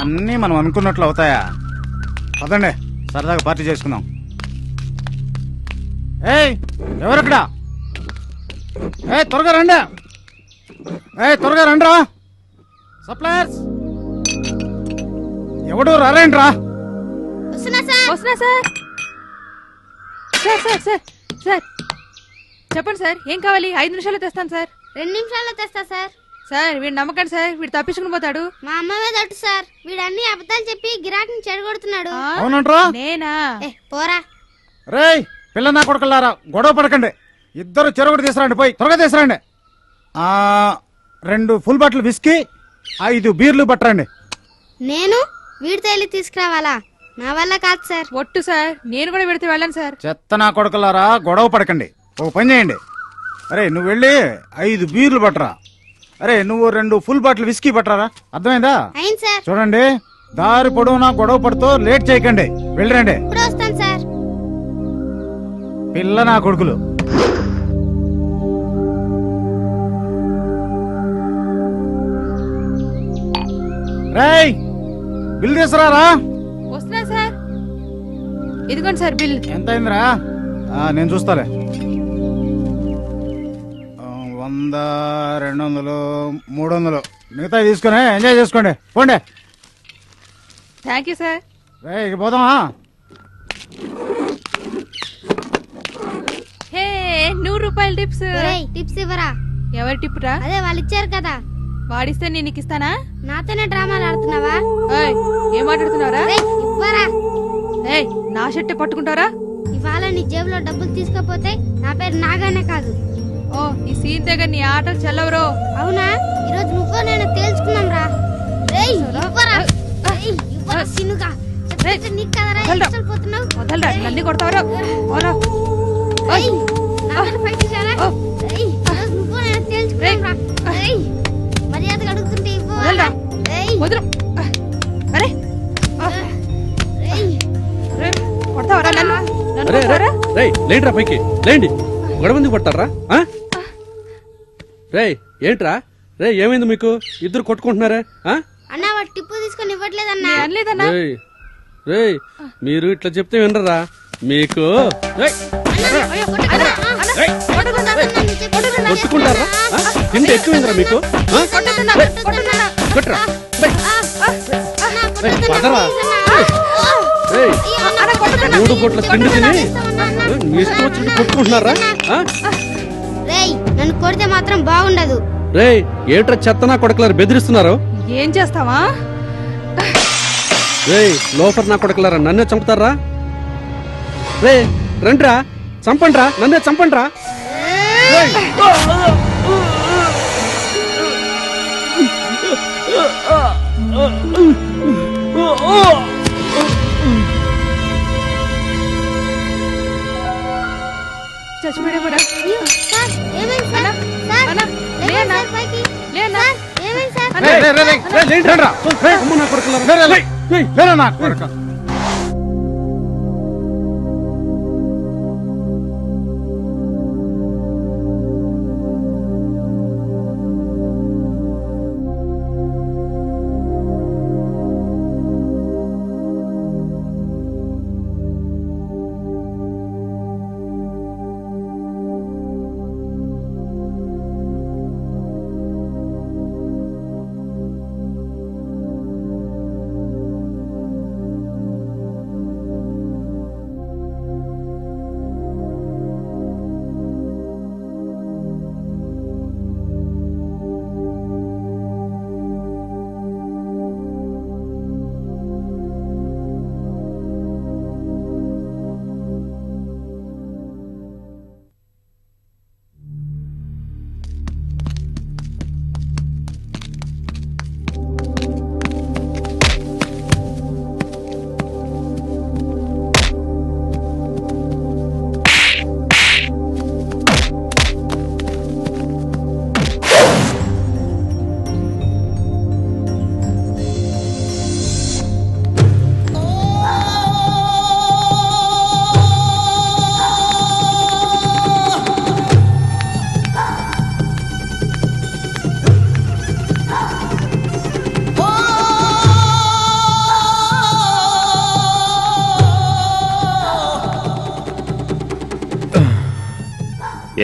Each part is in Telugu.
అన్నీ మనం అనుకున్నట్లు అవుతాయా? పదండి సరదాగా పార్టీ చేసుకుందాం. ఏయ్ ఎవరక్కడ? త్వరగా రండి. త్వరగా రండిరా సప్లయర్స్. ఎవడు రారేంట్రా? వస్తున్నా sir. Sir sir sir sir చెప్పండి సార్, ఏం కావాలి? 5 నిమిషాల్లో తెస్తాను సార్. 2 నిమిషాల్లో తెస్తా సార్. సార్ వీడు నమ్మకండి సార్, వీడు తప్పించుకుని పోతాడు. మా అమ్మ మీద అట్టు సార్. వీడు అన్ని అబద్ధాలు చెప్పి గిరాకీని చెడగొడుతున్నాడు. అవునంట్రా? నేనా? పోరా. రేయ్ పిల్ల నా కొడుకులారా, గొడవ పడకండి. ఇద్దరు చెరొకటి తీసుకురండి, పోయి త్వరగా తీసుకురండి. 2 ఫుల్ బాటిల్ విస్కీ, 5 బీర్లు పట్టరండి. నేను వీడితో వెళ్ళి తీసుకురావాలా? నా వల్ల కాదు సార్. ఒట్టు సార్, నేను కూడా పెడితే వెళ్ళను సార్. చెత్త నా కొడుకులారా, గొడవ పడకండి. ఓ పని చేయండి. అరే నువ్వు వెళ్ళి 5 బీర్లు పట్టరా. అరే నువ్వు 2 ఫుల్ బాటిల్ విస్కీ పట్టరా. అర్థమైందా? అయింది సార్. చూడండి, దారి పొడవునా గొడవ పడుతూ లేట్ చేయకండి. వెళ్ళరండి. ఇప్పుడు వస్తాను సార్. పిల్ల నా కొడుకులు. రేయ్ బిల్ తీసుకురారా. వస్తున్నా సార్. ఇదిగోండి సార్ బిల్. ఎంత అయిందిరా? నేను చూస్తాలే. 100, 200, 300 మిగతా తీసుకుని ఎంజాయ్ చేసుకోండి. పోండి. Thank you sir. రేయ్ ఇక పోదామా? హే 100 రూపాయల టిప్స్. ఒరేయ్, టిప్స్ ఇవ్వరా. ఎవరి టిప్ రా? అదే వాళ్ళు ఇచ్చారు కదా. వాడిస్తే నేను నీకు ఇస్తానా? నాతోనే డ్రామాలు ఆడుతున్నావా? ఏయ్, ఏం మాట్లాడుతున్నావురా? ఒరేయ్, ఇవ్వరా. ఏయ్ నా షర్ట్ పట్టుకుంటారా? ఇవాళ నీ జేబులో డబ్బులు తీసుకపోతే నా పేరు నాగానే కాదు. ఓ ఈ సీన్ దగ్గర నీ ఆటలు చెల్లవరో. అవునా? ఈరోజు నువ్వు నేను తేల్చుకున్నాం రా. రేయ్ ఇవ్వరా. రేయ్ ఇవ్వరా సినుగా. చెప్పేది నీకు కదరా. వదలరా. ఎక్కడ పోతున్నావు? వదలరా, నన్ను కొడతావరా? ఓరా. రేయ్ నా మీద ఫైట్ చేశారా? రేయ్ ఈరోజు నువ్వు నేను తేల్చుకున్నాం రా. రేయ్ మర్యాదగా అడుగుతుంటే ఇవ్వరా. వదలరా. రేయ్ వదలు. అరే రేయ్ రే, కొడతావరా నన్ను? నన్ను అరే కొడతావరా? రేయ్ లేండిరా పైకి లేండి. గొడవందుకు పడతారా? రేయ్ ఏంట్రా? రే ఏమైంది మీకు? ఇద్దరు కొట్టుకుంటున్నారా? అన్న వాడు టిప్పు తీసుకొని ఇవ్వట్లేదన్నా. నేను అనలేదన్నా. రేయ్ రేయ్ మీరు ఇట్లా చెప్తే వినరా మీకు? రేయ్, అయ్యో, కొట్టకురా. అన్న, రేయ్, కొట్టకురా. కొట్టకురా. కొట్టుకుంటారా? తిండి ఎక్కువైందిరా మీకు? కొట్టకురా. కొట్టకురా. కొట్టరా రేయ్, అన్న రేయ్, కొట్టొద్దన్నా, పదరా. ప్లీజ్ అన్నా. రేయ్ అన్న, కొట్టకురా. 3 పూట్ల తిండి తిని మీ ఇష్టం వచ్చినట్టు కొట్టుకుంటున్నారా? రేయ్ నన్ను కొడితే మాత్రం బాగుండదు. రేయ్ ఏట్రా చెత్తనా కొడకలారు బెదిరిస్తున్నారు? ఏం చేస్తావా? రేయ్ లోఫర్ నా కొడకలారా నన్నే చంపుతారా? రే రండ్రా, చంపండ్రా, నన్నే చంపండ్రా. చచ్చిపోయాడా? అయ్యో, సార్, ఏమైంది సార్? సార్, అన్న, లేవండి లేనా? సార్ పైకి. లేనా? సార్, ఏమైంది సార్? రేయ్, రేయ్, రేయ్, రేయ్, రేయ్, రండ్రా. రేయ్, అమ్మ నా కొడకలారా. రేయ్, రేయ్, రేయ్, లేరా నా కొడుకా.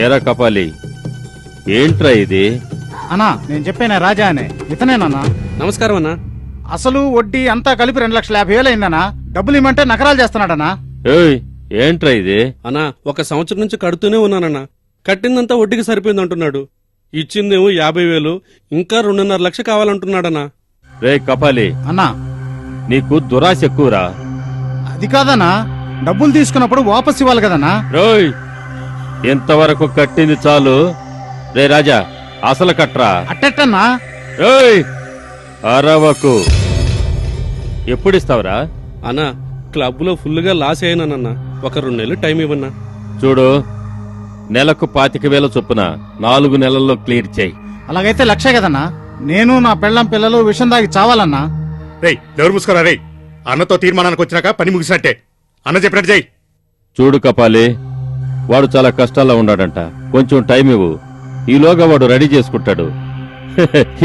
ఏరా కపాలి, ఏంట్రా ఇది? అన్నా నేను చెప్పానే రాజా అనే ఇతనేనన్నా. నమస్కారం అన్నా. అసలు వడ్డీ అంతా కలిపి 2,50,000 అయిందన్నా. డబ్బులు ఇమ్మంటే నకరాలు చేస్తున్నాడన్నా. ఏయ్, ఏంట్రా ఇది? అన్నా 1 సంవత్సరం నుంచి కడుతూనే ఉన్నానన్నా. కట్టిందంతా వడ్డీకి సరిపోయింది అంటున్నాడు. ఇచ్చిందేమో 50,000, ఇంకా 2.5 లక్షలు కావాలంటున్నాడన్నా. రే కపాలి, అన్నా నీకు దురాశ ఎక్కువరా. అది కాదన్నా, డబ్బులు తీసుకున్నప్పుడు వాపస్ ఇవ్వాలి కదన్నా. రోయ్, ఇంతవరకు కట్టింది చాలు. రే రాజా, అసలు కట్రా. అట్టెట్టన్నా? రోయ్, అరవకు. ఎప్పుడిస్తావురా? అన్నా క్లబ్ లో ఫుల్ గా లాస్ అయ్యానన్నా. ఒక 2 నెలలు టైం ఇవ్వన్నా. చూడు, నెలకు 25,000 చొప్పున 4 నెలల్లో క్లియర్ చేయి. అలాగైతే 1,00,000 కదన్నా. నేను నా పెళ్ళం పిల్లలు విషం దాగి చావాలన్నా. రేయ్ నోరు మూసుకోరా రేయ్. అన్నతో తీర్మానానికి వచ్చినాక పని ముగిసినట్టే. అన్న చెప్పినట్టు చెయ్యి. చూడు కపాలి, వాడు చాలా కష్టాల్లో ఉన్నాడంట. కొంచెం టైం ఇవ్వు, ఈలోగా వాడు రెడీ చేసుకుంటాడు.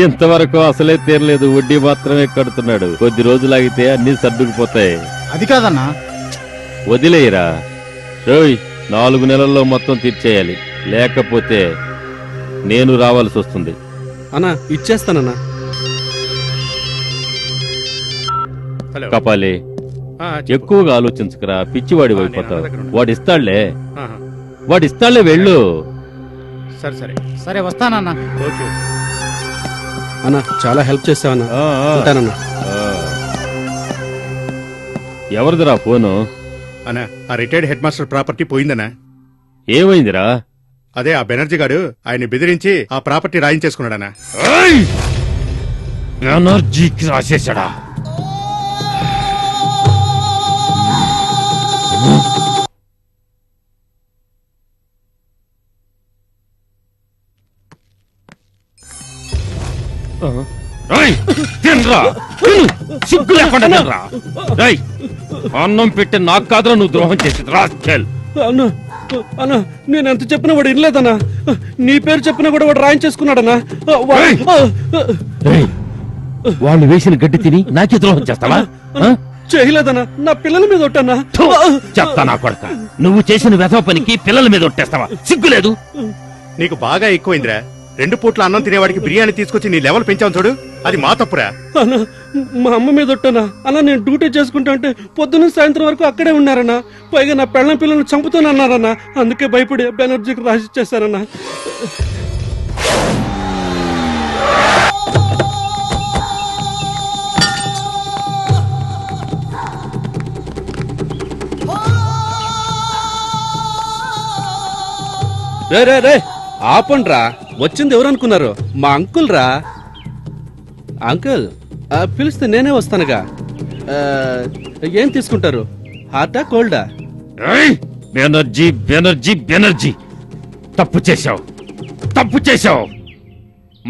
ఇంతవరకు అసలే తీరలేదు, వడ్డీ మాత్రమే కడుతున్నాడు. కొద్ది రోజులాగితే అన్ని సర్దుకుపోతాయి. అది కాదన్నా. వదిలేయరా. రోయ్, 4 నెలల్లో మొత్తం తీర్చేయాలి, లేకపోతే నేను రావాల్సి వస్తుంది. అన్నా ఇచ్చేస్తానన్నా. హలో. కపాలి, ఆ, చెప్పు. ఎక్కువగా ఆలోచించకరా, పిచ్చివాడి అయిపోతావు. వాడిస్తాళ్లే, ఆహా. వాడిస్తాళ్లే, వెళ్ళు. సరే సరే సరే వస్తానన్నా. ఓకే. అన్నా చాలా హెల్ప్ చేసావన్నా. ఆ, ఆ. ఉంటానన్నా. ఆ. ఎవరిదిరా ఫోను? అన్న ఆ రిటైర్డ్ హెడ్ మాస్టర్ ప్రాపర్టీ పోయిందనా? ఏమైందిరా? అదే ఆ బెనర్జీ గారు ఆయన బెదిరించి ఆ ప్రాపర్టీ రాయించేసుకున్నాడనా? ఎనర్జీకి రాసేసాడా? తినరా, సిగ్గు లేకుండా తినరా. రేయ్, అన్నం పెట్టి నాకు కాదురా నువ్వు ద్రోహం చేసేది. రాస్కెల్. అన్నా అన్నా నేను ఎంత చెప్పినా వాడు వినలేదన్నా. నీ పేరు చెప్పినా కూడా వాడు రాయించేసుకున్నాడన్నా. ఏయ్! రేయ్, వాళ్ళు వేసిన గడ్డి తిని నాకే ద్రోహం చేస్తావా? ఆ? చేయలేదన్నా, నా పిల్లల మీద ఒట్టన్నా. థు, చెప్తా నా కొడక, నువ్వు చేసిన వెధవ పనికి పిల్లల మీద ఒట్టేస్తావా? సిగ్గులేదు. నీకు బాగా ఎక్కువైందిరా. 2 పూట్ల అన్నం తినేవాడికి బిర్యానీ తీసుకొచ్చి నీ లెవెల్ పెంచావు చూడు, అది మా తప్పురా. అన్నా మా అమ్మ మీద ఒట్టన్నా. అలా నేను డ్యూటీ చేసుకుంటా అంటే పొద్దున్న సాయంత్రం వరకు అక్కడే ఉన్నారన్నా. పైగా నా పెళ్ళం పిల్లల్ని చంపుతానన్నారన్నా. అందుకే భయపడి బెనర్జీకి రాసిచ్చేశారన్నా. రే రే రే ఆపండ్రా. వచ్చింది ఎవరనుకున్నారు? మా అంకుల్ రా. అంకుల్ పిలిస్తే నేనే వస్తానుగా. ఏం తీసుకుంటారు? హార్టా కోల్డా? బెనర్జీ బెనర్జీ బెనర్జీ, తప్పు చేశావు, తప్పు చేశావు.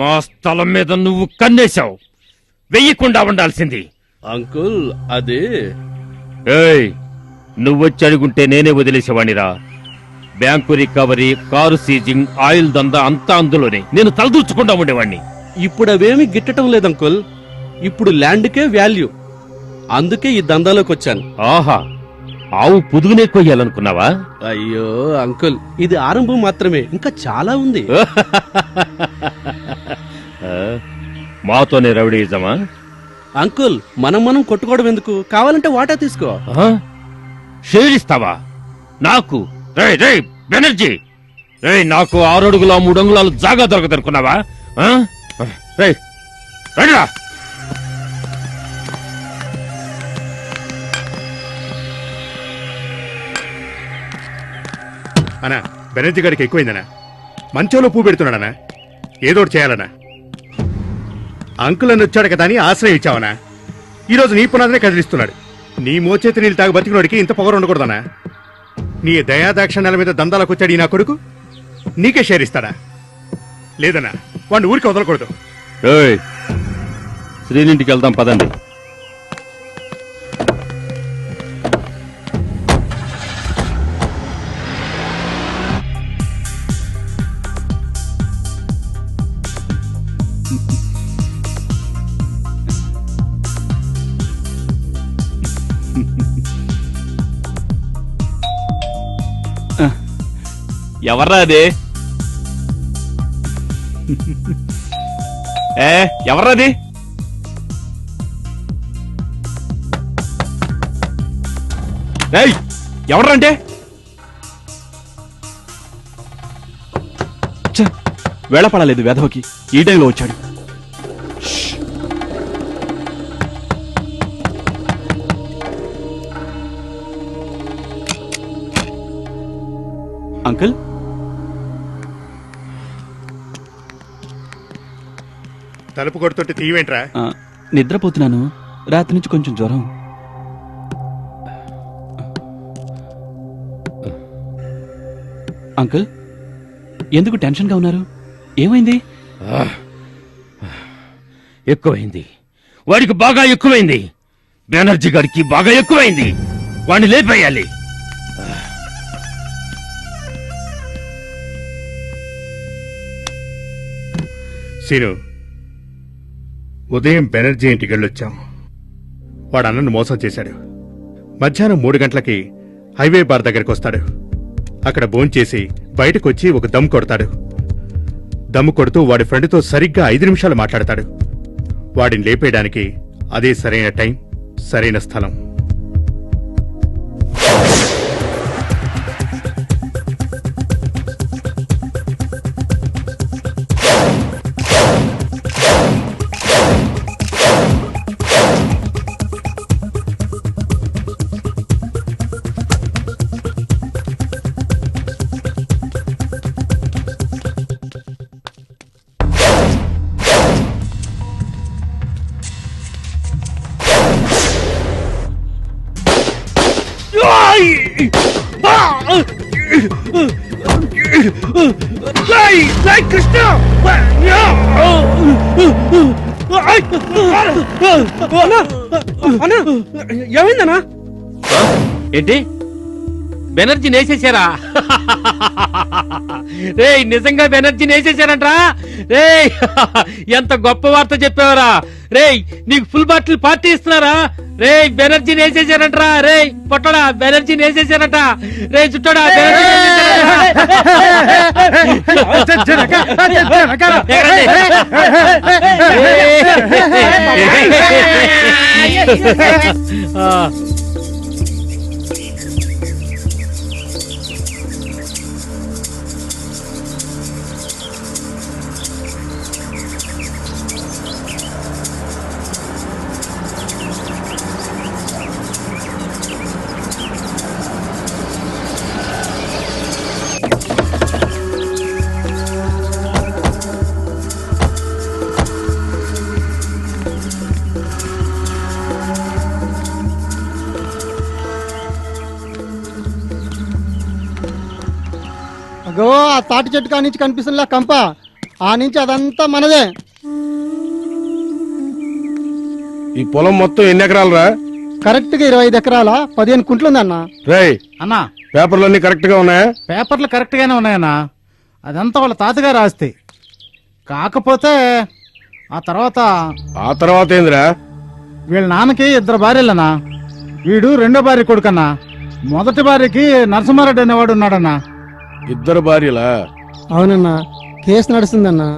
మా స్థలం మీద నువ్వు కన్నేశావు, వెయ్యకుండా ఉండాల్సింది. అంకుల్ అది ఏయ్, నువ్వొచ్చి అడుగుంటే నేనే వదిలేసేవాణిరా. Bank recovery, car seizing, oil దందా అంతా అందులోనే. నేను తలదూర్చకుండా ఉండేవాణ్ణి. ఇప్పుడు అవేమి గిట్టడం లేదు అంకుల్. ఇప్పుడు ల్యాండ్కే వాల్యూ. అందుకే ఈ దందాలోకి వచ్చాను. ఆహా, ఆవు పొదుగునే కొయ్యాలనుకున్నావా? అయ్యో అంకుల్, ఇది ఆరంభం మాత్రమే, ఇంకా చాలా ఉంది. ఆ, మాతోనే రౌడీజమా? అంకుల్ మనం కొట్టుకోవడం ఎందుకు? కావాలంటే వాటా తీసుకో. షేర్ ఇస్తావా నాకు? రేయ్ రేయ్ బెనర్జీ, రేయ్, నాకు 6 అడుగుల 3 అంగుళాలు జాగా దొరకదనుకున్నావా? రేయ్ రండిరా. అనా బెనర్జీ గారికి ఎక్కువైందనా? మంచంలో పూ పెడుతున్నాడనా? ఏదోటి చేయాలనా? అంకుల్ అని వచ్చాడు కదా అని ఆశ్రయం ఇచ్చావనా? ఈరోజు నీ పునాదనే కదిలిస్తున్నాడు. నీ మోచేతి నీళ్ళు తాగి బతికినోడికి ఇంత పొగరు ఉండకూడదనా? నీ దయాదాక్షిణ్యాల మీద దందాలకు వచ్చాడు ఈ నా కొడుకు. నీకే షేర్ ఇస్తాడా? లేదనా, వాడిని ఊరికి వదలకూడదు. రేయ్, శ్రీనింటికి వెళ్దాం పదండి. ఎవర్రా అది? ఎవర్రాది? ఎవర్రంటే? వేళపడలేదు వేధవకి, ఈ టైంలో వచ్చాడు. అంకుల్, తలుపు కొడుతుంటే తీవేంట్రా? నిద్రపోతున్నాను. రాత్రి నుంచి కొంచెం జ్వరం. అంకుల్, ఎందుకు టెన్షన్ గా ఉన్నారు? ఏమైంది? ఎక్కువైంది, వాడికి బాగా ఎక్కువైంది. బెనర్జీ గారికి బాగా ఎక్కువైంది. వాడిని లేపేయాలి. సీను, ఉదయం బెనర్జీ ఇంటికి వెళ్ళొచ్చాం. వాడు అన్నను మోసం చేశాడు. మధ్యాహ్నం 3 గంటలకి హైవే బార్ దగ్గరికి వస్తాడు. అక్కడ భోంచేసి బయటకు వచ్చి ఒక దమ్ కొడతాడు. దమ్ము కొడుతూ వాడి ఫ్రెండ్తో సరిగ్గా 5 నిమిషాలు మాట్లాడతాడు. వాడిని లేపేయడానికి అదే సరైన టైం, సరైన స్థలం. ఏమైందనా? ఏంటి, బెనర్జీ నేసేశారా? రే, నిజంగా బెనర్జీ నేసేశారంట్రా. రే, ఎంత గొప్ప వార్త చెప్పావరా. రే, నీకు ఫుల్ బాటిల్ పార్టీ ఇస్తున్నారా? రే, బెనర్జీ నేసేశారంట్రా. రే పొట్టడా, బెనర్జీ నేసేశారట. రే చుట్టడా, అగో ఆ తాటి చెట్టు కాడి నుంచి కనిపిస్తుందిలా కంప, ఆ నుంచి అదంతా మనదే. ఈ పొలం మొత్తం ఎన్ని ఎకరాలు రా? కరెక్ట్ గా 25 ఎకరాల 15 కుంట్లుందన్న. రేయ్, అన్నా, పేపర్లన్నీ కరెక్ట్ గా ఉన్నాయా? పేపర్లు కరెక్ట్ గానే ఉన్నాయన్నా. అదంతా వాళ్ళ తాతగారు ఆస్తి. కాకపోతే ఆ తర్వాత ఏందిరా? వీళ్ళ నాన్నకి 2 భార్యలన్నా. వీడు 2వ భార్య కొడుకన్నా. మొదటి భార్యకి నరసింహారెడ్డి అనేవాడు ఉన్నాడన్నా. 2 భార్యలా? అవునన్నా, కేసు నడుస్తుందన్నా.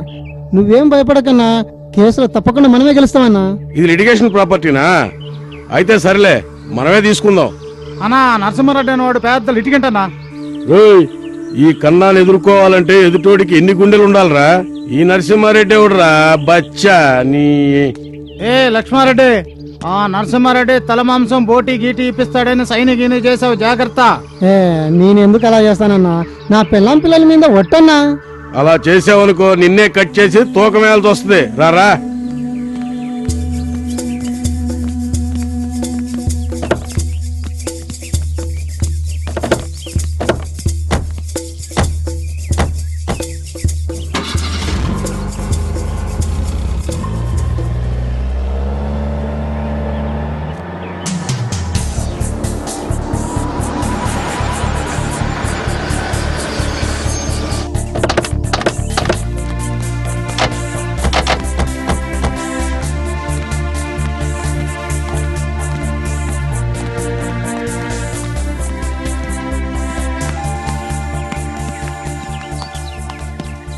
నువ్వేం భయపడకన్నా, కేసులో తప్పకుండా మనమే గెలుస్తామన్నా. ఇది లిటిగేషన్ ప్రాపర్టీనా? అయితే సరేలే, మనమే తీసుకుందాం. అన్నా, నరసింహారెడ్డి అనేవాడు పెద్ద లిటిగెంట్ అన్నా. రేయ్, ఈ కన్నాను ఎదుర్కోవాలంటే ఎదుటోడికి ఎన్ని గుండెలు ఉండాలిరా? ఈ నరసింహారెడ్డి ఎవడురా బచ్చా నీ? ఏ లక్ష్మారెడ్డి, ఆ నరసింహారెడ్డి తల మాంసం బోటి గీటి ఇప్పిస్తాడని సైని గీని చేసావు, జాగ్రత్త. నేనెందుకు అలా చేస్తానన్నా? నా పిల్లం పిల్లల మీద ఒట్టన్నా. అలా చేసావనుకో, నిన్నే కట్ చేసి తూకమేయాల్సి వస్తుంది. రారా.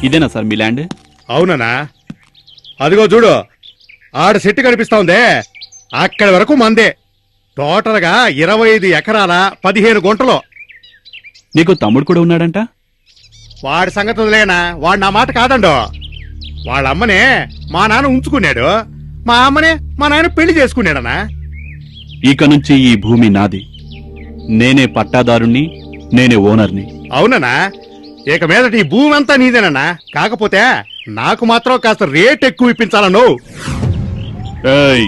ఇదేనా సార్ మీ ల్యాండ్? అవునన్నా అదిగో చూడు ఆడ చెట్టు కనిపిస్తా ఉందే అక్కడి వరకు మందే టోటల్ గా 25 ఎకరాల 15 గుంటలు. నీకు తమ్ముడు కూడా ఉన్నాడంట. వాడి సంగతి వదిలేనా, వాడు నా మాట కాదండో. వాళ్ళ అమ్మనే మా నాన్న ఉంచుకున్నాడు, మా అమ్మనే మా నాయన పెళ్లి చేసుకున్నాడనా. ఇక నుంచి ఈ భూమి నాది. నేనే పట్టాదారుణ్ణి, నేనే ఓనర్ని. అవునన్నా, ఇక మీదట ఈ భూమి అంతా నీదేనన్నా. కాకపోతే నాకు మాత్రం కాస్త రేట్ ఎక్కువ ఇప్పించాలను. ఏయ్,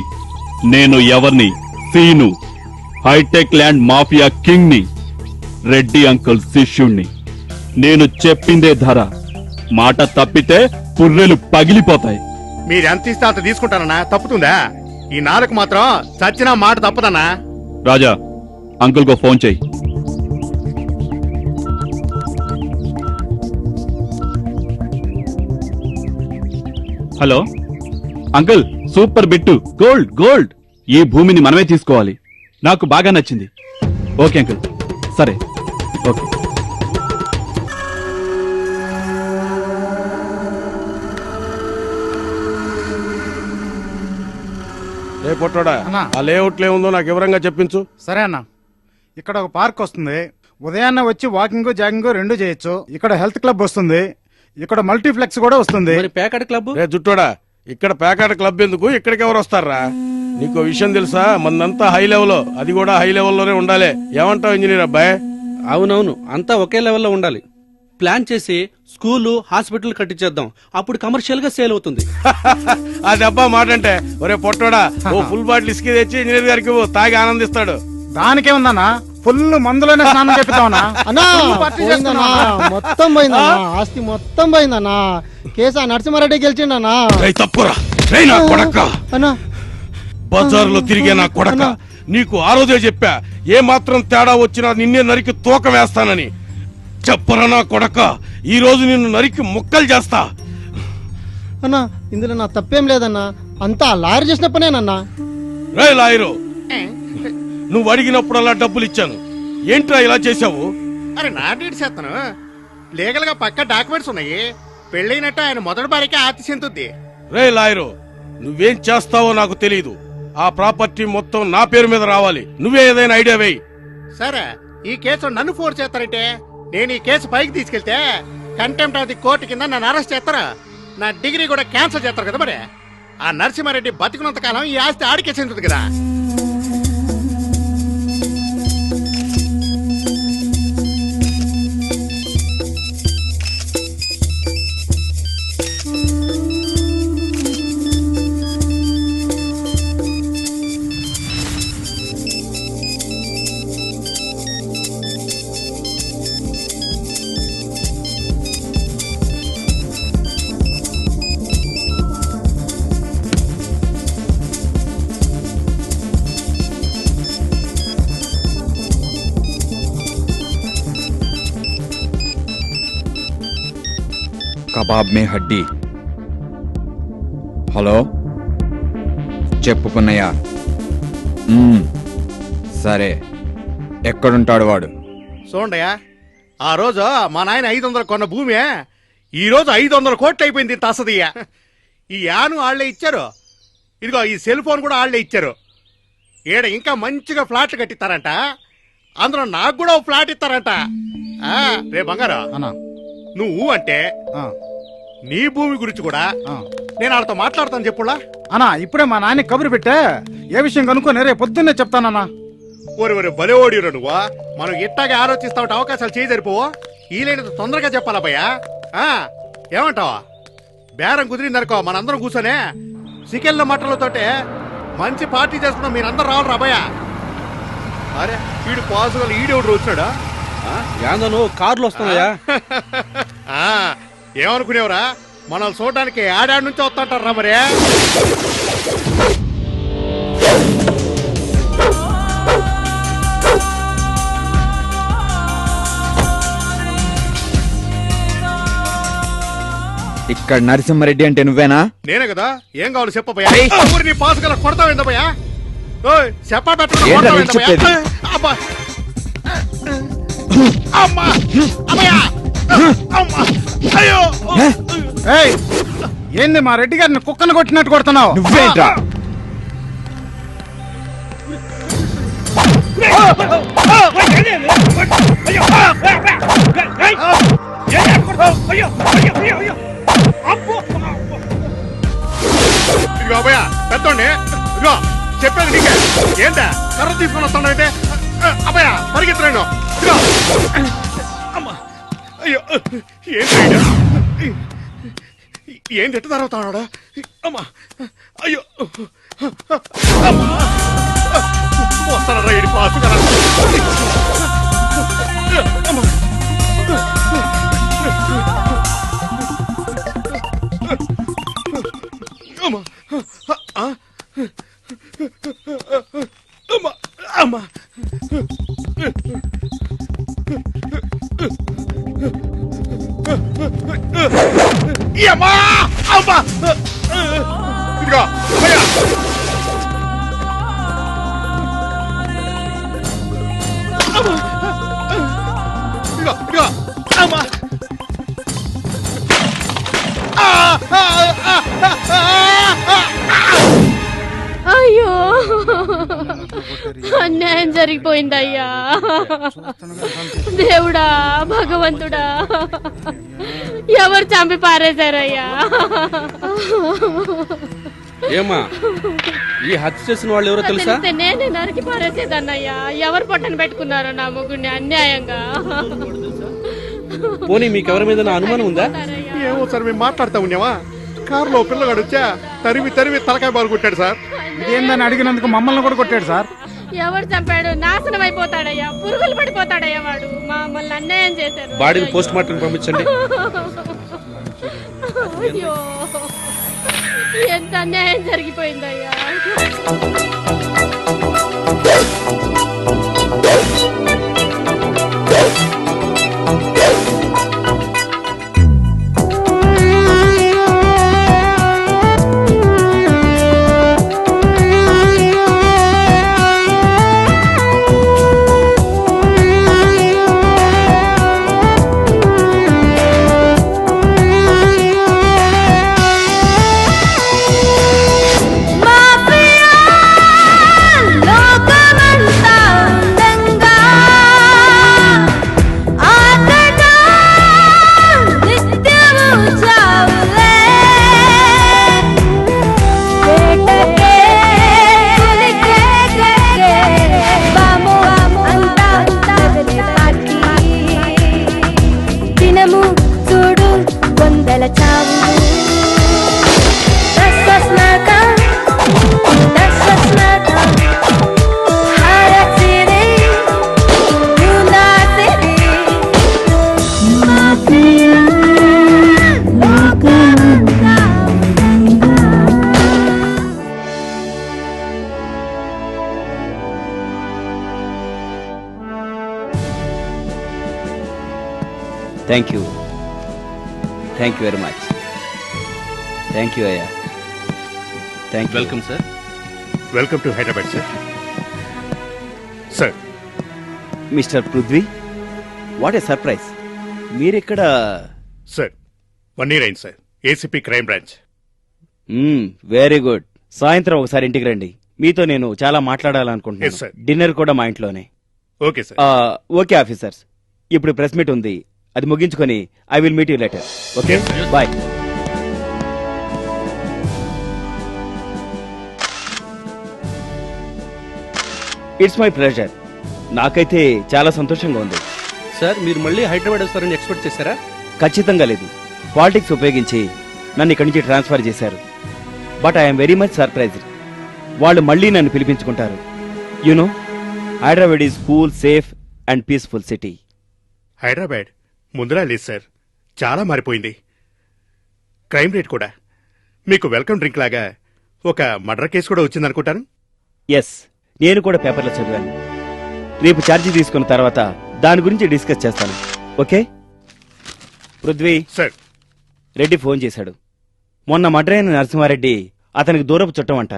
నేను ఎవరిని? Seenu, hitech land mafia king ని, రెడ్డి అంకుల్ శిష్యుణ్ణి. నేను చెప్పిందే ధర. మాట తప్పితే పుర్రెలు పగిలిపోతాయి. మీరెంత ఇస్తే అంత తీసుకుంటానన్నా, తప్పుతుందా? ఈ నాలుగు మాత్రం చచ్చినా మాట తప్పదన్నా. రాజా, అంకుల్ కో ఫోన్ చెయ్యి. Hello uncle, super Bittu, gold gold. ఈ భూమిని మనమే తీసుకోవాలి. నాకు బాగా నచ్చింది. ఓకే అంకుల్, సరే, ఓకే. ఏ పొట్టోడా, అన్నా. ఆ లేఅవుట్లో ఏముందో నాకు వివరంగా చెప్పించు. సరే అన్న, ఇక్కడ ఒక పార్క్ వస్తుంది. ఉదయాన్నే వచ్చి వాకింగ్ జాగింగ్ రెండు చేయొచ్చు. ఇక్కడ హెల్త్ క్లబ్ వస్తుంది. ఇక్కడ మల్టీప్లెక్స్ కూడా వస్తుంది. మరి ప్యాకెట్ క్లబ్? రే జుట్టోడా, ఇక్కడ పేకాట క్లబ్ ఎందుకు? ఇక్కడికి ఎవరు వస్తారా? నీకు విషయం తెలుసా? మందంతా హై లెవెల్, అది కూడా హై లెవెల్లోనే ఉండాలి. ఏమంటావు ఇంజనీర్ అబ్బాయి? అవునవును, అంతా ఒకే లెవెల్లో ఉండాలి. ప్లాన్ చేసి స్కూలు హాస్పిటల్ కట్టించేద్దాం. అప్పుడు కమర్షియల్ గా సేల్ అవుతుంది. అది అబ్బా మాట అంటే. ఒరే పొట్టోడా, ఓ ఫుల్ బాటిల్ ఇసుక తెచ్చి ఇంజనీర్ గారికి ఇవ్వు, తాగి ఆనందిస్తాడు. దానికేముందన్నా, ఫుల్ మందులోనే స్నానం చేపిద్దామన్నా. అన్నా ఫుల్ పార్టీ పోయిందన్నా, చేసుకున్నామన్నా. మొత్తం పోయిందన్నా, ఆస్తి మొత్తం పోయిందన్నా. కేసు ఆ నరసింహారెడ్డి గెలిచిండన్నా. రేయ్ తప్పురా, రేయ్ నా కొడక్క, అన్నా బజార్లో తిరిగే నా కొడక, నీకు ఆ రోజే చెప్పా, ఏ మాత్రం తేడా వచ్చినా నిన్నే నరికి తోక వేస్తానని. చెప్పరా నా కొడక, ఈ రోజు నిన్ను నరికి ముక్కలు చేస్తా. అన్నా ఇందులో నా తప్పేం లేదన్నా, అంతా లాయర్ చేసిన పనేనన్నా. రే లాయరు, నువ్వు అడిగినప్పుడల్లా డబ్బులు ఇచ్చాను, ఏంట్రా ఇలా చేశావు? అరే నా డీట్ చేస్తాను. లీగల్ గా పక్క డాక్యుమెంట్స్ ఉన్నాయి. పెళ్ళైనట్టు ఆయన మొదటి భార్యకి ఆర్తి చెందుద్ది. రే లాయరు, నువ్వేం చేస్తావో నాకు తెలియదు. ఆ ప్రాపర్టీ మొత్తం నా పేరు మీద రావాలి. నువ్వే ఏదైనా ఐడియా వేయి. సరే, ఈ కేసు నన్ను ఫోర్స్ చేస్తారంటే నేను ఈ కేసు పైకి తీసుకెళ్తే కంటెంప్ట్ ఆఫ్ ది కోర్టు కింద నన్ను అరెస్ట్ చేస్తారా? నా డిగ్రీ కూడా క్యాన్సిల్ చేస్తారు కదా. మరి ఆ నరసింహారెడ్డి బతికినంత కాలం ఈ ఆస్తి ఆడికే చెందుతుంది కదా. కబాబ్ మే హడ్డీ. హలో, చెప్పుకున్నయ్యా. సరే, ఎక్కడుంటాడు వాడు? చూడయా, ఆ రోజు మా నాయన 500 కొన్న భూమి ఈ రోజు 500 కోట్లు అయిపోయింది. తసదియ్యా, ఈ యాను ఆళ్లే ఇచ్చారు. ఇదిగో ఈ సెల్ ఫోన్ కూడా ఆళ్లే ఇచ్చారు. ఈడ ఇంకా మంచిగా ఫ్లాట్లు కట్టిస్తారంట. అందులో నాకు కూడా ఓ ఫ్లాట్ ఇస్తారంట. రే బంగారా, అన్నా నువ్వు అంటే ఆ, నీ భూమి గురించి కూడా ఆ. నేను వాళ్ళతో మాట్లాడతాను. చెప్పులా అన్నా, ఇప్పుడే మా నాన్న కబురు పెట్టా. ఏ విషయం కనుక్కొని రేపు పొద్దున్నే చెప్తానన్నా. ఒరి భలే ఓడిరు నువ్వు. మనం ఇట్టాగే ఆలోచిస్తా ఉంటే అవకాశాలు చేయి సరిపోవు. ఈలైనంత తొందరగా చెప్పాలా భయ్యా? ఏమంటావా? బేరం కుదిరిందనుకో, మనందరం కూర్చొనే చికెన్ల మటన్లతోటే మంచి పార్టీ చేసుకున్నాం. మీరందరూ రావాలి రాబోయా. అరే వీడు పాసులు ఈడెవడు వచ్చాడా? ఏందను కార్లు వస్తున్నాయా? ఏమనుకునేవరా? మనల్ని చూడడానికి ఆడాడి నుంచి వస్తుంటారా మరే. ఇక్కడ నరసింహారెడ్డి అంటే నువ్వేనా? నేనే కదా. ఏం కావాలి చెప్పబోయా? నీ పాసు గల కొడతావేందా భయ్యా? చెప్పా ఏంట్రా వీడు చెప్పేది? అబ్బా అమ్మా అమ్మయ్యా అమ్మా అయ్యో ఏయ్, ఏంది మా రెడ్డి గారిని కుక్కను కొట్టినట్టు కొడుతున్నావు? నువ్వేంట్రా? ఇదిగో అబ్బాయ పెద్దోండి, ఇదిగో చెప్పేది నీకే. ఏంటా కర్ర తీసుకొని వస్తాడంటే? అబ్బాయ పరిగెత్తలేను. ఇదిగో అమ్మా, అయ్యో ఏంటి ఎట్టు తరుగుతాడా? అమ్మా అయ్యో అమ్మా, వస్తానరా ఇడి పాసు కదా. అమ్మా అమ్మా అమ్మా అమ్మా అమ్మా అమ్మా ఇదిగో అమ్మయ్య ఇదిగో ఇదిగో అమ్మా అయ్యో అన్యాయం జరిగిపోయిందయ్యా. దేవుడా, భగవంతుడా, ఎవరు చంపి పారేశారయ్యా? ఏమా ఈ హత్య చేసిన వాళ్ళు ఎవరో తెలుసా? తెలిస్తే నేనే నరికి పారేసేదన్నయ్యా. ఎవరు పొట్టను పెట్టుకున్నారో నా ముగ్గురిని అన్యాయంగా. పోనీ మీకెవరి మీద అనుమానం ఉందా? ఏమో సార్, మేము మాట్లాడుతా ఉన్నావా? కారులో పిల్లగాడు వచ్చా తరిమి తరిమి తలకాయ బాలు కొట్టాడు సార్. ఇదేందని అడిగినందుకు మమ్మల్ని కూడా కొట్టాడు సార్. ఎవరు చంపాడు? నాశనం అయిపోతాడయ్యా, పురుగులు పడిపోతాడయ్యా వాడు. మమ్మల్ని అన్యాయం చేశారు. బాడీని పోస్ట్ మార్టం పంపించండి. అయ్యో, ఎంత అన్యాయం జరిగిపోయిందయ్యా. Thank you very much. Thank you అయ్యా. Thank you. Welcome sir. Welcome to Hyderabad sir. Sir mister Prithvi, what a surprise. మీరిక్కడ? సార్ 1 year అయింది sir, ACP crime branch. Very good. సాయంత్రం ఒకసారి ఇంటికి రండి, మీతో నేను చాలా Yes, మాట్లాడాలనుకుంటున్నాను. sir. డిన్నర్ కూడా మా ఇంట్లోనే. Okay sir. ఓకే ఆఫీసర్స్, ఇప్పుడు ప్రెస్ మీట్ ఉంది, అది ముగించుకొని I will meet you later. Okay, bye. It's my pleasure. నాకైతే చాలా సంతోషంగా ఉంది. సార్, మీరు మళ్ళీ హైదరాబాద్ వస్తారని ఎక్స్పెక్ట్ చేశారా? ఖచ్చితంగా లేదు. పాలిటిక్స్ ఉపయోగించి నన్ను ఇక్కడి నుంచి ట్రాన్స్ఫర్ చేశారు. But I'm very much surprised. వాళ్ళు మళ్ళీ నన్ను పిలిపించుకుంటారు. You know, Hyderabad is cool, safe and peaceful city. Hyderabad ముందులా లేదు సార్, చాలా మారిపోయింది. క్రైమ్ రేట్ కూడా. మీకు వెల్కమ్ డ్రింక్ లాగా ఒక మర్డర్ కేసు కూడా వచ్చిందనుకుంటాను. ఎస్, నేను కూడా పేపర్లో చదివాను. రేపు ఛార్జీ తీసుకున్న తర్వాత దాని గురించి డిస్కస్ చేస్తాను. Okay Prithvi. Sir, Reddy phone చేశాడు. మొన్న మర్డర్ అయిన నరసింహారెడ్డి అతనికి దూరపు చుట్టం అంట.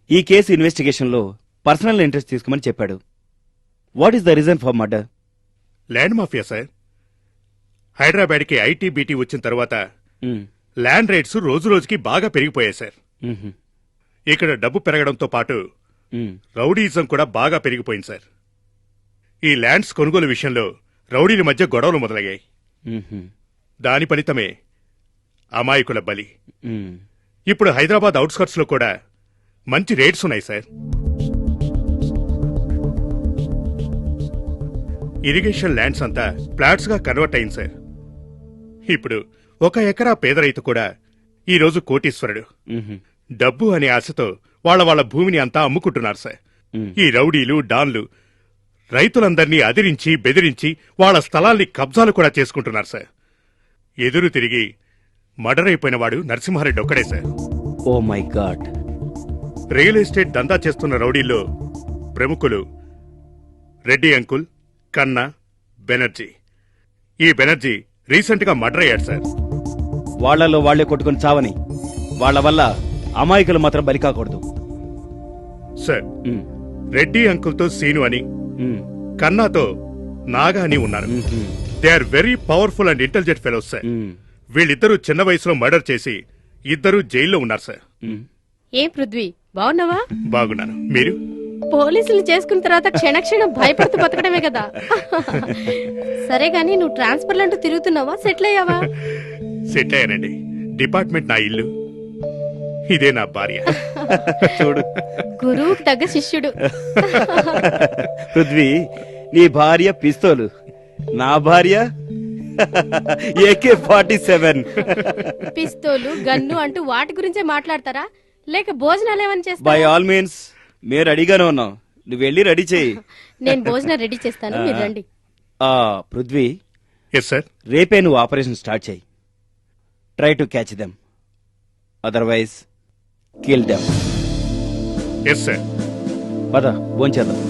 ఈ కేసు ఇన్వెస్టిగేషన్లో పర్సనల్ ఇంట్రెస్ట్ తీసుకోమని చెప్పాడు. What is the reason for murder? Land mafia sir. హైదరాబాద్కి ఐటీ బీటీ వచ్చిన తర్వాత ల్యాండ్ రేట్స్ రోజు రోజుకి బాగా పెరిగిపోయాయి సార్. మ్మ్. ఇక్కడ డబ్బు పెరగడంతో పాటు మ్మ్. రౌడీయిజం కూడా బాగా పెరిగిపోయింది సార్. ఈ ల్యాండ్స్ కొనుగోలు విషయంలో రౌడీల మధ్య గొడవలు మొదలయ్యాయి. మ్మ్. దాని ఫలితమే అమాయకుల బలి. మ్మ్. ఇప్పుడు హైదరాబాద్ అవుట్స్కర్ట్స్ లో కూడా మంచి రేట్స్ ఉన్నాయి సార్. ఇరిగేషన్ ల్యాండ్స్ అంతా ప్లాట్స్ గా కన్వర్ట్ అయింది సార్. ఇప్పుడు 1 ఎకరా పేద రైతు కూడా ఈ రోజు కోటీశ్వరుడు. మ్మ్. డబ్బు అనే ఆశతో వాళ్ళ భూమిని అంతా అమ్ముకుంటున్నారు సార్. మ్మ్. ఈ రౌడీలు డాన్లు రైతులందర్నీ అదిరించి బెదిరించి వాళ్ళ స్థలాల్ని కబ్జాలు కూడా చేసుకుంటున్నారు సార్. ఎదురు తిరిగి మర్డర్ అయిపోయిన వాడు నరసింహారెడ్డి ఒక్కడే sir. Oh my god. Real estate దందా చేస్తున్న రౌడీల్లో ప్రముఖులు రెడ్డి అంకుల్, కన్నా, బెనర్జీ. ఈ బెనర్జీ రీసెంట్ గా మర్డర్ అయ్యాడు సార్. వాళ్లలో వాళ్లే కొట్టుకుని చావని, వాళ్ల వల్ల అమాయకులు మాత్రం బలి కాకూడదు. సార్, మ్మ్. రెడ్డి అంకుల్ తో సీను అని, మ్మ్. కన్నాతో నాగా అని ఉన్నారు. మ్మ్. They are very powerful and intelligent fellows sir. మ్మ్. వీళ్ళిద్దరూ చిన్న వయసులో మర్డర్ చేసి ఇద్దరూ జైల్లో ఉన్నారు సార్. మ్మ్. ఏం పృథ్వీ, బాగున్నావా? బాగున్నాను. మీరు? పోలీసులు చేసుకున్న తర్వాత క్షణక్షణం భయపడుతూ బతకడమే కదా. సరే గాని నువ్వు ట్రాన్స్ఫర్లు అంటూ తిరుగుతున్నావా, సెటిల్ అయ్యావా? సెట్ అయ్యానండి. డిపార్ట్మెంట్ నా ఇల్లు, ఇదే నా భార్య. చూడు, గురువుకి తగ్గ శిష్యుడు. పృథ్వీ, నీ భార్య పిస్తోలు, నా భార్య AK-47. పిస్తోలు, గన్ను అంటూ వాటి గురించే మాట్లాడతారా, లేక భోజనాలు ఏమని బై చేస్తారా? ఆల్ మీన్స్ మేము రెడీగానే ఉన్నాం, నువ్వు వెళ్ళి రెడీ చేయి. నేను భోజనం రెడీ చేస్తాను, మీరు రండి. Prithvi, yes sir. రేపే నువ్వు ఆపరేషన్ స్టార్ట్ చేయి. Try to catch them, otherwise kill them. Yes sir. పద భోంచేద్దాం.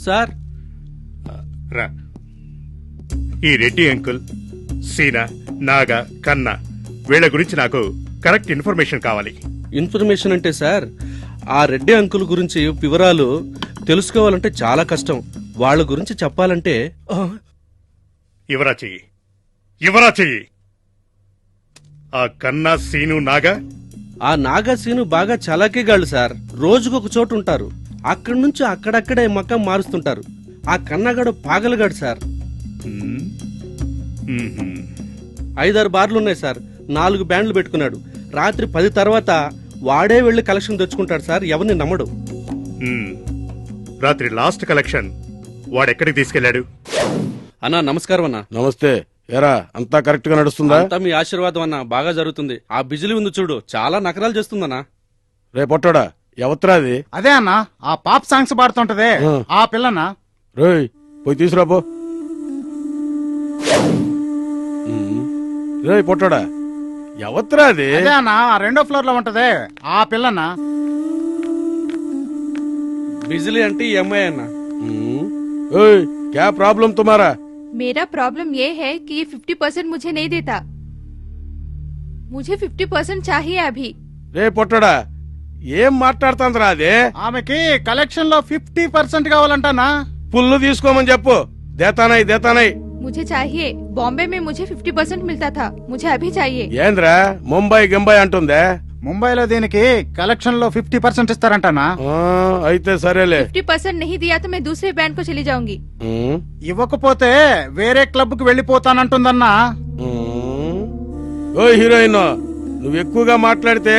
సార్, రా. ఈ రెడ్డి అంకుల్, సీనా, నాగా, కన్నా వీళ్ళ గురించి నాకు కరెక్ట్ ఇన్ఫర్మేషన్ కావాలి. ఇన్ఫర్మేషన్ అంటే సార్, ఆ రెడ్డి అంకుల్ గురించి వివరాలు తెలుసుకోవాలంటే చాలా కష్టం. వాళ్ళ గురించి చెప్పాలంటే ఇవరా చెయ్యి, ఇవరా చెయ్యి. ఆ కన్నా, సీను, నాగా ఆ నాగాసీను బాగా చలాకీగాళ్ళు సార్. రోజుకొక చోటు ఉంటారు, అక్కడి నుంచి అక్కడక్కడే మకం మారుస్తుంటారు. ఆ కన్నగాడు పాగలగాడు సార్. మ్మ్. మ్మ్. 5-6 బార్లున్నాయి సార్. 4 బ్యాండ్లు పెట్టుకున్నాడు. రాత్రి 10 తర్వాత వాడే వెళ్లి కలెక్షన్ తెచ్చుకుంటాడు సార్, ఎవరిని నమ్మడు. మ్మ్. రాత్రి లాస్ట్ కలెక్షన్ వాడెక్కడికి తీసుకెళ్లాడు? అన్నా నమస్కారం అన్నా. నమస్తే. ఎరా, అంతా కరెక్ట్ గా నడుస్తుందా? అంతా మీ ఆశీర్వాదం అన్నా, బాగా జరుగుతుంది. ఆ బిజిలీ ఉంది చూడు, చాలా నకరాలు చేస్తుందన్నా. రేపొట్టడా ఎవత్రాది? అదే అన్న, ఆ పాప్ సాంగ్స్ పాడుతుంటదే ఆ. ఆ పిల్లనా? రోయ్, పోయి తీసుకురాపో. రేయ్ పొట్టడా, ఎవత్రాది? అదే అన్న, ఆ 2వ ఫ్లోర్ లో ఉంటదే ఆ పిల్లనా? బిజిలీ అంటే ఈ అమ్మాయి అన్నా. ఓయ్, క్యా ప్రాబ్లం తుమారా? मेरा प्रॉब्लम ये है कि ये 50% मुझे नहीं देता. मुझे 50% चाहिए अभी. రే పొట్టడా, ఏం మాట్లాడుతుందిరా అదే? ఆమెకి కలెక్షన్ లో 50% కావాలంటానా? పుల్లు తీసుకోమని చెప్పు. దేతానాయి దేతానాయి. मुझे चाहिए. बॉम्बे में मुझे 50% मिलता था, मुझे अभी चाहिए. ఏంద్రా ముంబై గింబై అంటుందే? ముంబైలో దీనికి కలెక్షన్ లో 50% ఇస్తారంటానా? ఆ, అయితే సరేలే. 50% नहीं दिया तो मैं दूसरे बैंड को चली जाऊंगी. ఇవ్వకపోతే వేరే క్లబ్ కు వెళ్ళిపోతానంటుందన్నా. ఓ హీరోయిన్, నువ్వు ఎక్కువగా మాట్లాడితే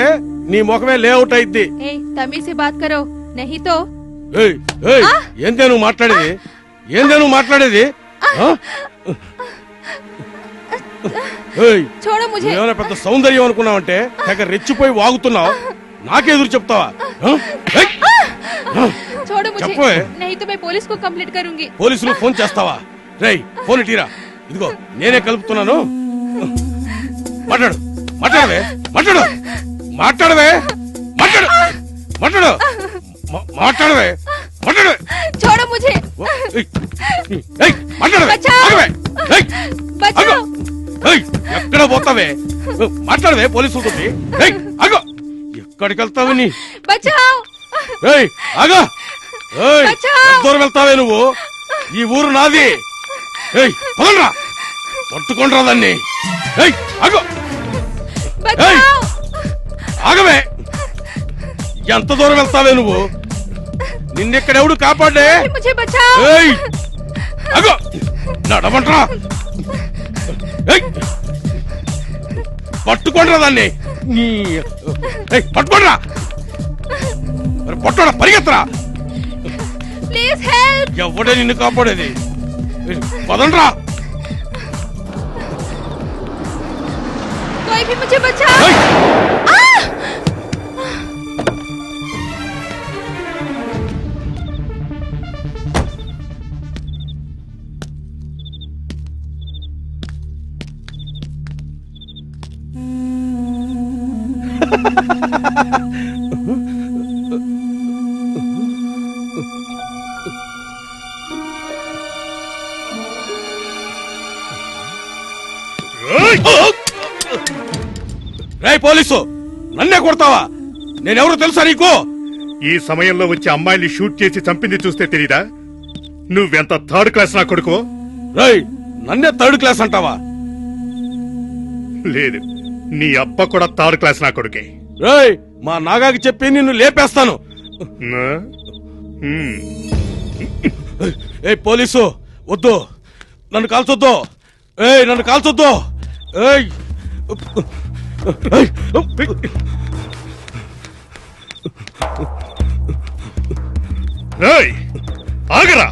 నీ ముఖమే లేఅవుట్ అయిద్ది. ए, तमीज से बात करो, नहीं तो. ఏయ్, ఏయ్, ఏందే నువ్వు మాట్లాడేది? ఏందే నువ్వు మాట్లాడేది? ఆ? ఏయ్, छोड़ो मुझे. నువ్వేమైనా పెద్ద సౌందర్యం అనుకున్నావంటే తెగ రెచ్చిపోయి వాగుతున్నావు. నాకే ఎదురు చెప్తావా? ఆ? ఏయ్! छोड़ो मुझे, చెప్పవే. नहीं तो मैं पुलिस को कंप्लेंट करूंगी. పోలీసులు ఫోన్ చేస్తావా? రేయ్, ఫోన్ ఇటీరా. ఇదిగో నేనే కలుపుతున్నాను. మాట్లాడు, మాట్లాడవే, మాట్లాడు, మాట్లాడవే, మాట్లాడు, మాట్లాడు, మాట్లాడవే, మాట్లాడు. छोड़ो मुझे. ఏయ్, ఏయ్, మాట్లాడవే, బచావ్. ఆగవే, ఏయ్, बचाओ. ఆగు. ఏయ్, ఎక్కడ పోతావే? మాట్లాడవే పోలీసులతో. ఏయ్, ఆగో, ఎక్కడికి వెళ్తావు నీ? बचाओ. ఏయ్, ఆగా. ఏయ్, బచావ్. ఎంత దూరం వెళ్తావే నువ్వు? ఈ ఊరు నాది. ఏయ్ పదండ్రా పట్టుకోండ్రా దాన్ని ఏయ్ ఆగు ఏయ్ ఆగవే ఎంత దూరం వెళ్తావే నువ్వు నిన్నెక్కడెవడు కాపాడే मुझे बचाओ ఏయ్ ఆగు నడవంట్రా ఏయ్ పట్టుకోండ్రా దాన్ని ఏయ్ పట్టుకోండ్రా పట్టుకోండి పరిగెత్తరా प्लीज हेल्प ఎవడే నిన్ను కాపాడేది పదండ్రా कोई भी मुझे बचाओ ఏయ్! రేయ్ పోలీసు నన్నే కొడతావా నేనెవరో తెలుసా నీకు ఈ సమయంలో వచ్చి అమ్మాయిని షూట్ చేసి చంపింది చూస్తే తెలీదా నువ్వెంత థర్డ్ క్లాస్ నా కొడుకో రేయ్ నన్నే థర్డ్ క్లాస్ అంటావా లేదు నీ అబ్బ కూడా థర్డ్ క్లాస్ నా కొడుకే రేయ్ మా నాగాకి చెప్పి నిన్ను లేపేస్తాను నా? హ్మ్. ఏ పోలీసు వద్దు నన్ను కాల్చొద్దు ఏయ్ నన్ను కాల్చొద్దు ఏయ్ ఏయ్! రేయ్, ఆగరా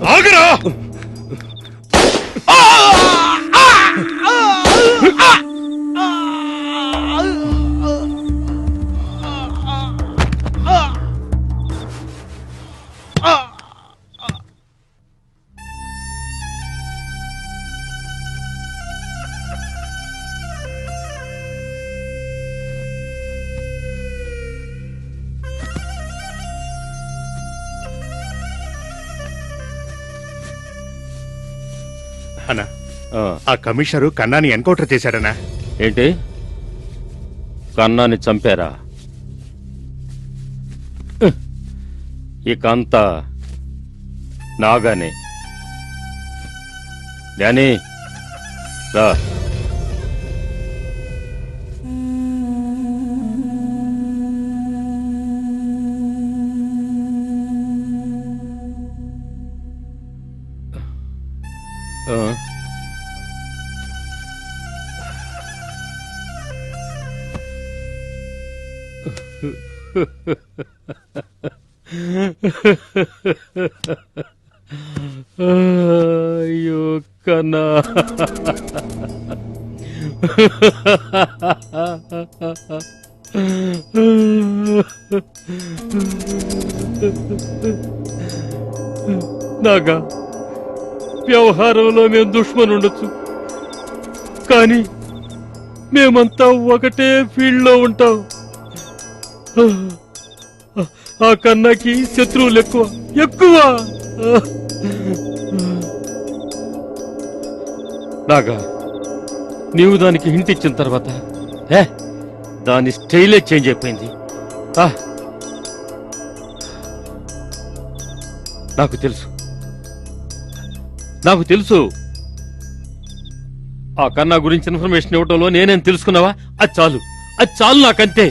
ఆగరా అన్నా ఆ కమిషనరు కన్నాని ఎన్కౌంటర్ చేశాడనా ఏంటి కన్నాని చంపారా ఇక అంతా నాగానే డానీ రా అయ్యో కన్నా నాగా వ్యవహారంలో మేము దుష్మన్ ఉండొచ్చు కానీ మేమంతా ఒకటే ఫీల్డ్ లో ఉంటాం ఆ కన్నాకి శత్రువులు ఎక్కువ ఎక్కువ నాగా నీవు దానికి హింట్ ఇచ్చిన తర్వాత దాని స్టైలే చేంజ్ అయిపోయింది నాకు తెలుసు ఆ కన్నా గురించి ఇన్ఫర్మేషన్ ఇవ్వటంలో నేనేం తెలుసుకున్నావా అది చాలు నాకంతే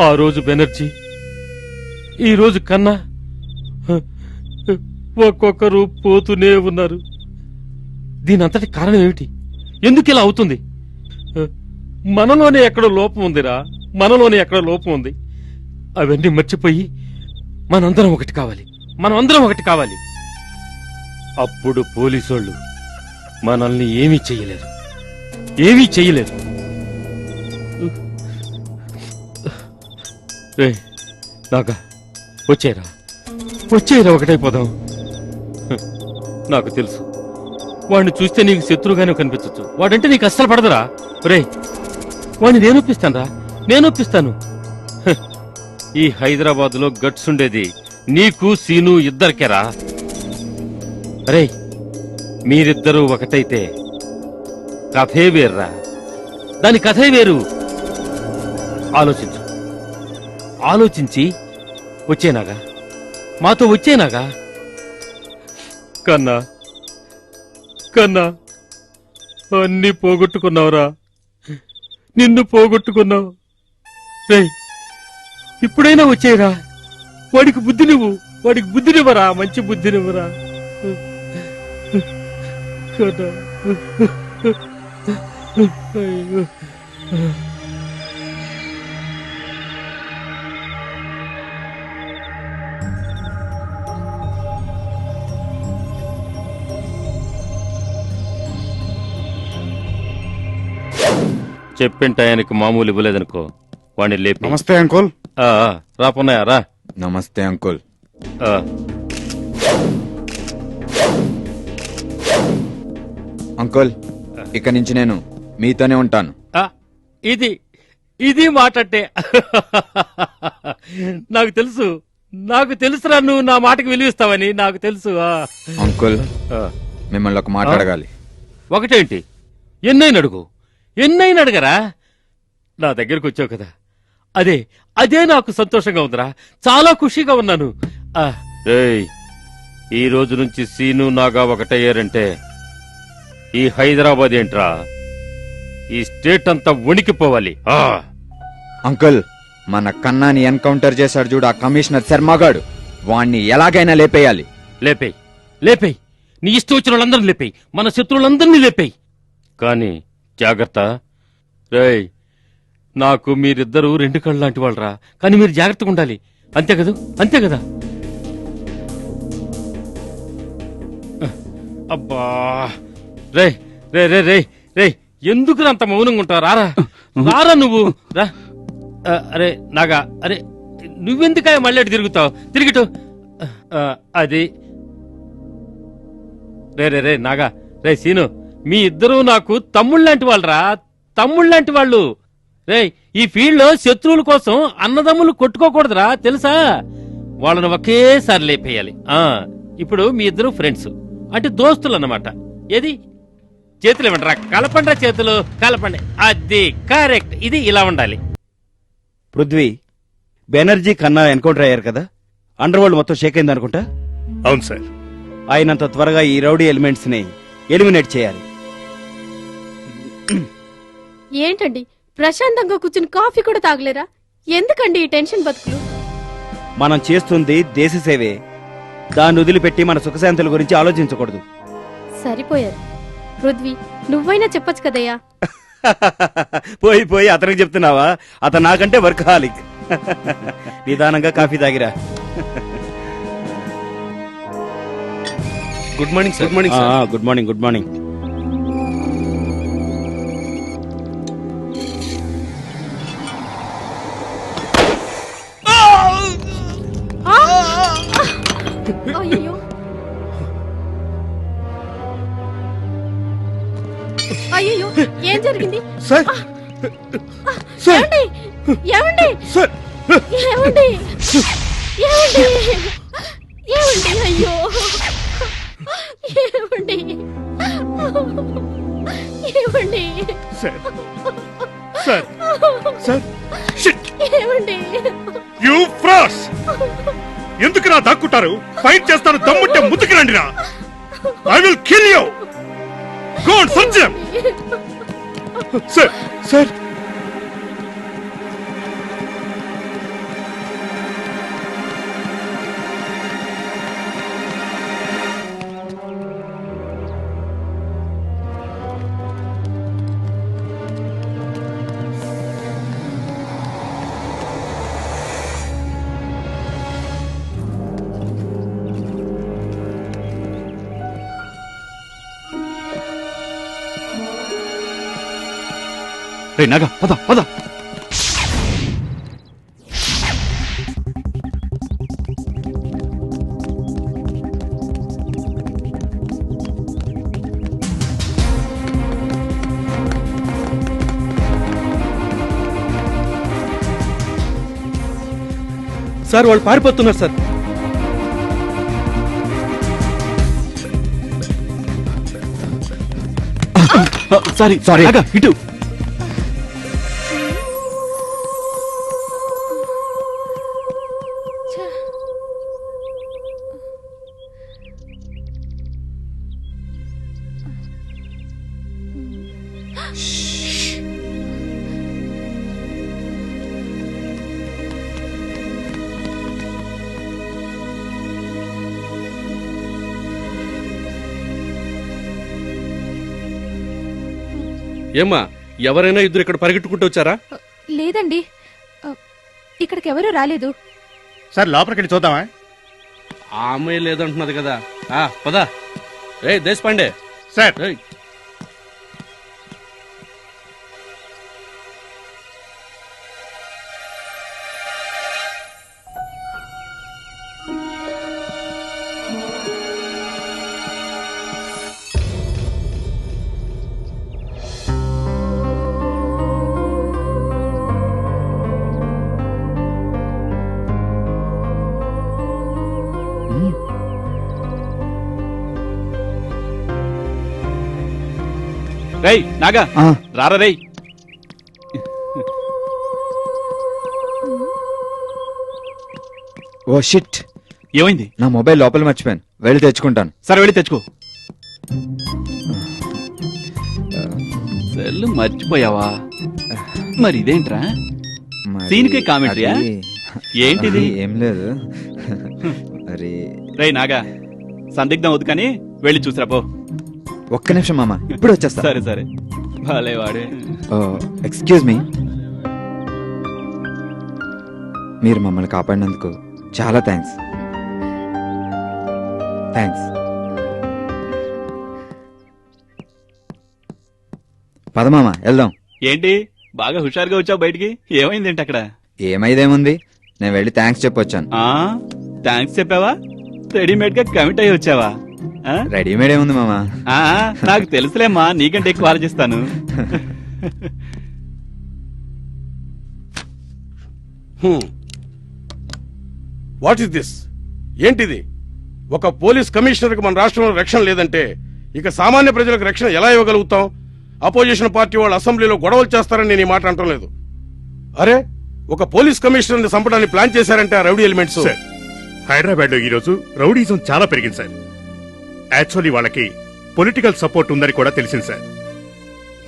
ఆ రోజు బెనర్జీ ఈ రోజు కన్నా ఒక్కొక్కరు పోతూనే ఉన్నారు దీని అంతటి కారణం ఏమిటి ఎందుకు ఇలా అవుతుంది మనలోనే ఎక్కడో లోపం ఉందిరా మనలోనే ఎక్కడో లోపం ఉంది అవన్నీ మర్చిపోయి మనందరం ఒకటి కావాలి అప్పుడు పోలీసోళ్ళు మనల్ని ఏమీ చెయ్యలేరు నాగా వచ్చేరా ఒకటైపోదాం నాకు తెలుసు వాడిని చూస్తే నీకు శత్రువుగానే కనిపించచ్చు వాడంటే నీకు అస్సలు పడదురా రే వాడిని నేనొప్పిస్తాను ఈ హైదరాబాద్ లో గట్స్ ఉండేది నీకు సీను ఇద్దరికేరా రే మీరిద్దరూ ఒకటైతే కథే వేర్రా దాని కథే వేరు ఆలోచించి వచ్చేనాగా, మాతో వచ్చేనాగా. కన్నా కన్నా అన్నీ పోగొట్టుకున్నావురా, నిన్ను పోగొట్టుకున్నావు. రేయ్ ఇప్పుడైనా వచ్చేయరా, వాడికి బుద్ధినివ్వరా, మంచి బుద్ధినివ్వరా. కన్నా అయ్యో. చెప్పిన టయానికి మామూలు ఇవ్వలేదనుకో, వాడిని లేపి. నమస్తే అంకుల్. రాపున్నాయా రా. నమస్తే అంకుల్. ఆ, అంకుల్, ఇక నుంచి నేను మీతోనే ఉంటాను. ఆ, ఇది మాటంటే. నాకు తెలుసురా నువ్వు నా మాటకి విలువిస్తావని నాకు తెలుసు. అంకుల్, మిమ్మల్ని ఒక మాట అడగాలి. ఒకటేంటి? ఎన్నైనా అడగరా. నా దగ్గరకు వచ్చావు కదా, అదే నాకు సంతోషంగా ఉందిరా, చాలా ఖుషిగా ఉన్నాను. రేయ్, ఈ రోజు నుంచి సీను నాగా ఒకటయ్యారంటే ఈ హైదరాబాద్ ఏంట్రా, ఈ స్టేట్ అంతా వణికిపోవాలి. అంకుల్, మన కన్నాని ఎన్కౌంటర్ చేశాడు చూడు ఆ కమిషనర్ శర్మగాడు, వాణ్ణి ఎలాగైనా లేపేయాలి. లేపేయ్, నీ ఇష్టం వచ్చిన వాళ్ళందరినీ లేపేయ్, మన శత్రువులందరినీ లేపేయ్. కానీ జాగ్రత్త. రేయ్, నాకు మీరిద్దరూ రెండు కళ్ళు లాంటి వాళ్ళరా, కానీ మీరు జాగ్రత్తగా ఉండాలి. అంతే కదా. అబ్బా రే రే రే రే రే ఎందుకు అంత మౌనంగా ఉంటావు? రారా నువ్వు రా. అరే నాగా, అరే నువ్వెందుకాయ మళ్ళీ తిరుగుతావు? తిరిగిటు. అది రే నాగా, రే సీను, మీ ఇద్దరూ నాకు తమ్ముళ్ళంటి వాళ్ళు. రే ఈ ఫీల్డ్ లో శత్రువుల కోసం అన్నదమ్ములు కొట్టుకోకూడదురా, తెలుసా? వాళ్ళను ఒకేసారి లేపేయాలి. ఇప్పుడు మీ ఇద్దరు ఫ్రెండ్స్ అంటే దోస్తులు అన్నమాట. ఏది చేతులు ఇవ్వండిరా, కలపండిరా, చేతులు కలపండి. అది కరెక్ట్, ఇది ఇలా ఉండాలి. పృథ్వీ, బెనర్జీ కన్నా ఎన్కౌంటర్ అయ్యారు కదా, అండర్ వరల్డ్ మొత్తం షేక్ అయింది అనుకుంటా. అవును సార్. అయినంత త్వరగా ఈ రౌడీ ఎలిమెంట్స్ ని ఎలిమినేట్ చేయాలి. ఏంటండి ప్రశాంతంగా కూర్చుని కాఫీ కూడా తాగలేరా? ఎందుకండి ఈ టెన్షన్ బతుకులు? మనం చేస్తుంది దేశ సేవే, దాన్ని వదిలిపెట్టి మన సుఖశాంతుల గురించి ఆలోచించకూడదు. సరిపోయారు పృథ్వీ, నువ్వైనా చెప్పొచ్చు కదయ్యా. పోయి అతనికి చెప్తున్నావా? అతను నాకంటే వర్కహాలిక్. నిదానంగా కాఫీ తాగిరా. Good morning sir. Good morning. అయ్యో, ఏం జరిగింది? సార్, ఏమండి? సార్, అయ్యో, ఏమండి? యూ ఫ్రాస్, ఎందుకు నా దాక్కుంటారు? ఫైట్ చేస్తాను, దమ్ముంటే ముందుకు రండిరా. I will kill you. Go on, search them. Sir, రే నాగా, పద. సార్, వాళ్ళు పారిపోతున్నారు సార్. సారీ నాగా, ఇటు. ఏమ్మా, ఎవరైనా ఇద్దరు ఇక్కడ పరిగెట్టుకుంటూ వచ్చారా? లేదండి, ఇక్కడికి ఎవరూ రాలేదు. సార్ లోపలికి చూద్దామా? ఆమె లేదంటున్నది కదా. పదా. రే దేశపాండే సార్. రేయ్ నాగా, రారా రేయ్. ఓ షిట్, ఏమైంది? నా మొబైల్ లోపల మర్చిపోయాను, వెళ్ళి తెచ్చుకుంటాను. సరే వెళ్ళి తెచ్చుకో. సెల్ మర్చిపోయావా? మరి ఇదేంట్రా? సీన్కే కామెంటరీయా? ఏంటిది? ఏం లేదు. అరే రేయ్ నాగా, సందిగ్ధం వద్దు కానీ వెళ్ళి చూసిరా పో. ఒక్క నిమిషం మామ, ఇప్పుడు వచ్చేస్తా. సరే సరే, భలే వాడే. ఎక్స్క్యూజ్ మీ, మీరు మమ్మల్ని కాపాడినందుకు చాలా థ్యాంక్స్. పద మామ వెళ్దాం. ఏంటి బాగా హుషారుగా వచ్చావు బయటికి? ఏమైందేంటి అక్కడ? ఏమైందేముంది, నేను వెళ్ళి థ్యాంక్స్ చెప్పొచ్చాను. థ్యాంక్స్ చెప్పావా? రెడీమేడ్ గా కమిట్ అయ్యి వచ్చావా? రెడీమేడ్ ఏముంది మామ? నాకు తెలుసులేమ్మా, నీకంటే ఎక్కువ ఆలోచిస్తాను. What is this? ఏంటిది? ఒక పోలీస్ కమిషనర్ కి మన రాష్ట్రంలో రక్షణ లేదంటే ఇక సామాన్య ప్రజలకు రక్షణ ఎలా ఇవ్వగలుగుతాం? అపోజిషన్ పార్టీ వాళ్ళు అసెంబ్లీలో గొడవలు చేస్తారని నేను ఈ మాట అంటం లేదు. అరే, ఒక పోలీస్ కమిషనర్ ని చంపడానికి ప్లాన్ చేశారంటే ఆ రౌడీ ఎలిమెంట్స్. హైదరాబాద్ లో ఈ రోజు రౌడీజం చాలా పెరిగింది సార్. యాక్చువల్లీ వాళ్ళకి పొలిటికల్ సపోర్ట్ ఉందని కూడా తెలిసింది సార్.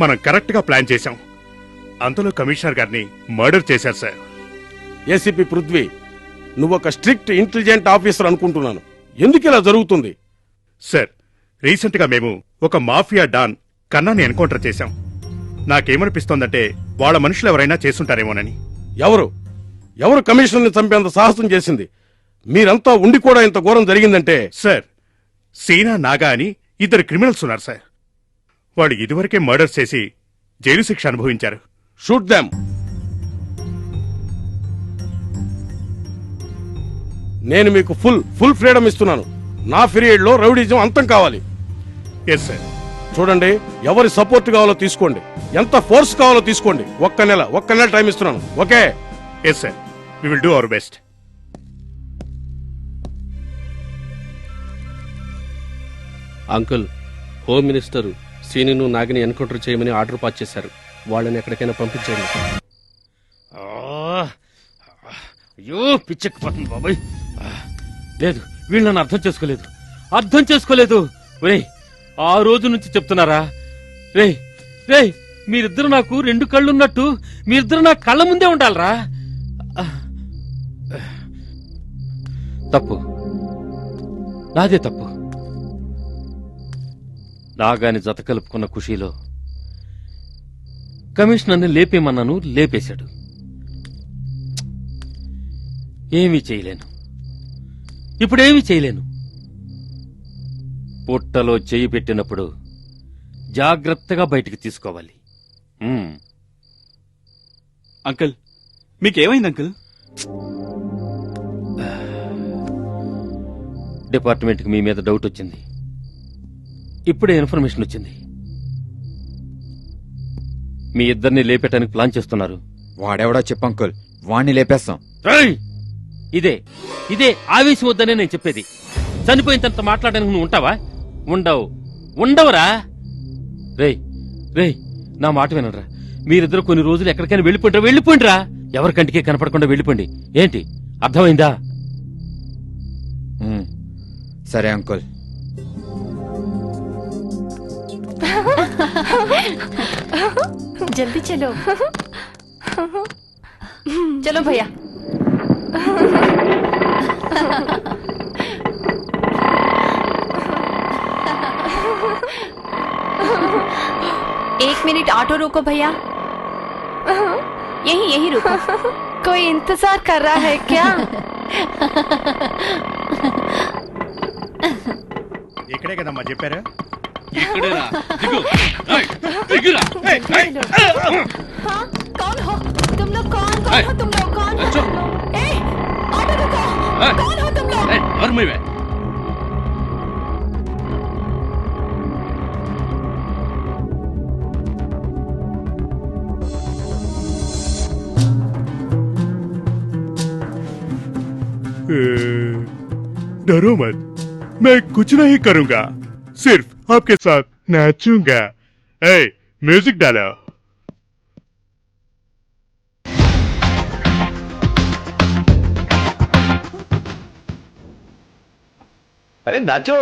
మనం కరెక్ట్ గా ప్లాన్ చేశాం. అంతలో కమిషనర్ గారిని మర్డర్ చేశారు సార్. ఏసీపీ పృథ్వీ, నువ్వొక స్ట్రిక్ట్ ఇంటెలిజెంట్ ఆఫీసర్ అనుకుంటున్నాను. ఎందుకు ఇలా జరుగుతుంది? సార్, రీసెంట్ గా మేము ఒక మాఫియా డాన్ కన్నాని ఎన్కౌంటర్ చేశాం. నాకేమనిపిస్తోందంటే వాళ్ళ మనుషులు ఎవరైనా చేసుంటారేమోనని. ఎవరు కమిషనర్ ని చంపేంత సాహసం చేసింది? మీరంతా ఉండి కూడా ఇంత ఘోరం జరిగిందంటే. సార్, సీనా నాగా అని ఇద్దరు క్రిమినల్స్ ఉన్నారు సార్. వాళ్ళు ఇదివరకే మర్డర్ చేసి జైలు శిక్ష అనుభవించారు. Shoot them. నేను మీకు ఫుల్ ఫ్రీడమ్ ఇస్తున్నాను. నా పీరియడ్ లో రౌడీజం అంతం కావాలి. Yes sir. చూడండి, ఎవరి సపోర్ట్ కావాలో తీసుకోండి, ఎంత ఫోర్స్ కావాలో తీసుకోండి. ఒక్క నెల టైం ఇస్తున్నాను. Okay? Yes sir, we will do our best. Uncle, home minister సీనిను నాగిని ఎన్కౌంటర్ చేయమని ఆర్డర్ పాస్ చేశారు. వాళ్ళని ఎక్కడికైనా పంపించండి. అయ్యో పిచ్చెక్కిపోతుంది బాబాయ్. లేదు, వీళ్ళు నన్ను అర్థం చేసుకోలేదు. ఒరేయ్, ఆ రోజు నుంచి చెప్తున్నారా? రేయ్ మీరిద్దరు నాకు రెండు కళ్ళున్నట్టు మీరిద్దరు నా కళ్ళ ముందే ఉండాలరా. తప్పు నాదే తప్పు. నాగాని జత కలుపుకున్న ఖుషీలో కమిషనర్ని లేపేమన్నాను, లేపేశాడు. ఏమీ చేయలేను, ఇప్పుడేమీ చేయలేను. పుట్టలో చెయ్యి పెట్టినప్పుడు జాగ్రత్తగా బయటికి తీసుకోవాలి. అంకుల్, మీకేమైంది అంకుల్? డిపార్ట్మెంట్కి మీ మీద డౌట్ వచ్చింది. ఇప్పుడే ఇన్ఫర్మేషన్ వచ్చింది. మీ ఇద్దరిని లేపేటానికి ప్లాన్ చేస్తున్నారు. వాడెవడో చెప్పు అంకుల్, వాణ్ణి లేపేస్తాం. ఇదే ఆవేశం వద్దనే నేను చెప్పేది. చనిపోయిన తర్వాత మాట్లాడడానికి నువ్వు ఉంటావా? ఉండవురా. రేయ్ నా మాట వినరా. మీరిద్దరు కొన్ని రోజులు ఎక్కడికైనా వెళ్ళిపోండిరా. ఎవరి కంటికే కనపడకుండా వెళ్ళిపోండి. ఏంటి, అర్థమైందా? సరే అంకుల్. जल्दी चलो चलो भैया एक मिनट ऑटो रोको भैया यही यही रुको कोई इंतजार कर रहा है क्या ఇక్కడే కదమ్మా చెప్పారు. हाँ कौन हो तुम लोग कौन कौन हो तुम लोग कौन हो तुम लोग ए ऑटो रुको कौन हो तुम लोग डरो मत, मैं कुछ नहीं करूंगा, सिर्फ आपके साथ नाचूंगा. म्यूजिक डालो. अरे नाचो,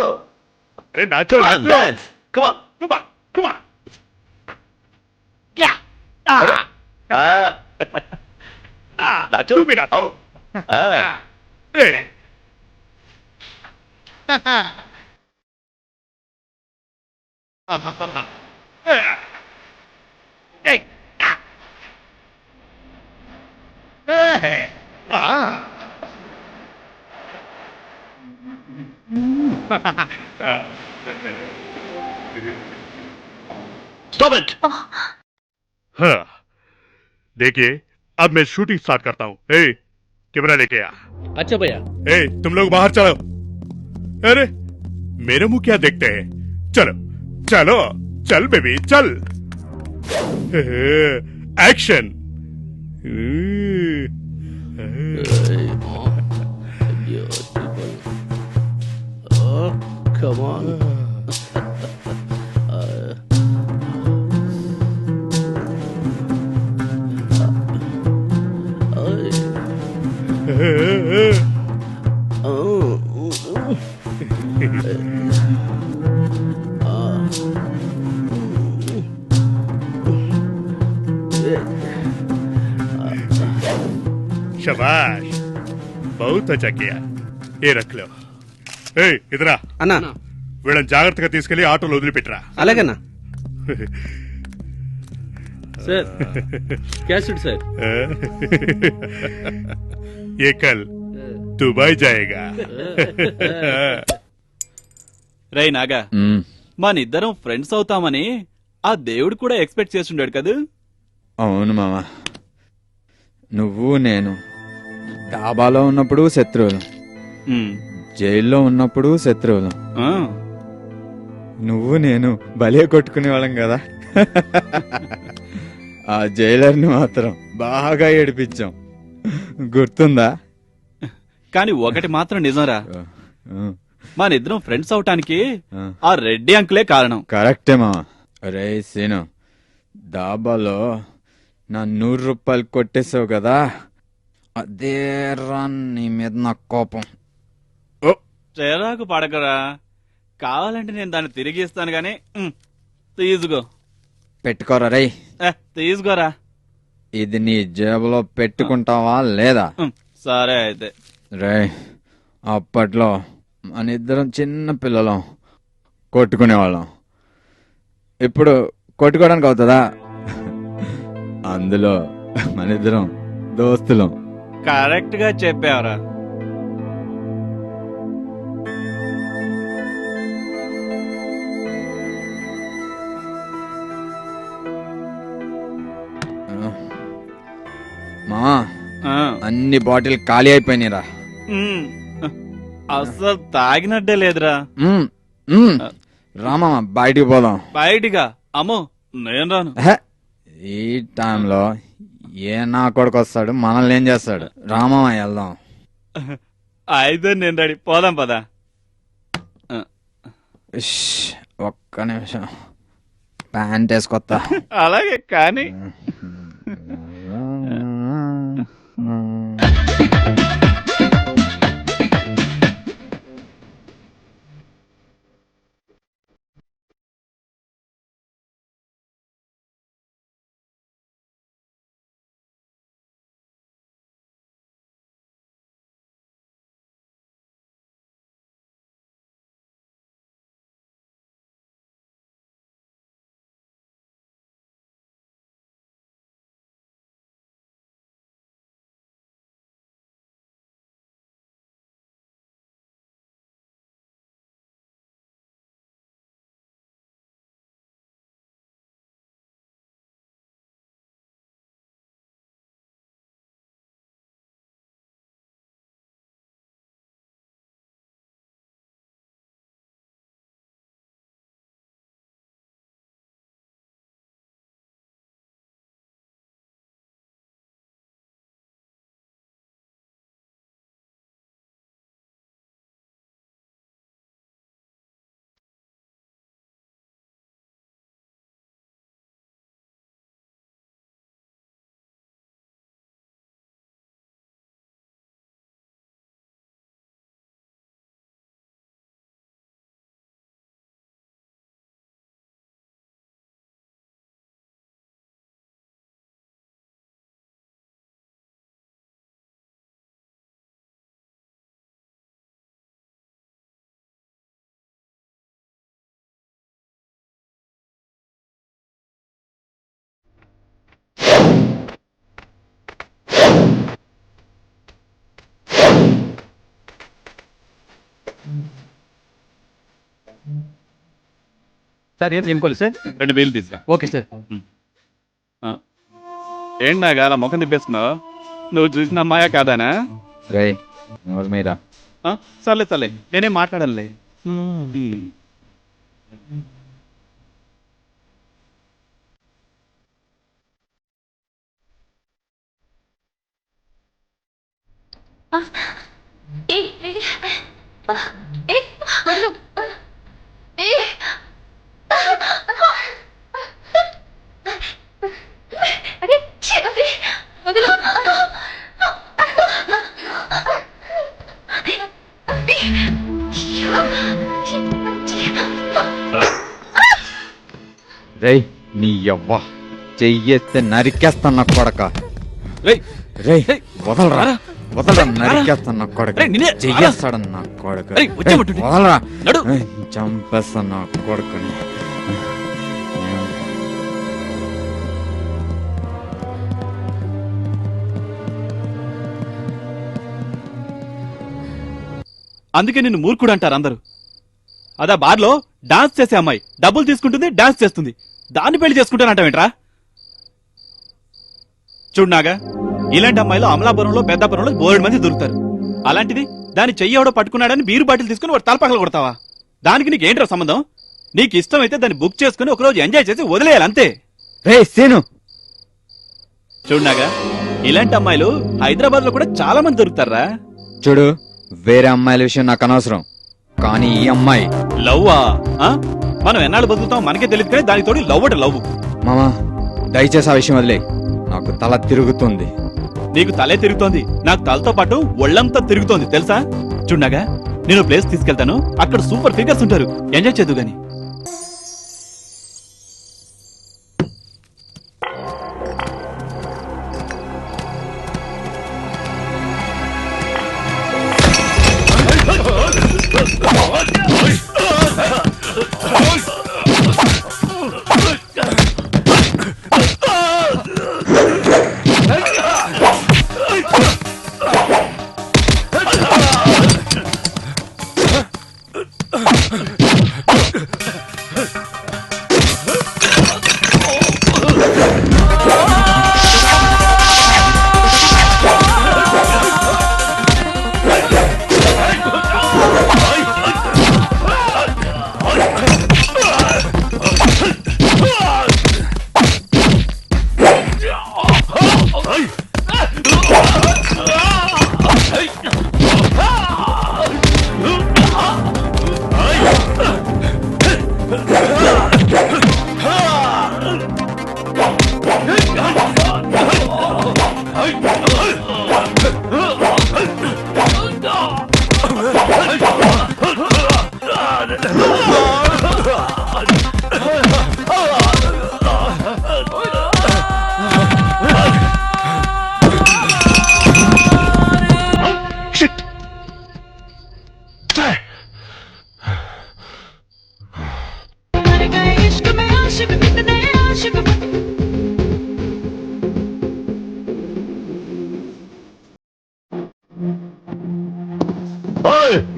अरे नाचो नाचो. Dance, come on, Come on, come on. नाचो. तू भी नाचो. ए, Stop it. हाँ, देखिए अब मैं शूटिंग स्टार्ट करता हूँ. कैमरा लेके आ. अच्छा भैया. तुम लोग बाहर चलो. अरे मेरे मुंह क्या देखते हैं? चलो चलो चल बेबी चल. एक्शन. Come on. शाबाश, बहुत अच्छा किया. ये रख लो. ఇదరా అన్నా వీళ్ళని జాగ్రత్తగా తీసుకెళ్లి ఆటోలో వదిలిపెట్టరా. అలాగన్నా సార్ క్యాసెట్ సార్. ये कल दुबई जाएगा. రై నాగా మనిద్దరం ఫ్రెండ్స్ అవుతామని ఆ దేవుడు కూడా ఎక్స్పెక్ట్ చేస్తుండాడు కదా. అవును మామ, నువ్వు నేను డాబాలో ఉన్నప్పుడు శత్రువులు, జైల్లో ఉన్నప్పుడు శత్రువులు. నువ్వు నేను భలే కొట్టుకునే వాళ్ళం కదా. ఆ జైలర్ని మాత్రం బాగా ఏడిపించాం, గుర్తుందా? కానీ ఒకటి మాత్రం నిజంరా, మనిద్దరం ఫ్రెండ్స్ అవటానికి ఆ రెడ్డి అంకులే కారణం. కరెక్టే మామ. రే సీను, డాబాలో నా 100 రూపాయలు కొట్టేసావు కదా, అదే రా నీ మీద నా కోపం. చిరాకు పడకరా, కావాలంటే నేను దాన్ని తిరిగి ఇస్తాను గాని తీసుకో. పెట్టుకోరా రై. తీసుకోరా. ఇది నీ జేబులో పెట్టుకుంటావా లేదా? సరే అయితే. రే, అప్పట్లో మన ఇద్దరం చిన్న పిల్లలం కొట్టుకునేవాళ్ళం, ఇప్పుడు కొట్టుకోవడానికి అవుతుందా? అందులో మన ఇద్దరం దోస్తులం. కరెక్ట్ గా చెప్పావరా. మా అన్ని బాటిల్ ఖాళీ అయిపోయినాయిరా. అసలు తాగినట్టే లేదురా. రామా బయటికి పోదాం. బయటిగా? అమ్మో నేను రాను. ఈ టైంలో ఏ నా కొడుకు వస్తాడు, మనల్ని ఏం చేస్తాడు? రామా వెళ్దాం. అయితే నేను రెడీ, పోదాం పదా. ఒక్క నిమిషం ప్యాంట్ వేసుకొత్తా. అలాగే కానీ సార్ ఏం కొలు సార్ 2 బీర్లు తీసుకురా. Okay sir. ఏంటి నాగా అలా ముఖం తిప్పేస్తున్నావు? నువ్వు చూసిన అమ్మాయా కాదానా? రే నోరు మీరా. సర్లే నేనేం మాట్లాడనులే. రేయ్ నీ యవ్వ చెయ్యేస్తే నరికేస్తాను నా కొడక. రేయ్ వదలరా నరికేస్తాను నా కొడక. చెయ్యేస్తాడన్న నా కొడక. వదలరా చంపేస్తాను నా కొడుకుని. అందుకే నిన్ను మూర్ఖుడు అంటారు అందరూ. అదా బార్లో డాన్స్ చేసే అమ్మాయి డబ్బులు తీసుకుంటుంది, డాన్స్ చేస్తుంది. దాన్ని పెళ్లి చేసుకుంటానంటావేంట్రా? చూడునాగా, ఇలాంటి అమ్మాయిలు అమలాపురంలో పెద్దాపురంలో బోర్డు మంది దొరుకుతారు. అలాంటిది దాని చెయ్యవడో పట్టుకున్నాడని బీరు బాటిల్ తీసుకుని వాడు తలపగల కొడతావా? దానికి నీకేంట్రా సంబంధం? నీకు ఇష్టమైతే దాన్ని బుక్ చేసుకుని ఒకరోజు ఎంజాయ్ చేసి వదిలేయాలంతే. చూడునాగా, ఇలాంటి అమ్మాయిలు హైదరాబాద్ లో కూడా చాలా మంది దొరుకుతారా. చూడు, వేరే అమ్మాయిల విషయం నాకు అనవసరం, కానీ ఈ అమ్మాయి లవ్వా? మనం ఎన్నాళ్ళు బతుకుతాం మనకే తెలియదు, కానీ దానికి తోడు లవ్ అంటే లవ్. మామా దయచేసి ఆ విషయం వదిలే, నాకు తల తిరుగుతుంది. నీకు తలే తిరుగుతోంది, నాకు తలతో పాటు ఒళ్ళంతా తిరుగుతోంది తెలుసా. చూడగా, నేను ప్లేస్ తీసుకెళ్తాను, అక్కడ సూపర్ ఫిగర్స్ ఉంటారు, ఎంజాయ్ చేద్దు గాని.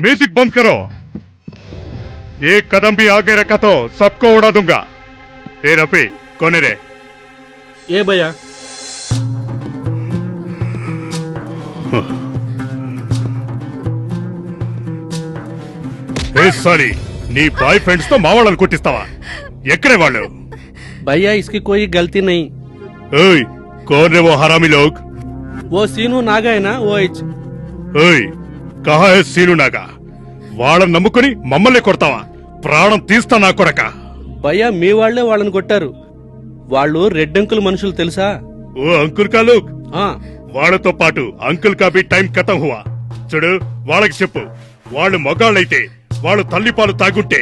म्यूजिक बंद करो। एक कदम भी आगे रखा तो सबको उड़ा दूंगा। ए रफी, कौन है रे? ఏ భయ్యా? ए साली, నీ బాయ్ ఫ్రెండ్స్ తో మా వాళ్ళని కొట్టిస్తావా? ఎక్కడే వాళ్ళు? भैया इसकी कोई गलती नहीं। ओए, कौन है वो हरामी लोग? वो सीनू नागा है ना, वो ओए, कहा है सीनू नागा? వాళ్ళని నమ్ముకుని మమ్మల్ని కొడతావా? ప్రాణం తీస్తా నా కొడక. భయ్యా మీ వాళ్లే వాళ్ళని కొట్టారు. వాళ్ళు రెడ్ అంకుల్ మనుషులు తెలుసా? ఓ అంకుల్ కా లోక్? వాళ్ళతో పాటు అంకుల్ కా బి టైం ఖతం హువా. చూడు, వాళ్ళకి చెప్పు, వాళ్ళు మగాళ్ళైతే వాళ్ళు తల్లిపాలు తాగుంటే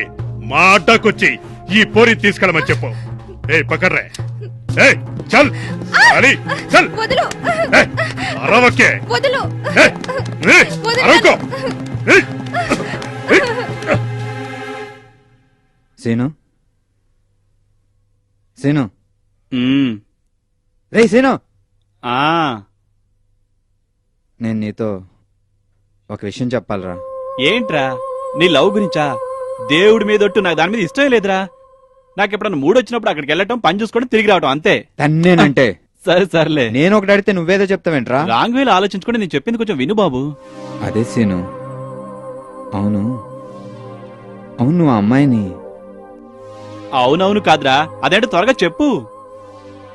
మా అడ్డాకొచ్చి ఈ పోరి తీసుకెళ్ళమని చెప్పు. ఏ పకర్రే, ఏ చల్ అలీ చల్. అరవకే, అరవకో. సీను, సీను, రే సీను, నేను నీతో ఒక విషయం చెప్పాలరా. ఏంట్రా? నీ లవ్ గురించా? దేవుడి మీదొట్టు నాకు దాని మీద ఇష్టమే లేదురా. నాకు ఎప్పుడన్నా మూడు వచ్చినప్పుడు అక్కడికి వెళ్ళటం, పని చూసుకోవడం, తిరిగి రావడం అంతే. తన్నేనంటే సరే సర్లే. నేను ఒకటి అడిగితే నువ్వేదో చెప్తావేంట్రా? రాంగ్ వేలో ఆలోచించుకుంటే నేను చెప్పింది కొంచెం విను బాబు. అదే సీను, అవును అవును నువ్వు ఆ అమ్మాయిని. అవునవును కాదురా, అదేంటో త్వరగా చెప్పు.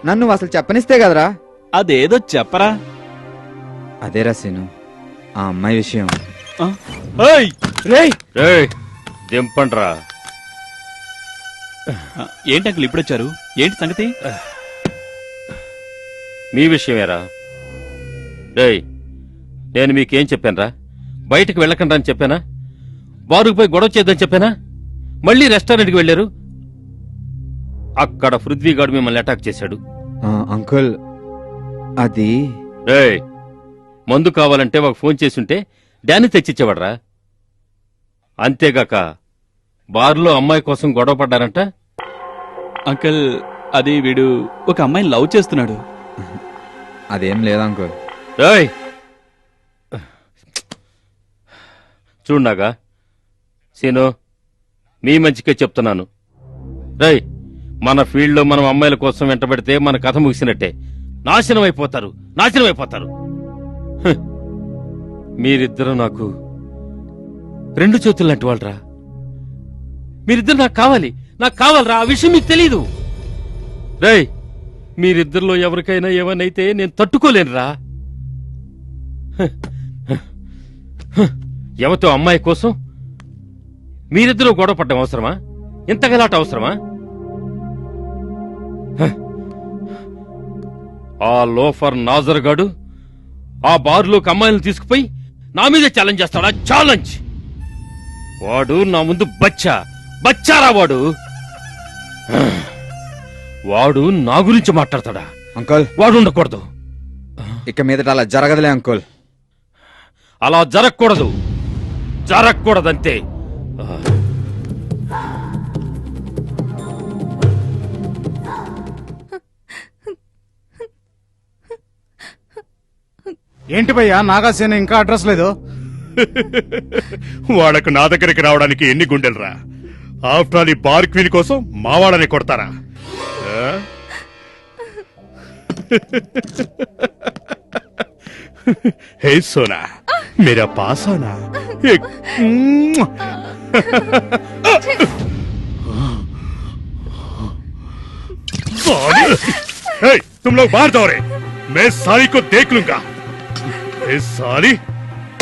నన్ను అసలు చెప్పనిస్తే కదరా. అదేదో చెప్పరా. అదేరా సీను, ఆ అమ్మాయి విషయం. దింపండ్రా. ఏంటి అంకుల్ ఇప్పుడు వచ్చారు? ఏంటి సంగతి? మీ విషయమేరా. రేయ్, నేను మీకేం చెప్పానురా? బయటకు వెళ్ళకండి అని చెప్పానా? బారుకు పోయి గొడవ చేద్దని చెప్పానా? మళ్ళీ రెస్టారెంట్కి వెళ్ళారు, అక్కడ పృథ్వీగాడు మిమ్మల్ని అటాక్ చేశాడు. అంకుల్ అది రేయ్, మందు కావాలంటే ఒక ఫోన్ చేసుంటే డాన్ని తెచ్చిచ్చేవాడ్రా. అంతేగాక బార్లో అమ్మాయి కోసం గొడవ పడ్డారంట. అంకుల్ అది వీడు ఒక అమ్మాయిని లవ్ చేస్తున్నాడు. అదేం లేదు అంకుల్. రేయ్ చూడనాగా సీను, మీ మంచికే చెప్తున్నాను. రేయ్, మన ఫీల్డ్లో మనం అమ్మాయిల కోసం వెంటబడితే మన కథ ముగిసినట్టే. నాశనం అయిపోతారు, నాశనం అయిపోతారు. మీరిద్దరూ నాకు రెండు చేతులు లాంటి వాళ్ళరా. మీరిద్దరు నాకు కావాలరా. ఆ విషయం మీకు తెలీదు. రేయ్, మీరిద్దరిలో ఎవరికైనా ఏమనైతే నేను తట్టుకోలేనురా. ఎవతో అమ్మాయి కోసం మీరిద్దరూ గొడవ పడ్డం అవసరమా? ఇంత గలాట అవసరమా? ఆ లోఫర్ నాజర్ గాడు ఆ బార్లోకి అమ్మాయిలను తీసుకుపోయి నా మీద ఛాలెంజ్ చేస్తాడా? ఛాలెంజ్! వాడు నా ముందు బచ్చారా వాడు. వాడు నా గురించి మాట్లాడతాడా? అంకుల్, వాడు ఉండకూడదు. ఇక మీదట అలా జరగదులే అంకుల్. అలా జరగకూడదంతే. ఏంటి భయ్యా, నాగాసేన ఇంకా అడ్రస్ లేదు? వాడకు నా దగ్గరికి రావడానికి ఎన్ని గుండెలరా? ఆఫ్టర్ ఆల్ ఈ బార్ క్వీన్ కోసం మావాడని కొడతారా? हे सोना, मेरा पास आना। एक हे, तुम लोग बाहर दौड़े, मैं साली को देख लूंगा। ये साली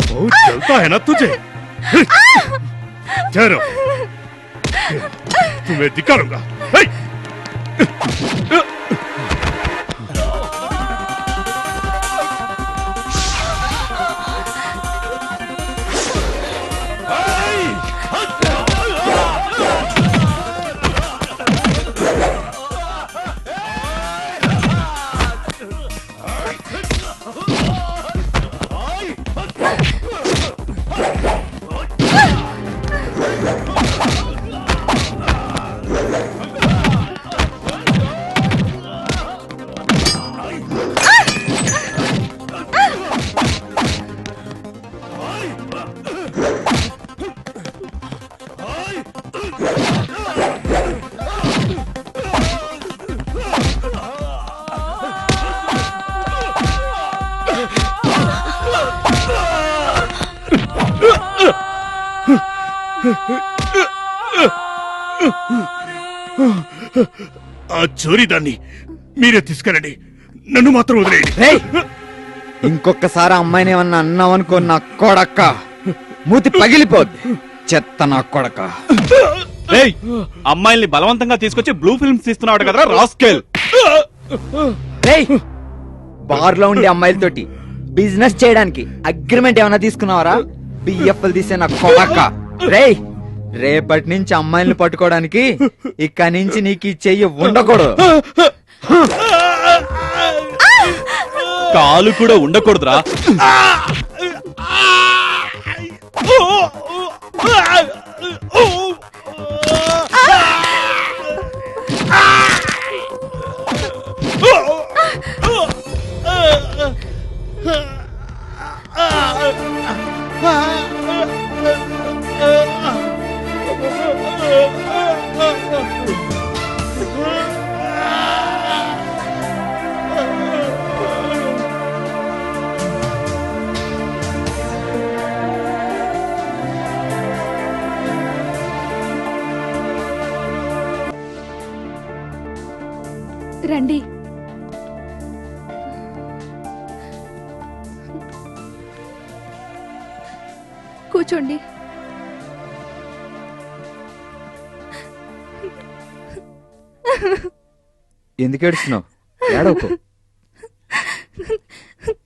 बहुत चलता है ना तुझे। ठहरो, तुम्हें दिखाऊंगा। ఆ చోరీదాన్ని మీరే తీసుకెళ్ళండి, నన్ను మాత్రం వదిలేయండి. ఇంకొకసారి అమ్మాయిని ఏమన్నా అన్నావనుకో నా కొడక్క, మూతి పగిలిపోద్ది. చెత్త నా కొడక. అమ్మాయిల్ని బలవంతంగా తీసుకొచ్చి బ్లూ ఫిల్మ్స్ తీస్తున్నాడు కదా రాస్కెల్. బార్ లో ఉండే అమ్మాయిలతోటి బిజినెస్ చేయడానికి అగ్రిమెంట్ ఏమన్నా తీసుకున్నావరా? బిఎఫ్ఎల్ తీసే నా కొడక. రేపటి నుంచి అమ్మాయిల్ని పట్టుకోవడానికి ఇక నుంచి నీకు ఈ చెయ్యి ఉండకూడదు. కాలు కూడా ఉండకూడదురా. రండి. కూర్చోండి. ఎందుకు ఏడుస్తున్నావు? ఏడవకు.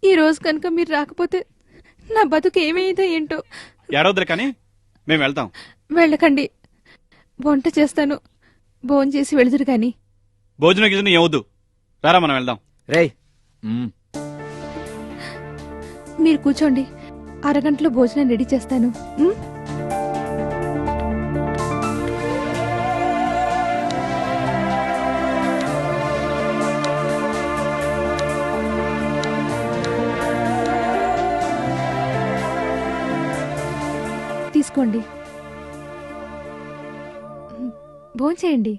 ఈ రోజు కనుక మీరు రాకపోతే నా బతుకు ఏమైందో ఏంటో. ఏడవద్దురు కానీ మేము వెళ్తాం. వెళ్ళకండి, వంట చేస్తాను, భోంచేసి వెళుదురు గాని. భోజనం గిజనం ఏవద్దు, రారా మనం వెళ్దాం. రేయ్ మీరు కూర్చోండి, అరగంటలో భోజనం రెడీ చేస్తాను. ఉమ్? తీసుకోండి, భోంచేయండి.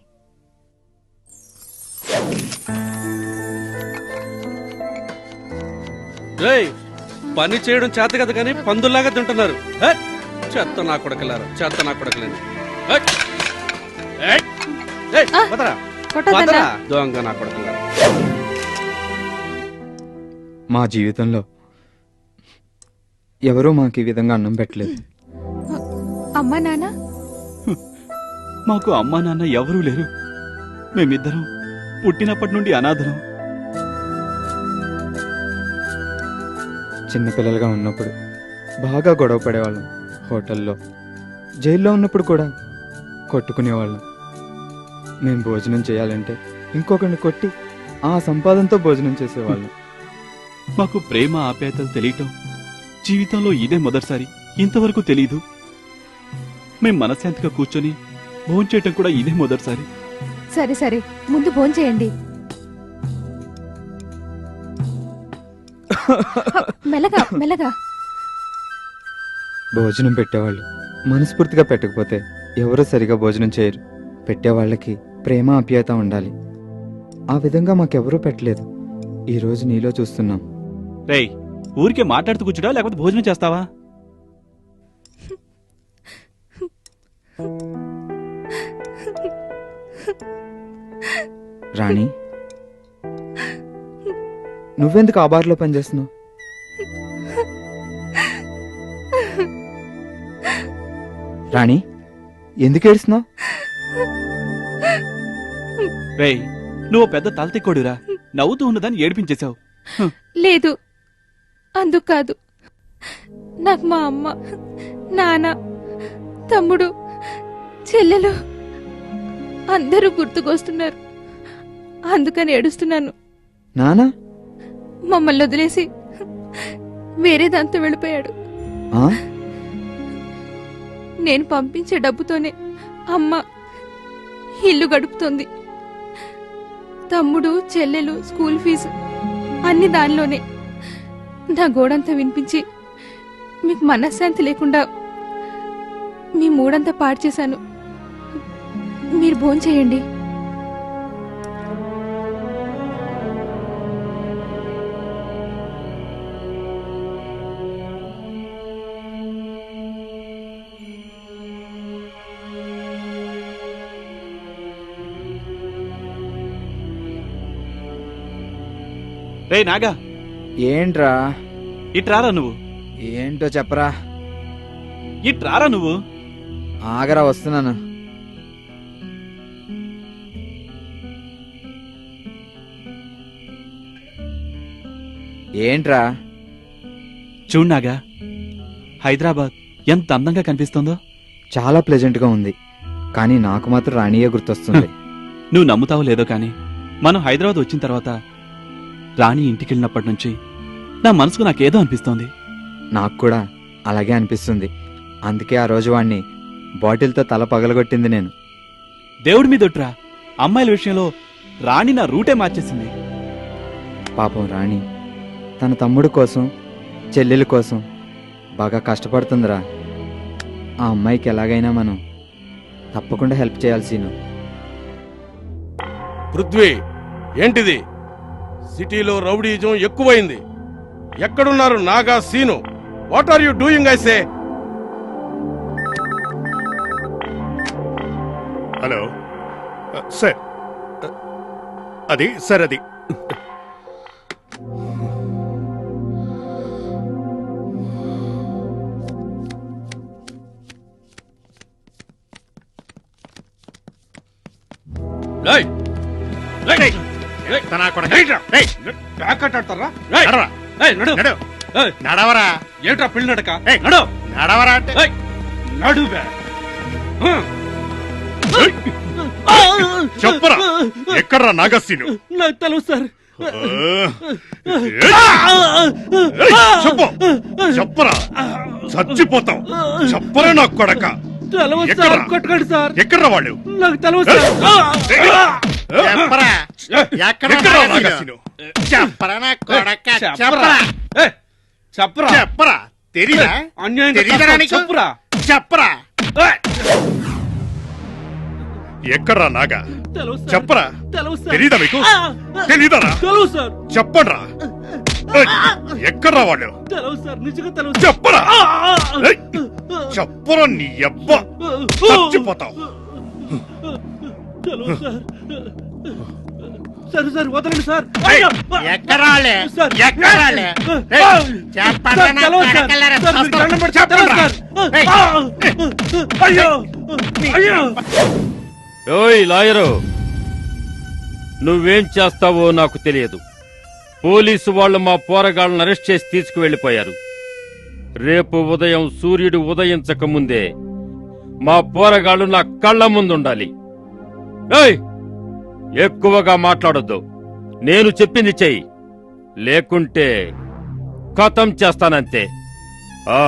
రేయ్, పని చేయడం చేత కదా కానీ పందుల్లాగా తింటున్నారు. హట్! చెత్త నా కొడకలారు, చెత్త నా కొడకలేను. హట్! ఏయ్! ఏయ్, వదరా. వదరా, దొంగ నా కొడకలారు. మా జీవితంలో ఎవరూ మాకు ఈ విధంగా అన్నం పెట్టలేదు. అమ్మా నాన్న? మాకు అమ్మా నాన్న ఎవరూ లేరు. మేమిద్దరం పుట్టినప్పటి నుండి అనాథరం. చిన్నపిల్లలుగా ఉన్నప్పుడు బాగా గొడవ పడేవాళ్ళం. హోటల్లో, జైల్లో ఉన్నప్పుడు కూడా కొట్టుకునేవాళ్ళం. మేము భోజనం చేయాలంటే ఇంకొకరిని కొట్టి ఆ సంపాదనతో భోజనం చేసేవాళ్ళం. మాకు ప్రేమ ఆప్యాయతలు తెలియటం జీవితంలో ఇదే మొదటిసారి. ఇంతవరకు తెలీదు. మేం మనశ్శాంతిగా కూర్చొని భోంచేయటం కూడా ఇదే మొదటిసారి. సరే సరే, ముందు భోంచేయండి. మెల్లగా మెల్లగా. భోజనం పెట్టేవాళ్ళు మనస్ఫూర్తిగా పెట్టకపోతే ఎవరూ సరిగా భోజనం చేయరు. పెట్టేవాళ్ళకి ప్రేమ ఆప్యాయత ఉండాలి. ఆ విధంగా మాకెవరూ పెట్టలేదు. ఈ రోజు నీలో చూస్తున్నాం. రేయ్, ఊరికే మాట్లాడుతూ కూర్చుడా లేకపోతే భోజనం చేస్తావా? రాణి, నువ్వెందుకు ఆ బార్లో పనిచేస్తున్నావు? రాణి, ఎందుకు ఏడుస్తున్నావు? రేయ్, నువ్వు పెద్ద తలతిక్కోడురా. నవ్వుతూ ఉన్నదాన్ని ఏడిపించేశావు. లేదు, అందుకు కాదు. నాకు మా అమ్మ, నాన్న, తమ్ముడు, చెల్లెలు అందరూ గుర్తుకొస్తున్నారు. అందుకని ఏడుస్తున్నాను. నానా మమ్మల్ని వదిలేసి వేరే దాంతో వెళ్ళిపోయాడు. నేను పంపించే డబ్బుతోనే అమ్మ ఇల్లు గడుపుతోంది. తమ్ముడు, చెల్లెలు, స్కూల్ ఫీజు అన్ని దానిలోనే. నా గోడంతా వినిపించి మీకు మనశ్శాంతి లేకుండా మీ మూడంతా పాడు చేశాను. మీరు భోంచేయండి. రే నాగా, ఏంట్రా? ఇట్రారా నువ్వు. ఏంటో చెప్పరా. ఇట్రారా నువ్వు. ఆగరా, వస్తున్నాను. ఏంట్రా? చూడు నాగా, హైదరాబాద్ ఎంత అందంగా కనిపిస్తుందో. చాలా ప్లెజెంట్ గా ఉంది, కానీ నాకు మాత్రం రాణియే గుర్తొస్తుంది. నువ్వు నమ్ముతావో లేదో కానీ మనం హైదరాబాద్ వచ్చిన తర్వాత రాణి ఇంటికెళ్ళినప్పటి నుంచి నా మనసుకు నాకేదో అనిపిస్తోంది. నాకు కూడా అలాగే అనిపిస్తుంది. అందుకే ఆ రోజు వాణ్ణి బాటిల్తో తల పగలగొట్టింది నేను. దేవుడి మీదొట్రా, అమ్మాయిల విషయంలో రాణి నా రూటే మార్చేసింది. పాపం రాణి తన తమ్ముడు కోసం, చెల్లెల కోసం బాగా కష్టపడుతుందిరా. ఆ అమ్మాయికి ఎలాగైనా మనం తప్పకుండా హెల్ప్ చేయాల్సిన. పృథ్వీ, ఏంటిది? సిటీలో రౌడీజం ఎక్కువైంది. ఎక్కడున్నారు Naga, Seenu? What are you doing? I say. Hello sir, అది సార్ అది నడవరా ఏంట్రా పిల్లి నడక నడవరా అంటే నడువే చెప్పరా ఎక్కడ్రా నాగస్సీను నాకు తెలుసు సార్ చెప్పు చెప్పరా చచ్చిపోతావు చెప్పరా నా కొడక కొట్టకండి సార్ ఎక్కడ్రా వాళ్ళు నాకు తెలుసు చెప్పరా ఎక్కడ్రా నాగస్సీను చెప్పరా నా కొడక చెప్పరా చెప్పరా చెప్పరా తెలీదా తెలీదా నీకు? చెప్పురా చెప్పరా ఎక్కడ్రా నాగా చెప్పరా తెలీదా మీకు తెలీదరా చెప్పడ్రా ఎక్కడ్రా వాళ్ళు చెప్పరా చెప్పరా నీ అబ్బ చచ్చిపోతావు సరే సార్ వదలండి సార్ ఎక్కరాలే ఎక్కరాలే ఓయ్ లాయరు, నువ్వేం చేస్తావో నాకు తెలియదు. పోలీసు వాళ్ళు మా పోరగాళ్ళను అరెస్ట్ చేసి తీసుకువెళ్లిపోయారు. రేపు ఉదయం సూర్యుడు ఉదయించక ముందే మా పోరగాళ్ళు నా కళ్ళ ముందుండాలి. ఏయ్, ఎక్కువగా మాట్లాడొద్దు. నేను చెప్పింది చెయ్యి, లేకుంటే ఖతం చేస్తానంతే. ఆ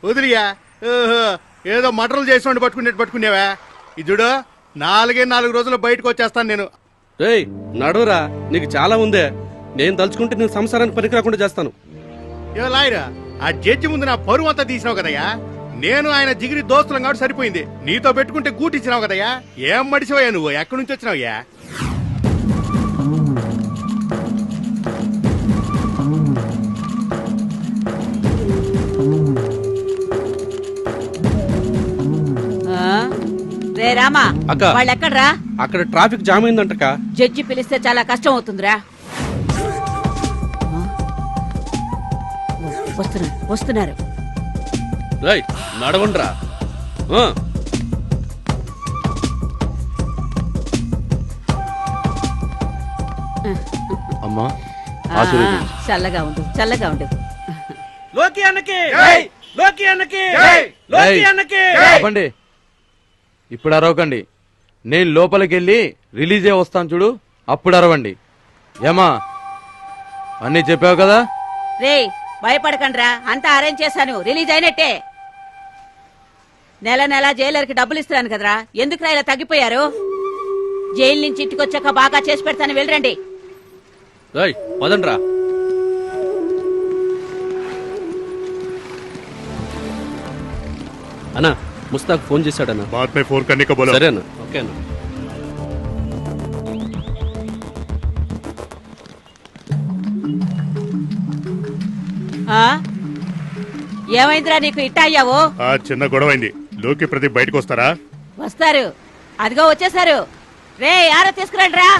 వదిలియా ఏదో మటర్లు చేసి పట్టుకునేవా ఇదుడు 4 రోజులు బయటకు వచ్చేస్తాను నేను. ఏయ్ నడురా, నీకు చాలా ఉందే. నేను తలుచుకుంటే నేను సంసారానికి పనికి రాకుండా చేస్తాను. ఏ లాయరా, ఆ జడ్జి ముందు నా పరువు అంతా తీసినావు కదయ్యా. నేను ఆయన జిగిరి దోస్తులం కాబట్టి సరిపోయింది. నీతో పెట్టుకుంటే గూటిచ్చినావు కదయ్యా. ఏం మడిసివయ్యా నువ్వు? ఎక్కడి నుంచి వచ్చినావయ్యా? రే రామా, అక్క. వాళ్ళు ఎక్కడ్రా? అక్కడ ట్రాఫిక్ జామ్ అయిందంటక. జడ్జి పిలిస్తే చాలా కష్టం అవుతుందిరా. వస్తున్నారు. రేయ్ నడవండ్రా. అమ్మా, చల్లగా ఉండు. లోకి అన్నకి, లోకి అన్నకి, లోకి అన్నకి. చెప్పండి, ఇప్పుడు అరవకండి. నేను లోపలికెళ్ళి రిలీజే వస్తాను చూడు, అప్పుడు అరవండి. ఏమా అన్నీ చెప్పావు కదా? రే భయపడకండ్రా, అంతా అరేంజ్ చేశాను. రిలీజ్ అయినట్టే. నెల జైలర్కి డబ్బులు ఇస్తున్నాను కదరా, ఎందుకురా ఇలా తగ్గిపోయారు? జైలు నుంచి ఇంటికొచ్చాక బాగా చేసి పెడతాను, వెళ్ళరండి. పదండ్రా. అన్నా ముస్తాక్ ఫోన్ చేశాడన్నా. బాత్ మే ఫోన్ కర్నే కా బోలో. సరే అన్న, ఓకే అన్న. ఏమైందిరా నీకు ఇట్ట అయ్యావు? చిన్న గొడవైంది. లోకి ప్రదీప్ బయటకు వస్తారా? వస్తారు, అదిగో వచ్చేసారు. రే యారో తీసుకురండి రా.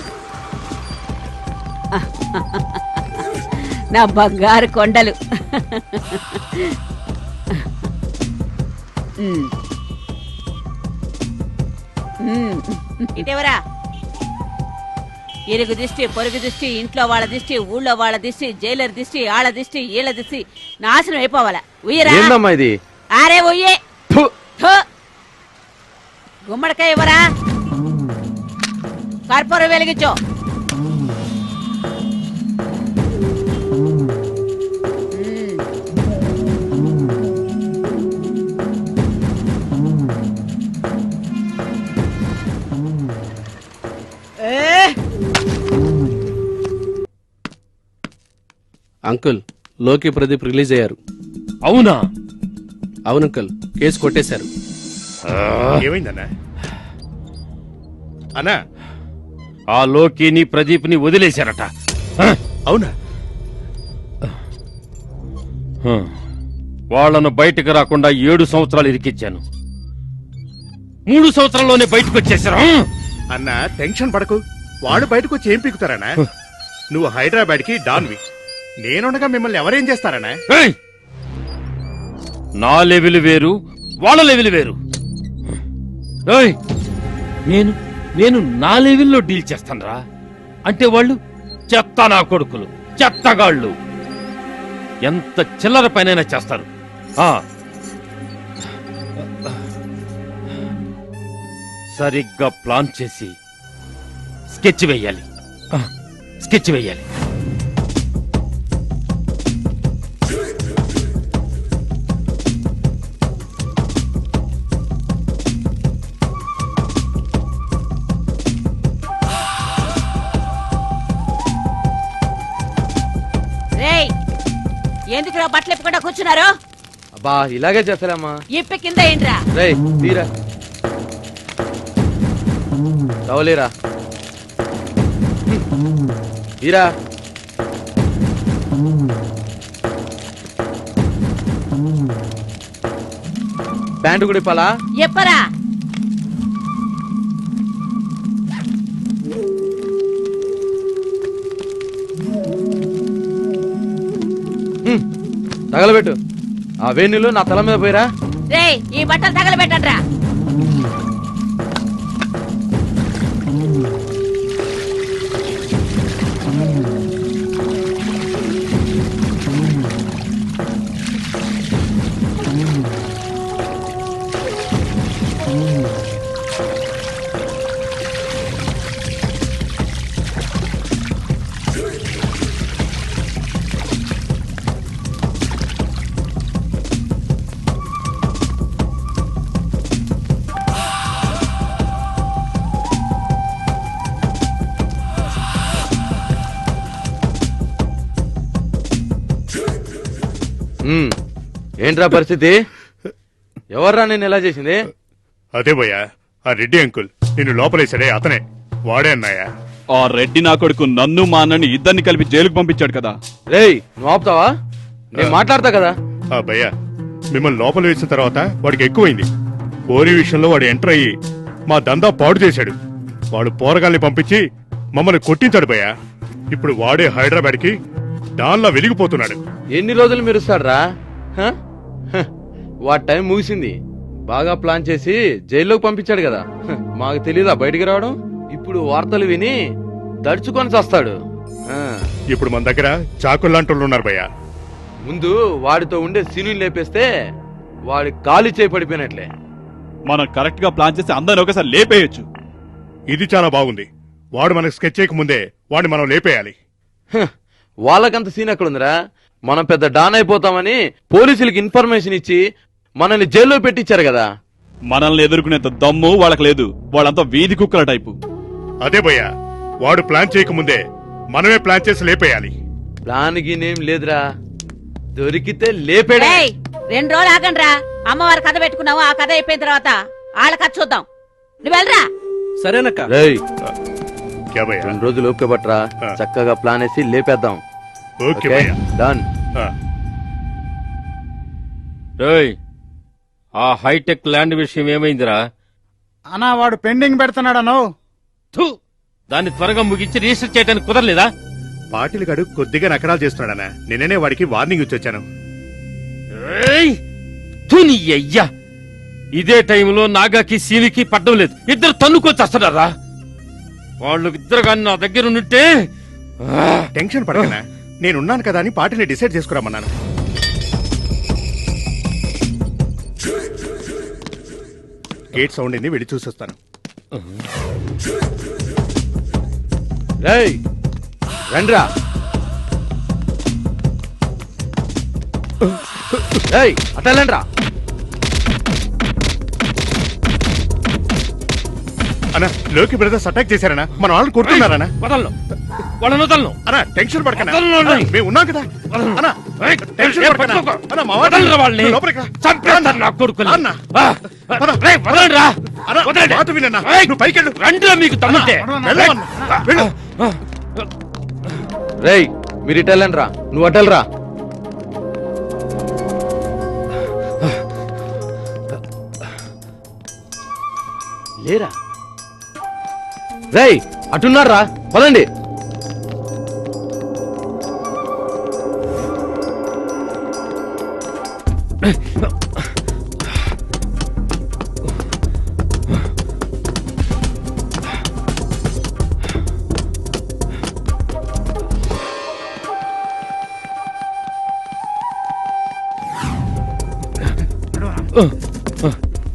నా బంగారు కొండలు. ఇటెవరా? ఇరుగు దిష్టి, పొరుగు దిష్టి, ఇంట్లో వాళ్ళ దిష్టి, ఊళ్ళో వాళ్ళ దిష్టి, జైలర్ దిష్టి, ఆళ్ళ దిష్టి, ఈళ్ళ దిష్టి, నాశనం అయిపోవాలా. ఉయ్యరా. ఏందమ్మా ఇది? అరే ఉయ్యే. గుమ్మడికాయ ఇవ్వరా. కర్పూరం వెలిగించో. అంకుల్, లోకి ప్రదీప్ రిలీజ్ అయ్యారు. అవునా? అవును అంకుల్, కేసు కొట్టేశారు. ఏమైందన్నా? అన్నా, ఆ లోకిని ప్రదీప్ని వదిలేశారట. అవునా? వాళ్ళను బయటకు రాకుండా 7 సంవత్సరాలు ఇరికిచ్చాను. 3 సంవత్సరాల్లోనే బయటకు వచ్చేసారు. అన్నా టెన్షన్ పడకు, వాడు బయటకు వచ్చి ఏం పీకుతారనా? నువ్వు హైదరాబాద్ కి డాన్వి, నేనుండగా మిమ్మల్ని ఎవరేం చేస్తారనా? నా లెవెల్ వేరు, వాళ్ళ లెవెల్ వేరు. నేను నా లెవెల్లో డీల్ చేస్తానరా అంటే వాళ్ళు చెత్త నా కొడుకులు, చెత్తగాళ్ళు. ఎంత చిల్లర పైనైనా చేస్తారు. సరిగ్గా ప్లాన్ చేసి స్కెచ్ వేయాలి. ఎందుకు బట్టలు ఇప్పకుండా కూర్చున్నారు? అబ్బా ఇలాగే చేస్తారమ్మా. ఇప్పి కింద ఏంట్రా? రేయ్ తీరా, తవలేరా, తీరా. ప్యాంటు కూడా ఇప్పాలా? ఎప్పరా? తగలబెట్టు. ఆ వేణులు నా తల మీద పోయిరా. రేయ్ ఈ బట్టలు తగలబెట్టండ్రా. ఏంట్రా పరిస్థితి? ఎవర్రా నేను ఎలా చేసింది? అదే భయ్యా, ఆ రెడ్డి అంకుల్ నిన్ను లోపలేసాడే అతనే, వాడే అన్నాయా. ఆ రెడ్డి నా కొడుకు నన్ను మా అన్నని ఇద్దరిని కలిపి జైలుకు పంపించాడు కదా. రేయ్ నువ్వు ఆపుతావా? నేను మాట్లాడతా కదా. భయ్యా, మిమ్మల్ని లోపల వేసిన తర్వాత వాడికి ఎక్కువైంది. పోరీ విషయంలో వాడు ఎంటర్ అయ్యి మా దందా పాడు చేశాడు. వాడు పోరగాల్ని పంపించి మమ్మల్ని కొట్టించాడు భయ్యా. ఇప్పుడు వాడే హైదరాబాద్ కి దానిలా వెలిగిపోతున్నాడు. ఎన్ని రోజులు మెరుస్తాడ్రా? వాడి టైం ముగిసింది. బాగా ప్లాన్ చేసి జైల్లోకి పంపించాడు కదా. మాకు తెలీదా బయటికి రావడం? ఇప్పుడు వార్తలు విని దడుచుకొని చస్తాడు. ఇప్పుడు మన దగ్గర చాకుల్లాంటి వాళ్ళు ఉన్నారు భయ్యా. ముందు వాడితో ఉండే సీను లేపేస్తే వాడి కాలి చేయి పడిపోయినట్లే. మనం కరెక్ట్ గా ప్లాన్ చేసి అందరిని ఒకసారి లేపేయచ్చు. ఇది చాలా బాగుంది. వాడు మనకు స్కెచ్ చేయక ముందే వాడిని మనం లేపేయాలి. వాళ్ళకంత సీన్ ఎక్కడుందిరా? మనం పెద్ద డాన్ అయిపోతామని పోలీసులకి ఇన్ఫర్మేషన్ ఇచ్చి మనల్ని జైల్లో పెట్టించారు కదా. మనల్ని ఎదుర్కొనేంత దమ్ము వాళ్ళకి లేదు. వాళ్ళంతా వీధి కుక్కల టైపు. అదే భయ్యా, వాడు ప్లాన్ చేయక ముందే మనమే ప్లాన్ చేసి లేపేయాలి. ప్లాన్ గినేం లేదురా, దొరికితే లేపేడే. 2 రోజులు ఆగండ్రా. అమ్మవారి కథ పెట్టుకున్నావు, ఆ కథ అయిపోయిన తర్వాత వాళ్ళ కథ చూద్దాం. నువ్వు వెళ్ళరా. సరేనక్క. 2 రోజులు ఓకే పట్రా, చక్కగా ప్లాన్ వేసి లేపేద్దాం. డన్. ఆ హైటెక్ ల్యాండ్ విషయం ఏమైందిరా? అన్నా వాడు పెండింగ్ పెడుతున్నాడను. దాన్ని త్వరగా ముగించి రిజిస్టర్ చేయడానికి కుదరలేదా? పాటిల్ గడు కొద్దిగా నకరాలు చేస్తున్నాడనా. నిన్ననే వాడికి వార్నింగ్ ఇచ్చొచ్చాను. అయ్యా, ఇదే టైంలో నాగాకి సీవికి పడ్డం లేదు. ఇద్దరు తన్నుకొచ్చేస్తున్నారా? వాళ్ళు ఇద్దరు కానీ నా దగ్గర ఉంటే. టెన్షన్ పడకనా, నేనున్నాను కదా అని పార్టీని డిసైడ్ చేసుకురామన్నాను. గేట్ సౌండ్ అయింది, వెళ్ళి చూసొస్తాను. రండ్రా. అటెళ్ళండ్రా. అన్నా లోకి బ్రదర్స్ అటాక్ చేశారనా? మన వాళ్ళని కొడుతున్నారనా? వాళ్ళను వదలను. అన్నా టెన్షన్ పడకనా, మేము ఉన్నాం కదా అన్నా. టెన్షన్ పడకన్నా. అన్న, మా వాడు- వదలరా వాళ్ళని. నువ్వు లోపలికి రా. చంపేస్తాను నా కొడుకుని. అన్న. ఆ, పద. రేయ్, వదలండిరా. అన్న, వదలండి. మాట వినన్నా. ఏయ్, నువ్వు పైకెళ్ళు. రండిరా మీకు తమ్ముంటే. వెళ్ళు అన్న. వెళ్ళు. రేయ్ మీరు ఇటెళ్ళండి రా, నువ్వు అటెల్రా. లేరా రేయ్, అటున్నారా, పదండి.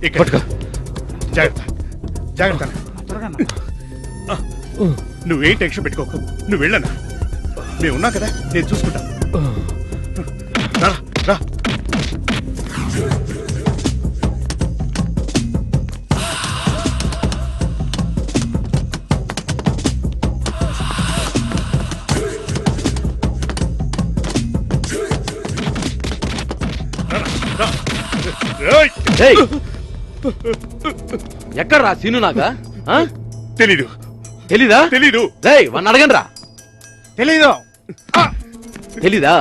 ఇక్కడ. జాగ్రత్త జాగ్రత్త. నువ్వేం టెన్షన్ పెట్టుకోకు, నువ్వు వెళ్ళనా. మేము ఉన్నాం కదా, నేను చూసుకుంటా. రా, రా. ఎక్కడ్రా సీను నాగా? తెలీదు. తెలీదా? తెలీదు. రేయ్ వాడిని అడగండి రా. తెలీదు. తెలీదా?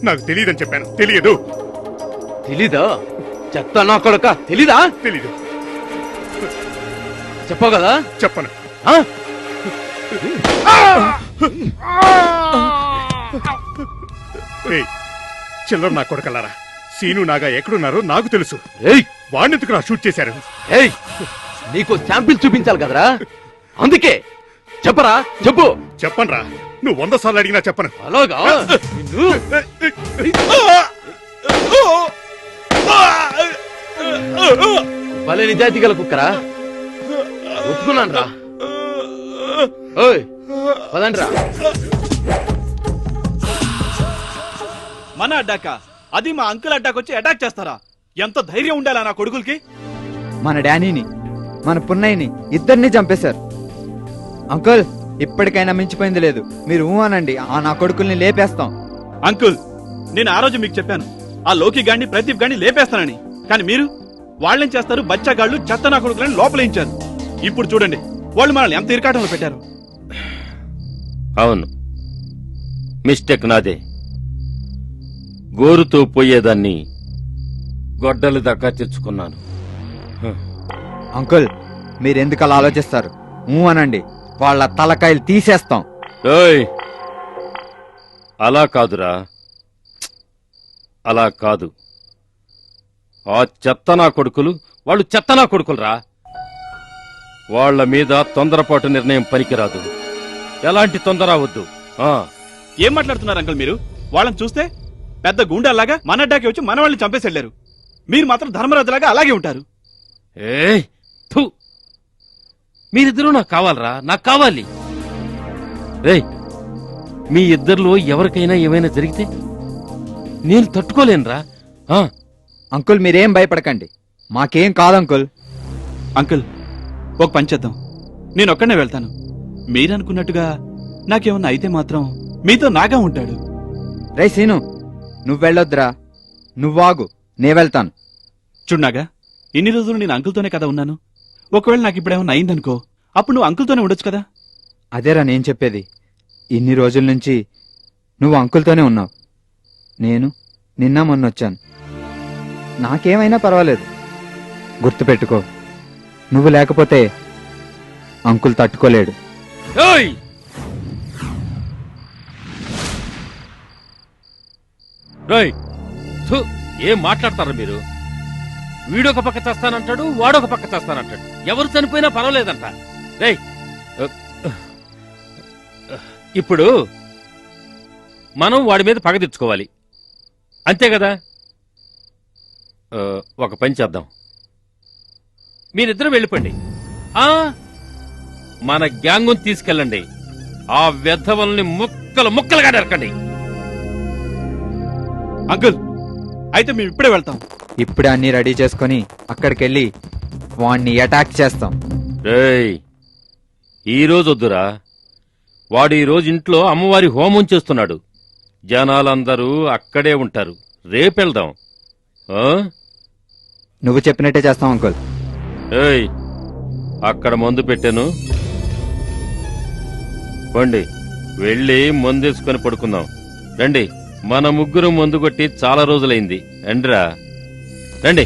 నాకు తెలియదని చెప్పాను. తెలియదు. తెలీదా? చెత్త నా కొడుక. తెలీదా? తెలీదు. చెప్పావు కదా. చెప్పను. చిల్లర నా కొడుకల్లారా, సీను నాగా ఎక్కడున్నారో నాకు తెలుసు. వాడినెందుకు నా షూట్ చేశారు? నీకు శాంపిల్ చూపించాలి కదరా, అందుకే. చెప్పరా, చెప్పు. చెప్పను రా, నువ్వు 100 సార్లు అడిగినా చెప్పను. అలాగా? భలే నిజాయితీ గల కుక్కరా, ఒప్పుకున్నాను రా. ఓయ్ పదండి రా. మన అడ్డాక అది మా అంకుల్ అడ్డాకి వచ్చి అటాక్ చేస్తారా? ఎంత ధైర్యం ఉండాలా నా కొడుకులకి? మన డానీని, మన పున్నయ్యని ఇద్దరిని చంపేశారు. అంకుల్, ఇప్పటికైనా మించిపోయింది లేదు. మీరు అనండి, ఆ నా కొడుకుల్ని లేపేస్తాం. అంకుల్, నేను ఆ రోజు మీకు చెప్పాను, ఆ లోకి గాడిని ప్రదీప్ గాడిని లేపేస్తానని. కానీ మీరు వాళ్ళేం చేస్తారు? బచ్చగాళ్ళు చెత్త నా కొడుకులని లోపలించారు. ఇప్పుడు చూడండి వాళ్ళు మనల్ని ఎంత ఇరకాటంలో పెట్టారు. అవును, మిస్టేక్ నాదే. గోరుతో పోయేదాన్ని గొడ్డలి దాకా తెచ్చుకున్నాను. అంకుల్, మీరెందుకు అలా ఆలోచిస్తారు? అనండి, వాళ్ళ తలకాయలు తీసేస్తాం. ఓయ్, అలా కాదురా, అలా కాదు. ఆ చెత్త నా కొడుకులు, వాళ్ళు చెత్త నా కొడుకులరా. వాళ్ల మీద తొందరపాటు నిర్ణయం పనికిరాదు. ఎలాంటి తొందర వద్దు. ఏం మాట్లాడుతున్నారు అంకుల్ మీరు? వాళ్ళని చూస్తే పెద్ద గుండాలాగా మన అడ్డాకి వచ్చి మన వాళ్ళని చంపేసి వెళ్ళారు. మీరు మాత్రం ధర్మరాజులాగా అలాగే ఉంటారు. ఏయ్, థు, మీరిద్దరూ నాకు కావాలరా, నాకు కావాలి. రేయ్, మీ ఇద్దరిలో ఎవరికైనా ఏమైనా జరిగితే నేను తట్టుకోలేనురా. అంకుల్, మీరేం భయపడకండి, మాకేం కాదు అంకుల్. అంకుల్, ఒక పని చేద్దాం. నేను ఒక్కనే వెళ్తాను. మీరనుకున్నట్టుగా నాకేమన్నా అయితే మాత్రం మీతో నాగా ఉంటాడు. రే సీను, నువ్వెళ్ళొద్దురా, నువ్వాగు, నే వెళ్తాను. చూడ్నాగా, ఇన్ని రోజులు నేను అంకుల్తోనే కదా ఉన్నాను. ఒకవేళ నాకు ఇప్పుడేమన్నా అయిందనుకో, అప్పుడు నువ్వు అంకుల్తోనే ఉండొచ్చు కదా. అదేరా నేను చెప్పేది. ఇన్ని రోజుల నుంచి నువ్వు అంకుల్తోనే ఉన్నావు. నేను నిన్న మొన్నొచ్చాను. నాకేమైనా పర్వాలేదు. గుర్తుపెట్టుకో, నువ్వు లేకపోతే అంకుల్ తట్టుకోలేడు. ఏం మాట్లాడతారు మీరు? వీడొక పక్క చేస్తానంటాడు, వాడొక పక్క చేస్తానంటాడు. ఎవరు చనిపోయినా పర్వాలేదంట. రేయ్, ఇప్పుడు మనం వాడి మీద పగ తెచ్చుకోవాలి, అంతే కదా? ఒక పని చేద్దాం, మీరిద్దరూ వెళ్ళిపోండి. మన గ్యాంగుని తీసుకెళ్ళండి. ఆ వెధవల్ని ముక్కలు ముక్కలుగా నరకండి. అంకుల్, అయితే మేము ఇప్పుడే వెళ్తాం. ఇప్పుడే అన్ని రెడీ చేసుకుని అక్కడికెళ్ళి వాణ్ణి అటాక్ చేస్తాం. రేయ్, ఈ రోజు వద్దురా. వాడు ఈ రోజు ఇంట్లో అమ్మవారి హోమం చేస్తున్నాడు. జనాలందరూ అక్కడే ఉంటారు. రేపెళ్దాం. ఆ? నువ్వు చెప్పినట్టే చేస్తాం అంకుల్. ఏయ్, అక్కడ మందు పెట్టాను, పండి వెళ్ళి మందేసుకొని పడుకుందాం. రండి, మన ముగ్గురు మందు కొట్టి చాలా రోజులైంది. రండిరా, రండి.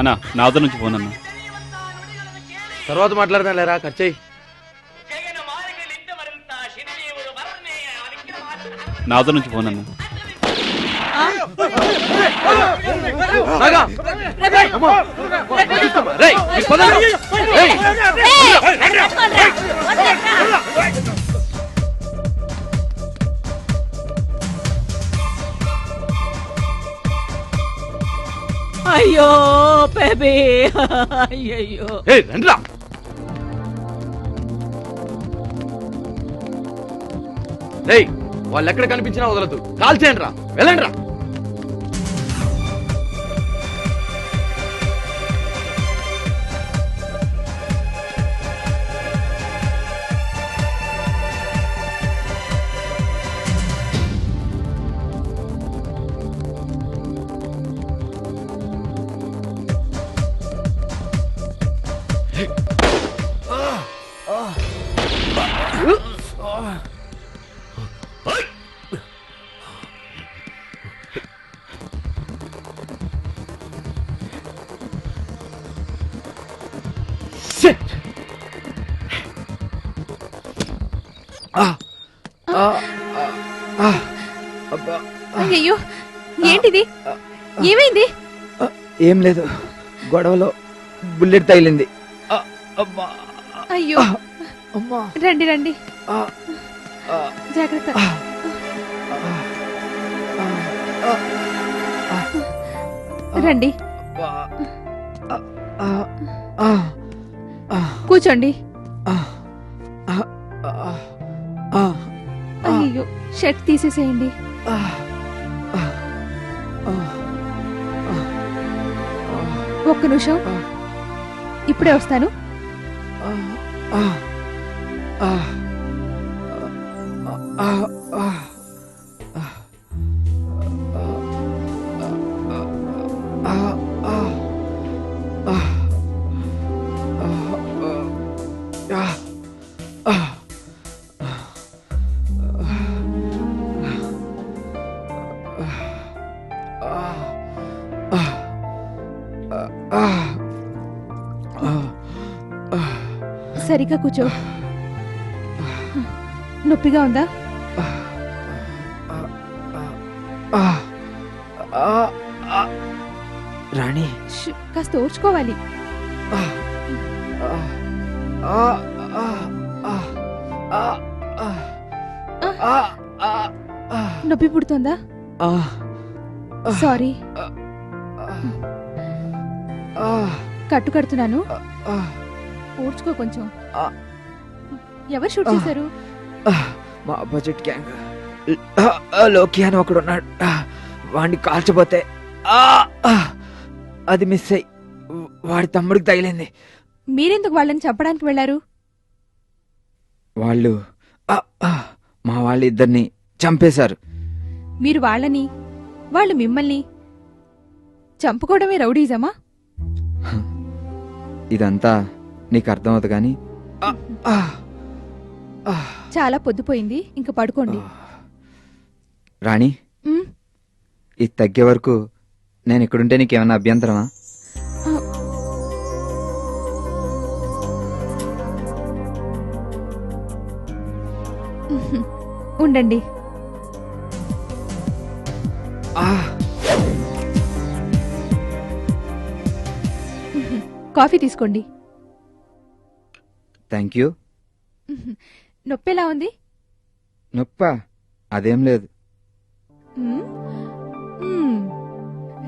అన్నా నా వద్ద నుంచి ఫోన్ అన్నా. తర్వాత మాట్లాడదాం లేరా, ఖర్చయి. నా వద్ద నుంచి ఫోన్ అన్నా. అయ్యో బేబీ, అయ్యయ్యో. రండిరా. రేయ్, వాళ్ళు ఎక్కడ కనిపించినా వదలదు. కాల్ చేయండి రా, వెళ్ళండి రా. అయ్యో, ఏంటిది? ఏమైంది? ఏం లేదు, గొడవలో బుల్లెట్ తగిలింది. అయ్యో, రండి రండి, జాగ్రత్త. రండి, కూర్చోండి. అయ్యో, షర్ట్ తీసేసేయండి. ఒక్క నిమిషం, ఇప్పుడే వస్తాను. సరిగ్గా కూర్చో. నొప్పిగా ఉందా? రాణి కాస్త ఓర్చుకోవాలి. నొప్పి పుడుతుందా? సారీ. కట్టు కడుతున్నాను, ఓర్చుకో కొంచెం. ఎవరు షూట్ చేశారు? మా బడ్జెట్ గ్యాంగ్. లోకి అని ఒకడున్నాడు, వాడిని కాల్చబోతే అది మిస్ అయ్యి వాడి తమ్ముడికి తగిలింది. మీరెందుకు వాళ్ళని చంపడానికి వెళ్లారు? వాళ్ళు మా వాళ్ళు ఇద్దరిని చంపేశారు. మీరు వాళ్ళని, వాళ్ళు మిమ్మల్ని చంపుకోవడమే రౌడీజమా? ఇదంతా నీకు అర్థమవుతుంది కానీ చాలా పొద్దుపోయింది, ఇంక పడుకోండి. రాణి, ఇది తగ్గే వరకు నేను ఇక్కడుంటే నీకేమన్నా అభ్యంతరమా? ఉండండి. కాఫీ తీసుకోండి. Thank you. నొప్పి ఎలా ఉంది? నొప్పా? అదేం లేదు.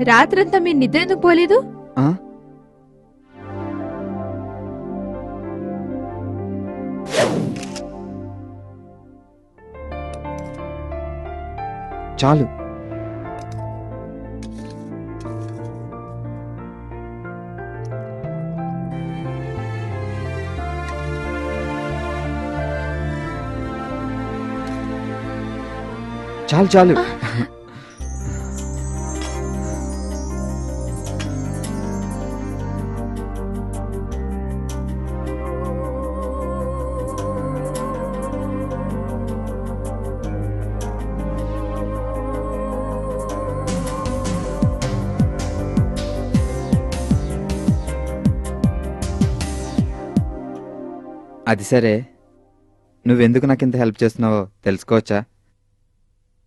రాత్రంతా మీరు నిద్ర ఎందుకు పోలేదు? చాలు. చాలు చాలు. అది సరే, నువ్వెందుకు నాకు ఇంత హెల్ప్ చేస్తున్నావో తెలుసుకోవచ్చా?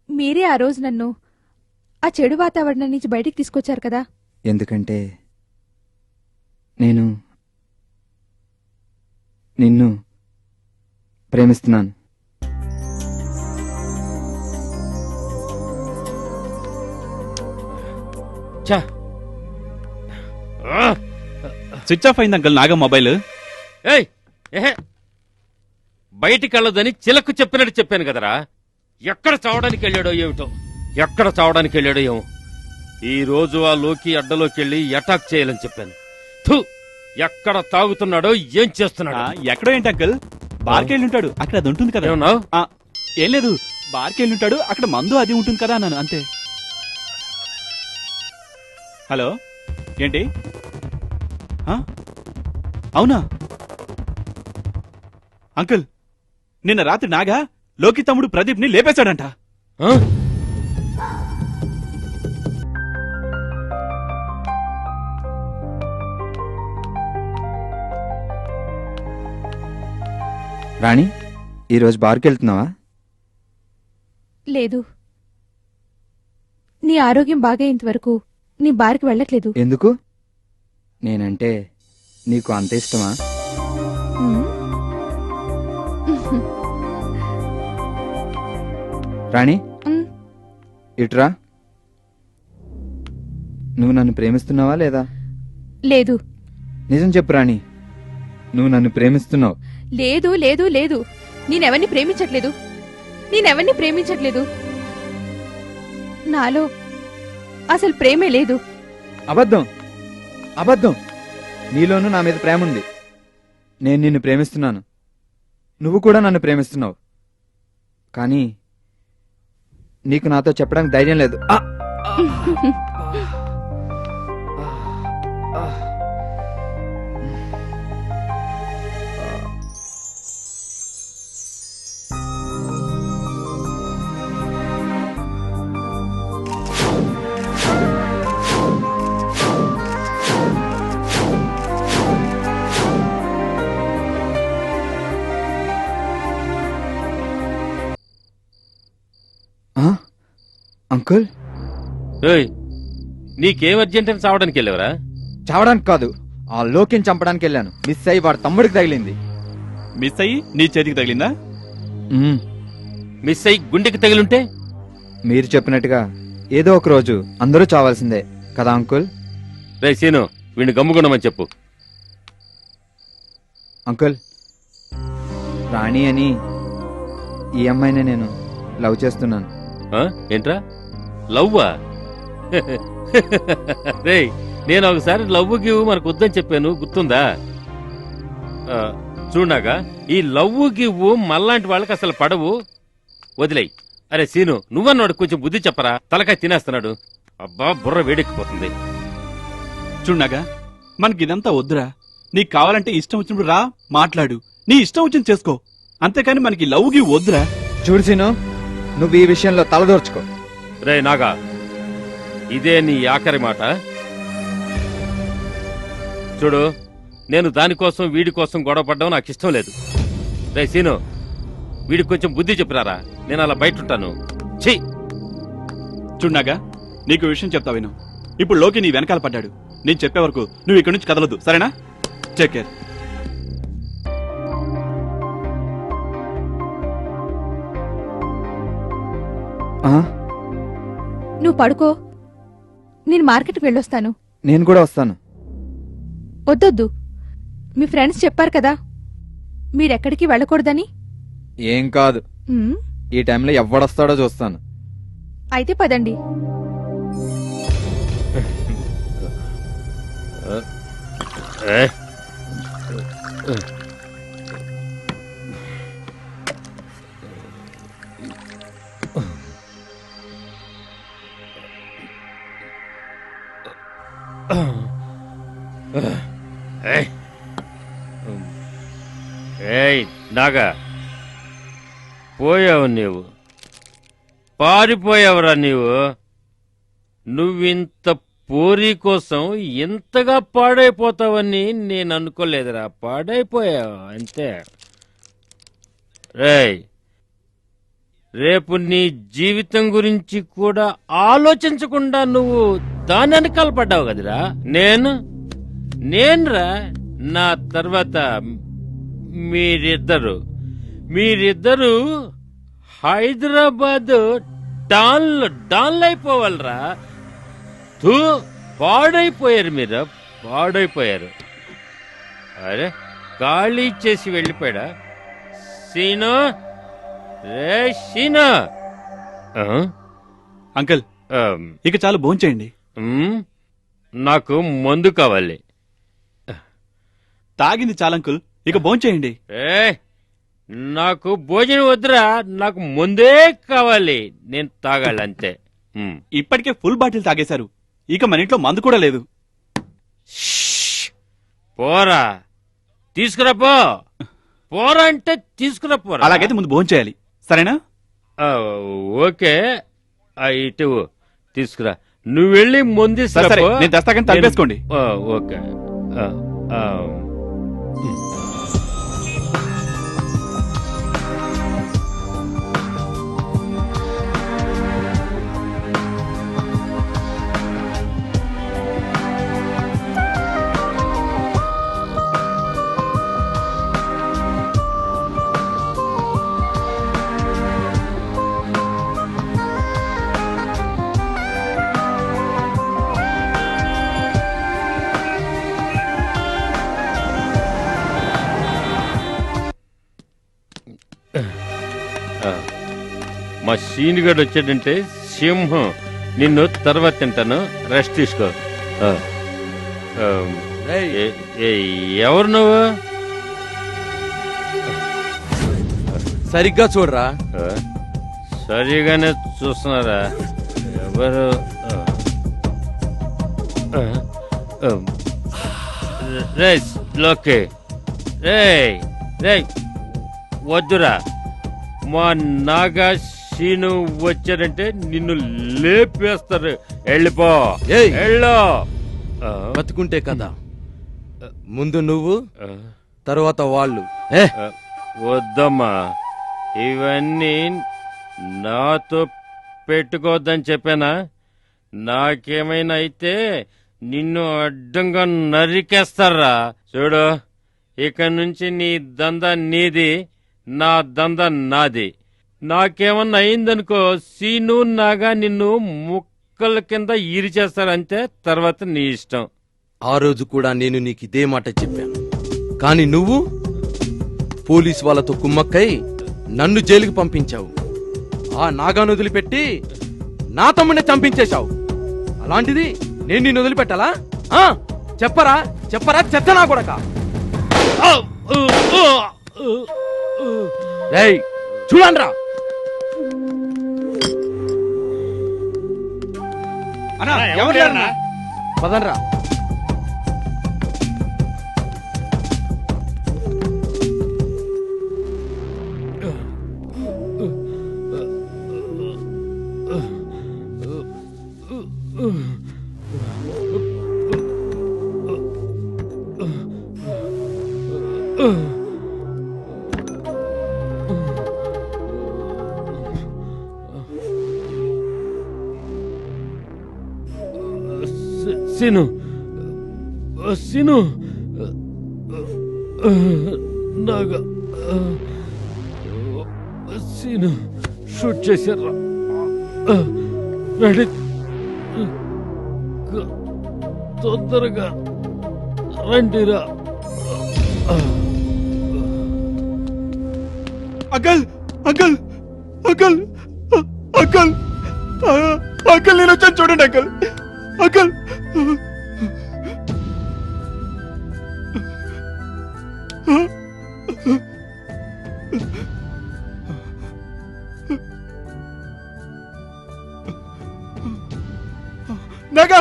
మీరే ఆ రోజు నన్ను ఆ చెడు వాతావరణం నుంచి బయటికి తీసుకొచ్చారు కదా. ఎందుకంటే నేను నిన్ను ప్రేమిస్తున్నాను. స్విచ్ ఆఫ్ అయింది అంకల్ నాగం మొబైల్. బయటికి వెళ్ళదని చిలకు చెప్పినట్టు చెప్పాను కదరా. ఎక్కడ చావడానికి వెళ్ళాడో ఏమిటో, ఎక్కడ చావడానికి వెళ్ళాడో ఏమో. ఈ రోజు ఆ లోకి అడ్డలోకి వెళ్ళి అటాక్ చేయాలని చెప్పాను. ఎక్కడ తాగుతున్నాడో ఏం చేస్తున్నాడో. ఎక్కడో ఏంటి అంకల్, బార్కెళ్ళి ఉంటాడు, అక్కడ అది ఉంటుంది కదా. ఏం లేదు, బార్కెళ్ళి ఉంటాడు, అక్కడ మందు అది ఉంటుంది కదా అన్నాను అంతే. హలో, ఏంటి? అవునా అంకుల్, నిన్న రాత్రి నాగా లోకి తమ్ముడు ప్రదీప్ ని లేపేశాడంట. రాణి, ఈరోజు బార్కి వెళ్తున్నావా? లేదు, నీ ఆరోగ్యం బాగయ్యేంత వరకు నీ బార్కి వెళ్ళట్లేదు. ఎందుకు? నేనంటే నీకు అంత ఇష్టమా? రాణి, ఇట్రా. నువ్వు నన్ను ప్రేమిస్తున్నావా లేదా? లేదు. నిజం చెప్పు రాణి, నువ్వు నన్ను ప్రేమిస్తున్నావు? లేదు లేదు లేదు, నేనెవరిని ప్రేమించట్లేదు, నేనెవరిని ప్రేమించట్లేదు. నాలో అసలు ప్రేమే లేదు. అబద్ధం, అబద్ధం. నీలోనూ నా మీద ప్రేమ ఉంది. నేను నిన్ను ప్రేమిస్తున్నాను, నువ్వు కూడా నన్ను ప్రేమిస్తున్నావు. కానీ నీకు నాతో చెప్పడానికి ధైర్యం లేదు. అంకుల్, నీకేం అర్జెంట్ అని చావడానికి వెళ్ళేవరా? చావడానికి కాదు, ఆ లోకిని చంపడానికి వెళ్ళాను. మిస్ అయ్యి వాడు తమ్ముడికి తగిలింది. మిస్ అయ్యి నీ చేతికి తగిలిందా? మిస్ అయ్యి గుండెకి తగిలుంటే? మీరు చెప్పినట్టుగా ఏదో ఒక రోజు అందరూ చావాల్సిందే కదా అంకుల్. రే సీను, వీడిని గమ్ముకున్నామని చెప్పు. అంకుల్, రాణి అని ఈ అమ్మాయిని నేను లవ్ చేస్తున్నాను. ఏంట్రా లవ్వా? రే, నేను ఒకసారి లవ్ గివ్ మనకు వద్దని చెప్పాను, గుర్తుందా? చూడగా ఈ లవ్ గివ్ మళ్ళాంటి వాళ్ళకి అసలు పడవు, వదిలేయి. అరే సీను, నువ్వన్నాడు కొంచెం బుద్ధి చెప్పరా, తలకాయ తినేస్తున్నాడు. అబ్బా, బుర్ర వేడెక్కిపోతుంది. చూడగా మనకి ఇదంతా వద్దురా. నీకు కావాలంటే ఇష్టం వచ్చినప్పుడు రా, మాట్లాడు, నీ ఇష్టం వచ్చింది చేసుకో, అంతేకాని మనకి లవ్ గివ్ వద్దురా. చూడు సీను, నువ్వు ఈ విషయంలో తలదోర్చుకో. రే నాగా, ఇదే నీ ఆఖరి మాట. చూడు, నేను దానికోసం వీడి కోసం గొడవ పడ్డం నాకు ఇష్టం లేదు. రే సీను, వీడికి కొంచెం బుద్ధి చెప్పినారా, నేను అలా బయట ఉంటాను. ఛీ! చూడగా నీకు విషయం చెప్తా విను. ఇప్పుడు లోకి నీ వెనకాల పడ్డాడు. నేను చెప్పే వరకు నువ్వు ఇక్కడి నుంచి కదలొద్దు, సరేనా? Take care. నువ్వు పడుకో, నేను మార్కెట్కి వెళ్ళొస్తాను. నేను కూడా వస్తాను. వద్దొద్దు, మీ ఫ్రెండ్స్ చెప్పారు కదా మీరెక్కడికి వెళ్ళకూడదని. ఏం కాదు, ఉమ్, ఈ టైంలో ఎవడొస్తాడో చూస్తాను. అయితే పదండి. ఏయ్ నాగా, పోయావు నీవు, పారిపోయావురా నీవు. నువ్వింత పోరీ కోసం ఇంతగా పాడైపోతావని నేను అనుకోలేదురా. పాడైపోయావు అంతే. రేయ్, రేపు నీ జీవితం గురించి కూడా ఆలోచించకుండా నువ్వు దాని వెనకాల పడ్డావు కదరా. నేనురా నా తర్వాత మీరిద్దరు హైదరాబాద్ డాన్లు అయిపోవాలరా. తూ, పాడైపోయారు మీరు, పాడైపోయారు. అరే, ఖాళీ చేసి వెళ్ళిపోయాడా సీను? రే సీను. అంకుల్, ఇక చాలు, భోంచేయండి. నాకు మందు కావాలి. తాగింది చాలంకుల్, ఇక భోంచేయండి. నాకు భోజనం వద్దురా, నాకు ముందే కావాలి, నేను తాగాలి అంతే. ఇప్పటికే ఫుల్ బాటిల్ తాగేశారు, ఇక మన ఇంట్లో మందు కూడా లేదు. పోరా, తీసుకురా పో. పోరా అంటే తీసుకురా పోరా. అలాగైతే ముందు భోంచేయాలి, సరేనా? ఓకే, ఇటు తీసుకురా. నువ్వు వెళ్ళి ముందు సరే, నేను తెస్తాకని తలపేసుకోండి. ఓకే. మా సీనిగాడు వచ్చాడంటే సింహం. నిన్ను తర్వాత తింటాను, రెస్ట్ తీసుకో. ఎవరు నువ్వు? సరిగ్గా చూడరా. సరిగానే చూస్తున్నారా? ఎవరు? లోకే, రే వద్దురా. మా నాగా సీను వచ్చారంటే నిన్ను లేపేస్తారు. వెళ్ళిపో, వెళ్ళు. బతుకుంటే కదా, ముందు నువ్వు, తరువాత వాళ్ళు. వద్దమ్మా, ఇవన్నీ నాతో పెట్టుకోవద్దని చెప్పానా? నాకేమైనా అయితే నిన్ను అడ్డంగా నరికేస్తారా. చూడు, ఇక నుంచి నీ దందా నీది, నా దందా నాది. నాకేమన్నా అయిందనుకో సీను నాగా నిన్ను ముక్కల కింద ఈరిచేస్తారంతే, తర్వాత నీ ఇష్టం. ఆ రోజు కూడా నేను నీకు ఇదే మాట చెప్పాను, కానీ నువ్వు పోలీస్ వాళ్ళతో కుమ్మక్కై నన్ను జైలుకి పంపించావు. ఆ నాగాను వదిలిపెట్టి నా తమ్ముడిని చంపించేశావు. అలాంటిది నేను నిన్ను వదిలిపెట్టాలా? చెప్పరా చెప్పరా చెత్త నా కొడక. చూడండిరా, పదండ్రా. సీను, సీను, నాగా సీను షూట్ చేశారా? రెడీ, తొందరగా రండిరా. Uncle uncle uncle uncle uncle నేను వచ్చాను చూడండి uncle. Uncle Naga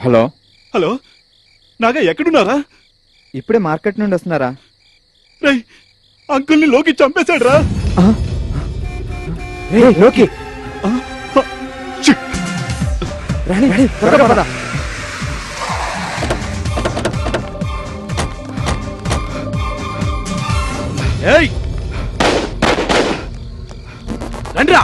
hello hello, Naga ఎక్కడున్నారా? ఇప్పుడే మార్కెట్ నుండి వస్తున్నారా? రేయ్, అంకుల్ని లోకి చంపేశాడు రా. లోకి రాణి, త్వరగా పద. రండిరా.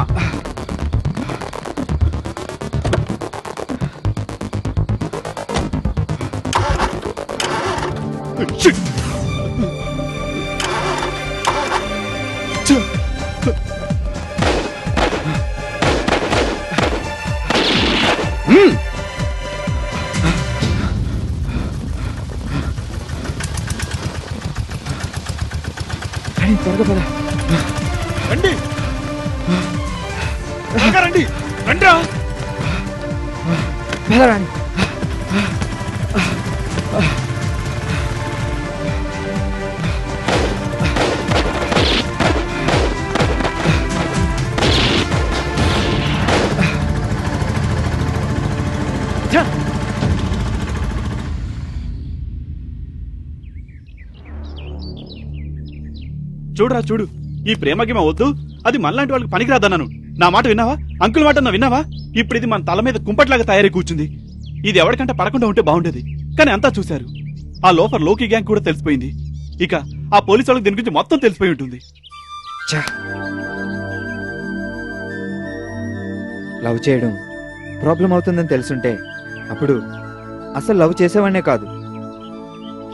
త్వరగా పద. రండి రండి రండిరా. పద రాణి. చూడరా చూడు, ఈ ప్రేమకి వద్దు, అది మనలాంటి వాళ్ళకి పనికిరాదన్నాను. నా మాట విన్నావా? అంకుల్ మాట నా విన్నావా? ఇప్పుడు ఇది మన తల మీద కుంపట్లాగా తయారై కూర్చుంది. ఇది ఎవరికంటే పడకుండా ఉంటే బాగుండేది, కానీ అంతా చూశారు. ఆ లోఫర్ లోకి గ్యాంగ్ కూడా తెలిసిపోయింది. ఇక ఆ పోలీసు వాళ్ళకి దీని గురించి మొత్తం తెలిసిపోయి ఉంటుంది. లవ్ చేయడం ప్రాబ్లం అవుతుందని తెలుసుంటే అప్పుడు అసలు లవ్ చేసేవాడినే కాదు.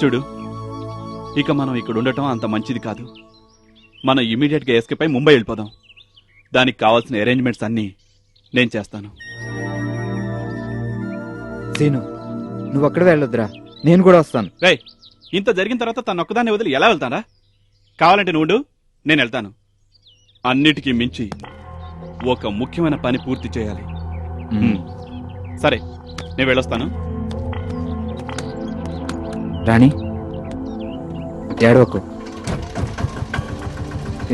చూడు, ఇక మనం ఇక్కడ ఉండటం అంత మంచిది కాదు. మనం ఇమీడియట్ గా ఎస్కేప్ అయి ముంబై వెళ్ళిపోదాం. దానికి కావాల్సిన అరేంజ్మెంట్స్ అన్నీ నేను చేస్తాను. సీను, నువ్వు అక్కడ వెళ్ళొద్దురా, నేను కూడా వస్తాను. రేయ్, ఇంత జరిగిన తర్వాత తన ఒక్కదాన్ని వదిలి ఎలా వెళ్తానా? కావాలంటే నువ్వు, నేను వెళ్తాను. అన్నిటికీ మించి ఒక ముఖ్యమైన పని పూర్తి చేయాలి. సరే, నేను వెళ్ళొస్తాను. రాణి, ఏడవకు.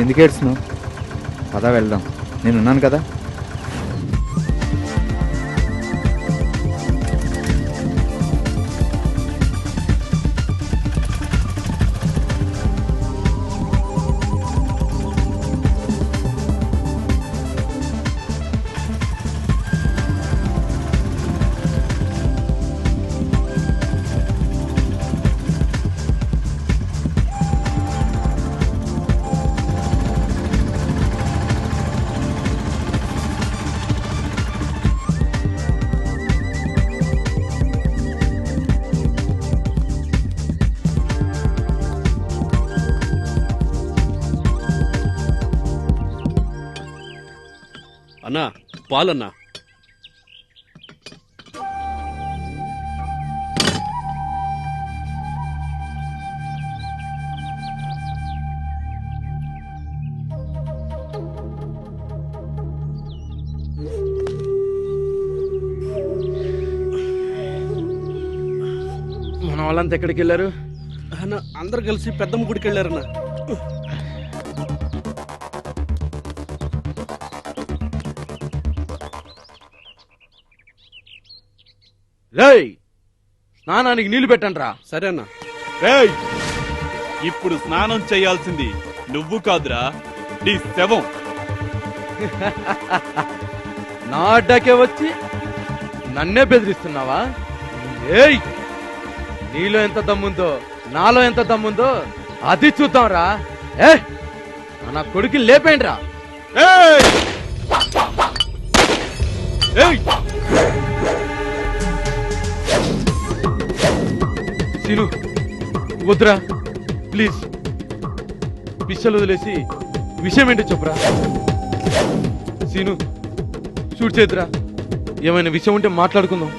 ఎందుకు ఏడుస్తున్నావు? పద వెళ్దాం, నేనున్నాను కదా. అన్నా పాలన్నా. మన వాళ్ళంతా ఎక్కడికి వెళ్ళారు? అన్న అందరు కలిసి పెద్దమ్మ గుడికి వెళ్ళారన్నా. రేయ్, స్నానానికి నీళ్లు పెట్టండి రా. సరే అన్న. రేయ్, ఇప్పుడు స్నానం చేయాల్సింది నువ్వు కాదురా, నీ శవం. నా అడ్డాకే వచ్చి నన్నే బెదిరిస్తున్నావా? ఏయ్, నీలో ఎంత దమ్ముందో నాలో ఎంత దమ్ముందో అది చూద్దాంరా. నా కొడుకు లేపేండి రా. సీను వద్దురా ప్లీజ్, పిచ్చలు వదిలేసి విషయం ఏంటో చెప్పురా. సీను షూట్ చేద్దురా, ఏమైనా విషయం ఉంటే మాట్లాడుకుందాం.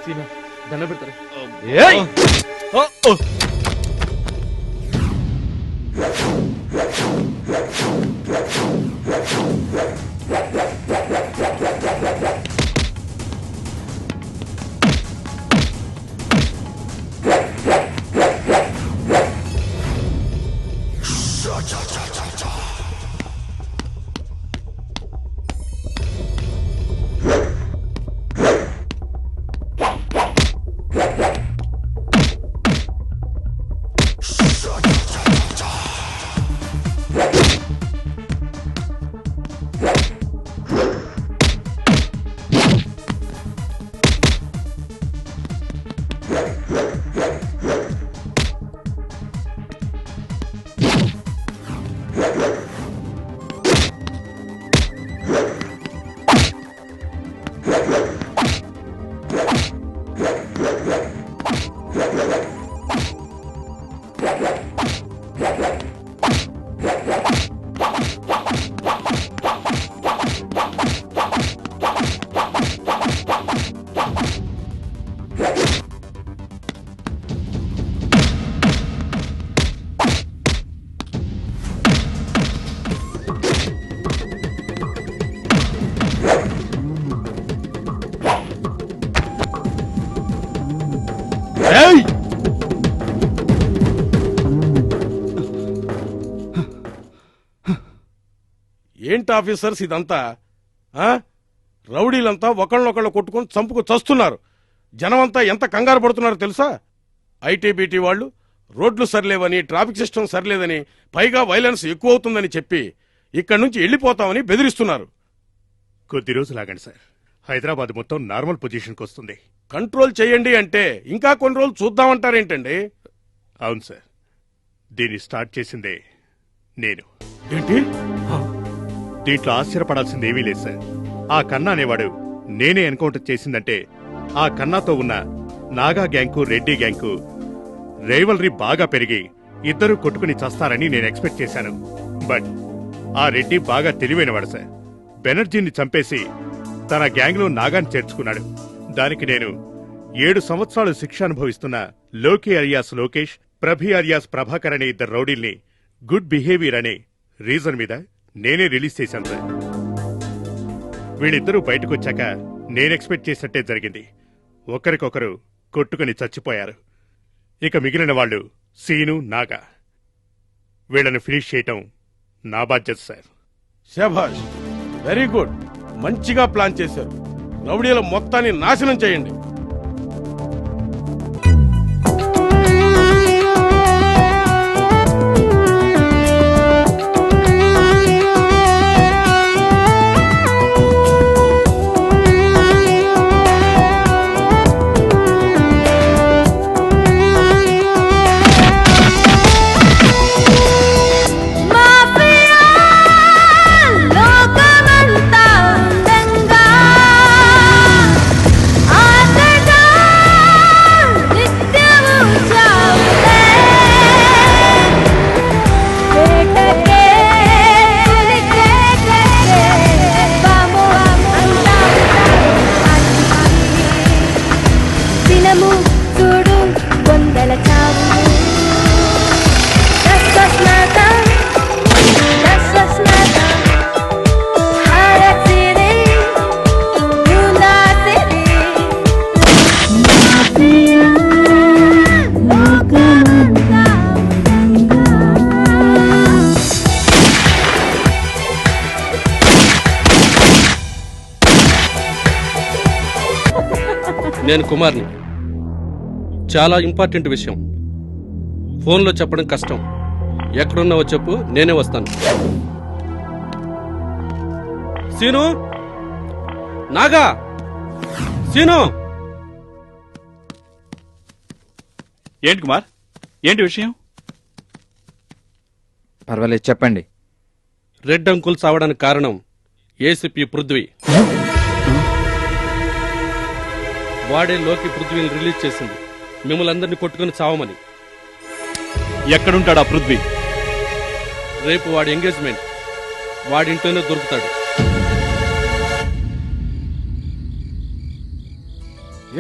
సీను దండ పెడతారా? ఏయ్! ఏంటి ఆఫీసర్స్ ఇదంతా? రౌడీలంతా ఒకళ్ళనొకళ్ళు కొట్టుకుని చంపుకు చస్తున్నారు. జనమంతా ఎంత కంగారు పడుతున్నారో తెలుసా? ఐటీబీటీ వాళ్ళు రోడ్లు సరిలేవని, ట్రాఫిక్ సిస్టమ్ సరిలేదని, పైగా వైలెన్స్ ఎక్కువ అవుతుందని చెప్పి ఇక్కడి నుంచి వెళ్ళిపోతామని బెదిరిస్తున్నారు. కొద్ది రోజులు ఆగండి సార్, హైదరాబాద్ మొత్తం నార్మల్ పొజిషన్కి వస్తుంది. కంట్రోల్ చేయండి అంటే ఇంకా కొన్ని రోజులు చూద్దామంటారేంటండి? అవును సార్, దీన్ని స్టార్ట్ చేసిందే నేను. ఏంటి? దీంట్లో ఆశ్చర్యపడాల్సింది ఏమీ లేదు సార్. ఆ కన్నా అనేవాడు నేనే ఎన్కౌంటర్ చేసిందంటే ఆ కన్నాతో ఉన్న నాగా గ్యాంకు, రెడ్డి గ్యాంకు రైవల్రీ బాగా పెరిగి ఇద్దరూ కొట్టుకుని చస్తారని నేను ఎక్స్పెక్ట్ చేశాను. బట్ ఆ రెడ్డి బాగా తెలివైనవాడు సార్. బెనర్జీని చంపేసి తన గ్యాంగ్లో నాగాన్ని చేర్చుకున్నాడు. దానికి నేను 7 సంవత్సరాలు శిక్ష అనుభవిస్తున్న లోకి అలియాస్ లోకేష్, ప్రభి అలియాస్ ప్రభాకర్ అనే ఇద్దరు రౌడీల్ని గుడ్ బిహేవియర్ అనే రీజన్ మీద నేనే రిలీజ్ చేశాను సార్. వీళ్ళిద్దరూ బయటకొచ్చాక నేను ఎక్స్పెక్ట్ చేసినట్టే జరిగింది. ఒకరికొకరు కొట్టుకుని చచ్చిపోయారు. ఇక మిగిలిన వాళ్ళు సీను, నాగా. వీళ్ళని ఫినిష్ చేయటం నా బాధ్యత సార్. శభాష్, వెరీ గుడ్. మంచిగా ప్లాన్ చేశారు. రౌడీల మొత్తాన్ని నాశనం చేయండి. లోకమంతా అందంగా నేను కుమార్ని. చాలా ఇంపార్టెంట్ విషయం. ఫోన్లో చెప్పడం కష్టం. ఎక్కడున్నావో చెప్పు, నేనే వస్తాను. సీను, నాగా, సీను. ఏంటి కుమార్, ఏంటి విషయం? పర్వాలేదు చెప్పండి. రెడ్ అంకుల్ చావడానికి కారణం ఏసీపీ పృథ్వీ. వాడే లోకి పృథ్వీని రిలీజ్ చేసింది, మిమ్మల్ని అందరినీ కొట్టుకుని చావమని. ఎక్కడుంటాడా పృథ్వీ? రేపు వాడి ఎంగేజ్మెంట్, వాడింట్లోనే దొరుకుతాడు.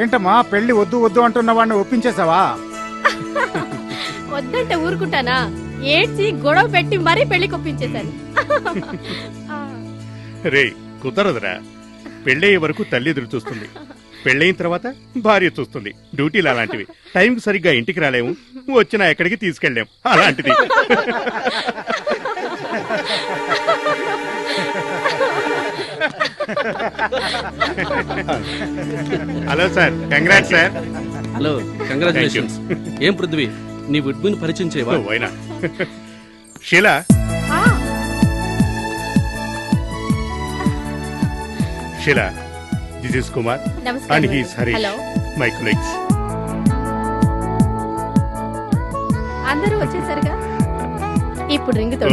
ఏంటమ్మా పెళ్లి వద్దు వద్దు అంటున్న వాడిని ఒప్పించేసావా? వద్దంటే ఊరుకుంటానా? ఏడ్చి గొడవ పెట్టి మరీ పెళ్లి కొప్పించేశాను. రే కుదరదురా. పెళ్ళయ్యే వరకు తల్లి ఎదురు చూస్తుంది, పెళ్ళయిన తర్వాత భార్య చూస్తుంది. డ్యూటీలు అలాంటివి. టైంకి సరిగ్గా ఇంటికి రాలేము, వచ్చినా ఎక్కడికి తీసుకెళ్ళలేము. అలాంటిది. Hello sir, congrats sir. Hello, congratulations. ఏం పృథ్వీ, నీ వుడ్బిని పరిచయం చేయవా? వైనా Sheela, Sheela, this is Kumar and he is Harish, my colleagues. అందరూ వచ్చేసరిగా ఇప్పుడు రింగ్ తో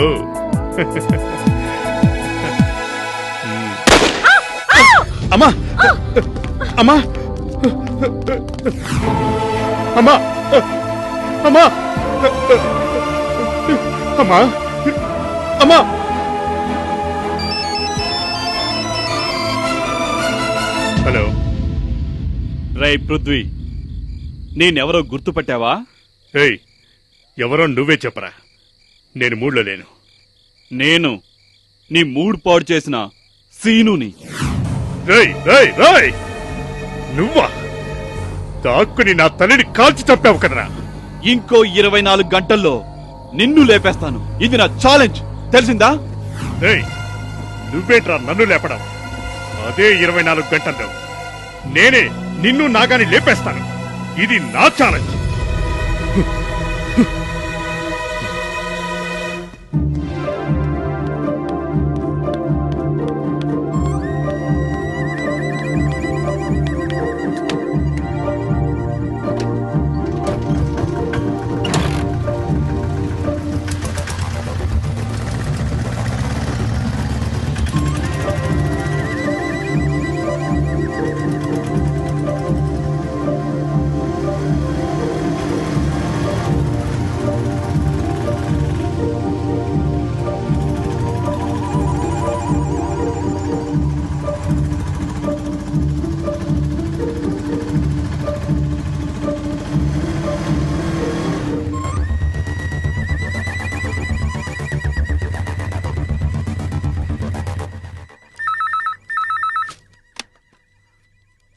అమ్మా అమ్మా అమ్మా అమ్మా అమ్మా అమ్మా. హలో. రై పృథ్వీ, నేనెవరో గుర్తుపట్టావా? ఏయ్, ఎవరో నువ్వే చెప్పరా, నేను మూడ్లో లేను. నేను నీ మూడ్ పాడు చేసిన సీనుని. రేయ్ రేయ్ రేయ్, నువ్వా? దాక్కుని నా తల్లిని కాల్చి చంపావు కదరా. ఇంకో 24 గంటల్లో నిన్ను లేపేస్తాను. ఇది నా ఛాలెంజ్, తెలిసిందా? రేయ్, నువ్వేంట్రా నన్ను లేపడం? అదే 24 గంటల్లో నేనే నిన్ను నాగాని లేపేస్తాను. ఇది నా ఛాలెంజ్.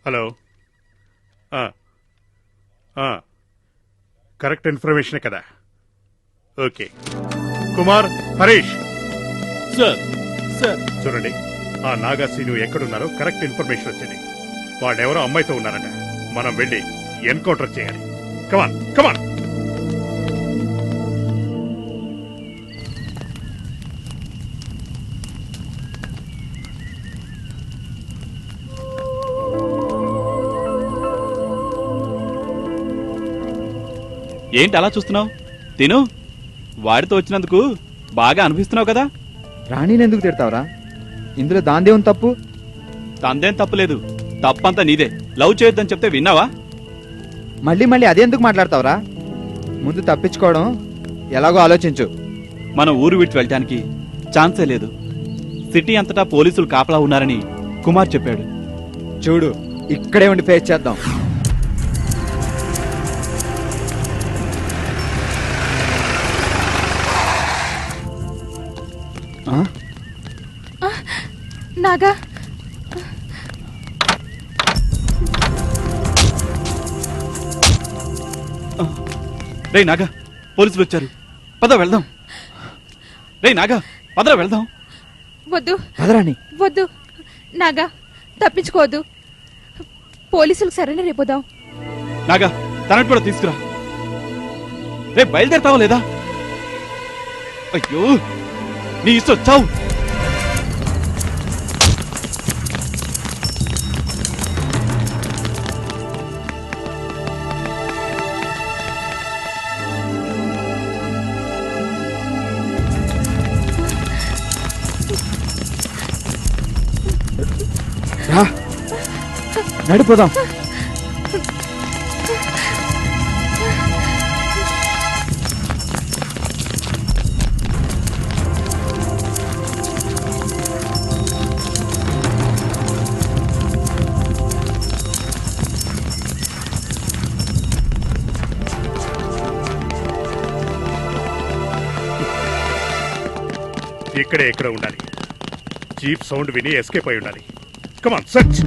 హలో. కరెక్ట్ ఇన్ఫర్మేషన్ కదా? Okay. Kumar, Harish sir. Sir చూడండి, ఆ నాగా సీను ఎక్కడున్నారో కరెక్ట్ ఇన్ఫర్మేషన్ వచ్చింది. వాళ్ళెవరో అమ్మాయితో ఉన్నారట. మనం వెళ్ళి ఎన్కౌంటర్ చేయాలి. కమాన్ కమాన్. ఏంటి అలా చూస్తున్నావు? తిను. వాడితో వచ్చినందుకు బాగా అనిపిస్తున్నావు కదా. రాణిని ఎందుకు తిడతావురా? ఇందులో దాందేం తప్పు? తందేం తప్పులేదు, తప్పంతా నీదే. లవ్ చేయొద్దని చెప్తే విన్నావా? మళ్ళీ మళ్ళీ అదెందుకు మాట్లాడతావురా? ముందు తప్పించుకోవడం ఎలాగో ఆలోచించు. మనం ఊరు విడిచి వెళ్ళటానికి ఛాన్సే లేదు. సిటీ అంతటా పోలీసులు కాపలా ఉన్నారని కుమార్ చెప్పాడు. చూడు, ఇక్కడే ఉండి ఫేస్ చేద్దాం. నాగా, రే నాగా, పోలీసులు వచ్చారు. పద వెళ్దాం. రే నాగా, పదరా వెళ్దాం. వద్దు పదరాణి. వద్దు నాగా, తప్పించుకోవద్దు. పోలీసులకు సరైన రేపోదాం. నాగా తనటి కూడా తీసుకురా. రేపు బయలుదేరతావా లేదా? అయ్యో నీ ఇష్టం, చావు. నడిపోదాం. ఇక్కడే ఎక్కడ ఉండాలి. జీప్ సౌండ్ విని ఎస్కేప్ అయి ఉండాలి. కమాన్ సర్చ్.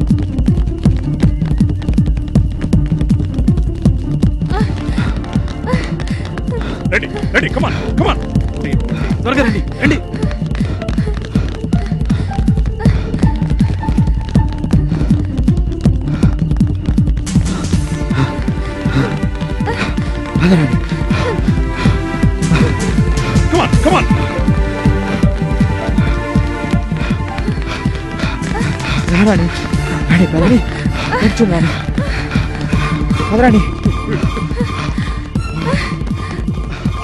రెడీ రెడీ, కమాన్ కమాన్, త్వరగా రండి రండి. కమాన్ కమాన్. రాణి రాణి పదని కొంచెం రాణి పదరాణి.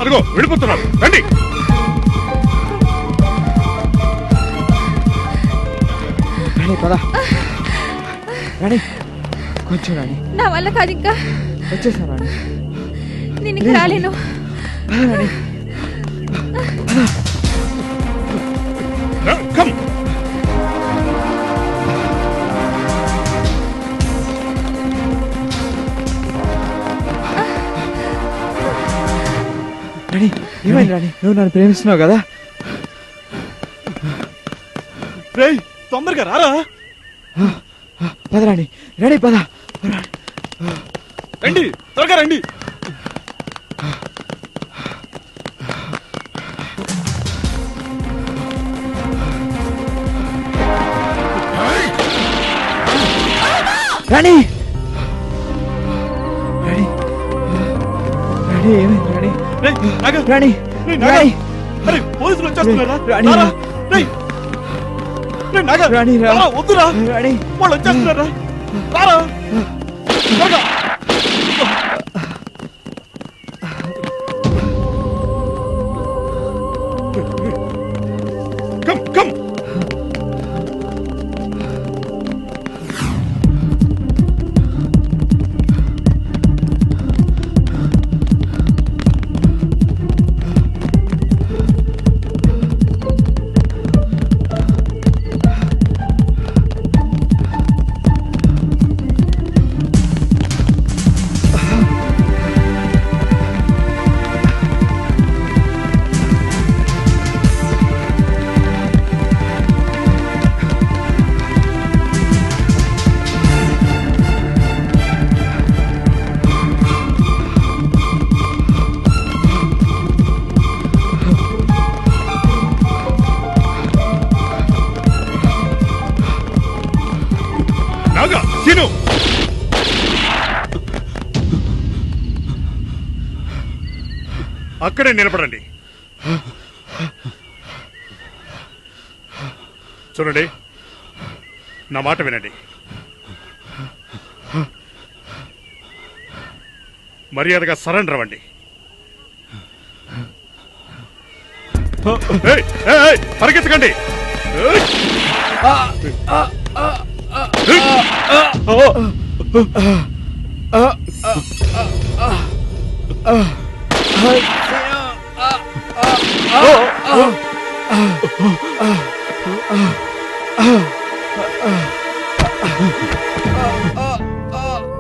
అదిగో వెళ్ళిపోతున్నారు, రండి. రాణి పద రాణి కొంచెం రాణి. నా వల్ల కాదు, ఇంకా వచ్చేసా రాణి. నేను ఇంకా రాలేను. రాణి కమ్. రాణి ఏమైంది రాణి? నువ్వు నన్ను ప్రేమిస్తున్నావు కదా? రేయ్ తొందరగా రారా. పద రాణి, రాణి పద. రండి త్వరగా రండి. రాణి రాణి రాణి ఏమైంది రాణి? రాణి రాణి అరే పోలీసులు వచ్చేస్తున్నారా? రాణి రారా. రేయ్ రేయ్ నాగా రాణి రా. వద్దురా, రాణి వాళ్ళు వచ్చేస్తున్నారా? రారా త్వరగా. Come come. నాగా సీను, అక్కడే నిలబడండి. చూడండి, నా మాట వినండి. మర్యాదగా సరెండర్ అవ్వండి. పరిగెత్తకండి.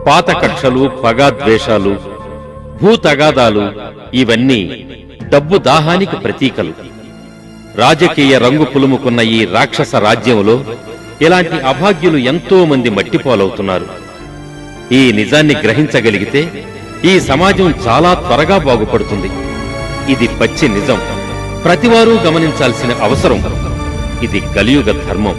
పాత కక్షలు, పగా ద్వేషాలు, భూతగాదాలు ఇవన్నీ డబ్బు దాహానికి ప్రతీకలు. రాజకీయ రంగు పులుముకున్న ఈ రాక్షస రాజ్యంలో ఇలాంటి అభాగ్యులు ఎంతో మంది మట్టిపాలవుతున్నారు. ఈ నిజాన్ని గ్రహించగలిగితే ఈ సమాజం చాలా త్వరగా బాగుపడుతుంది. ఇది పచ్చి నిజం, ప్రతివారూ గమనించాల్సిన అవసరం. ఇది కలియుగ ధర్మం.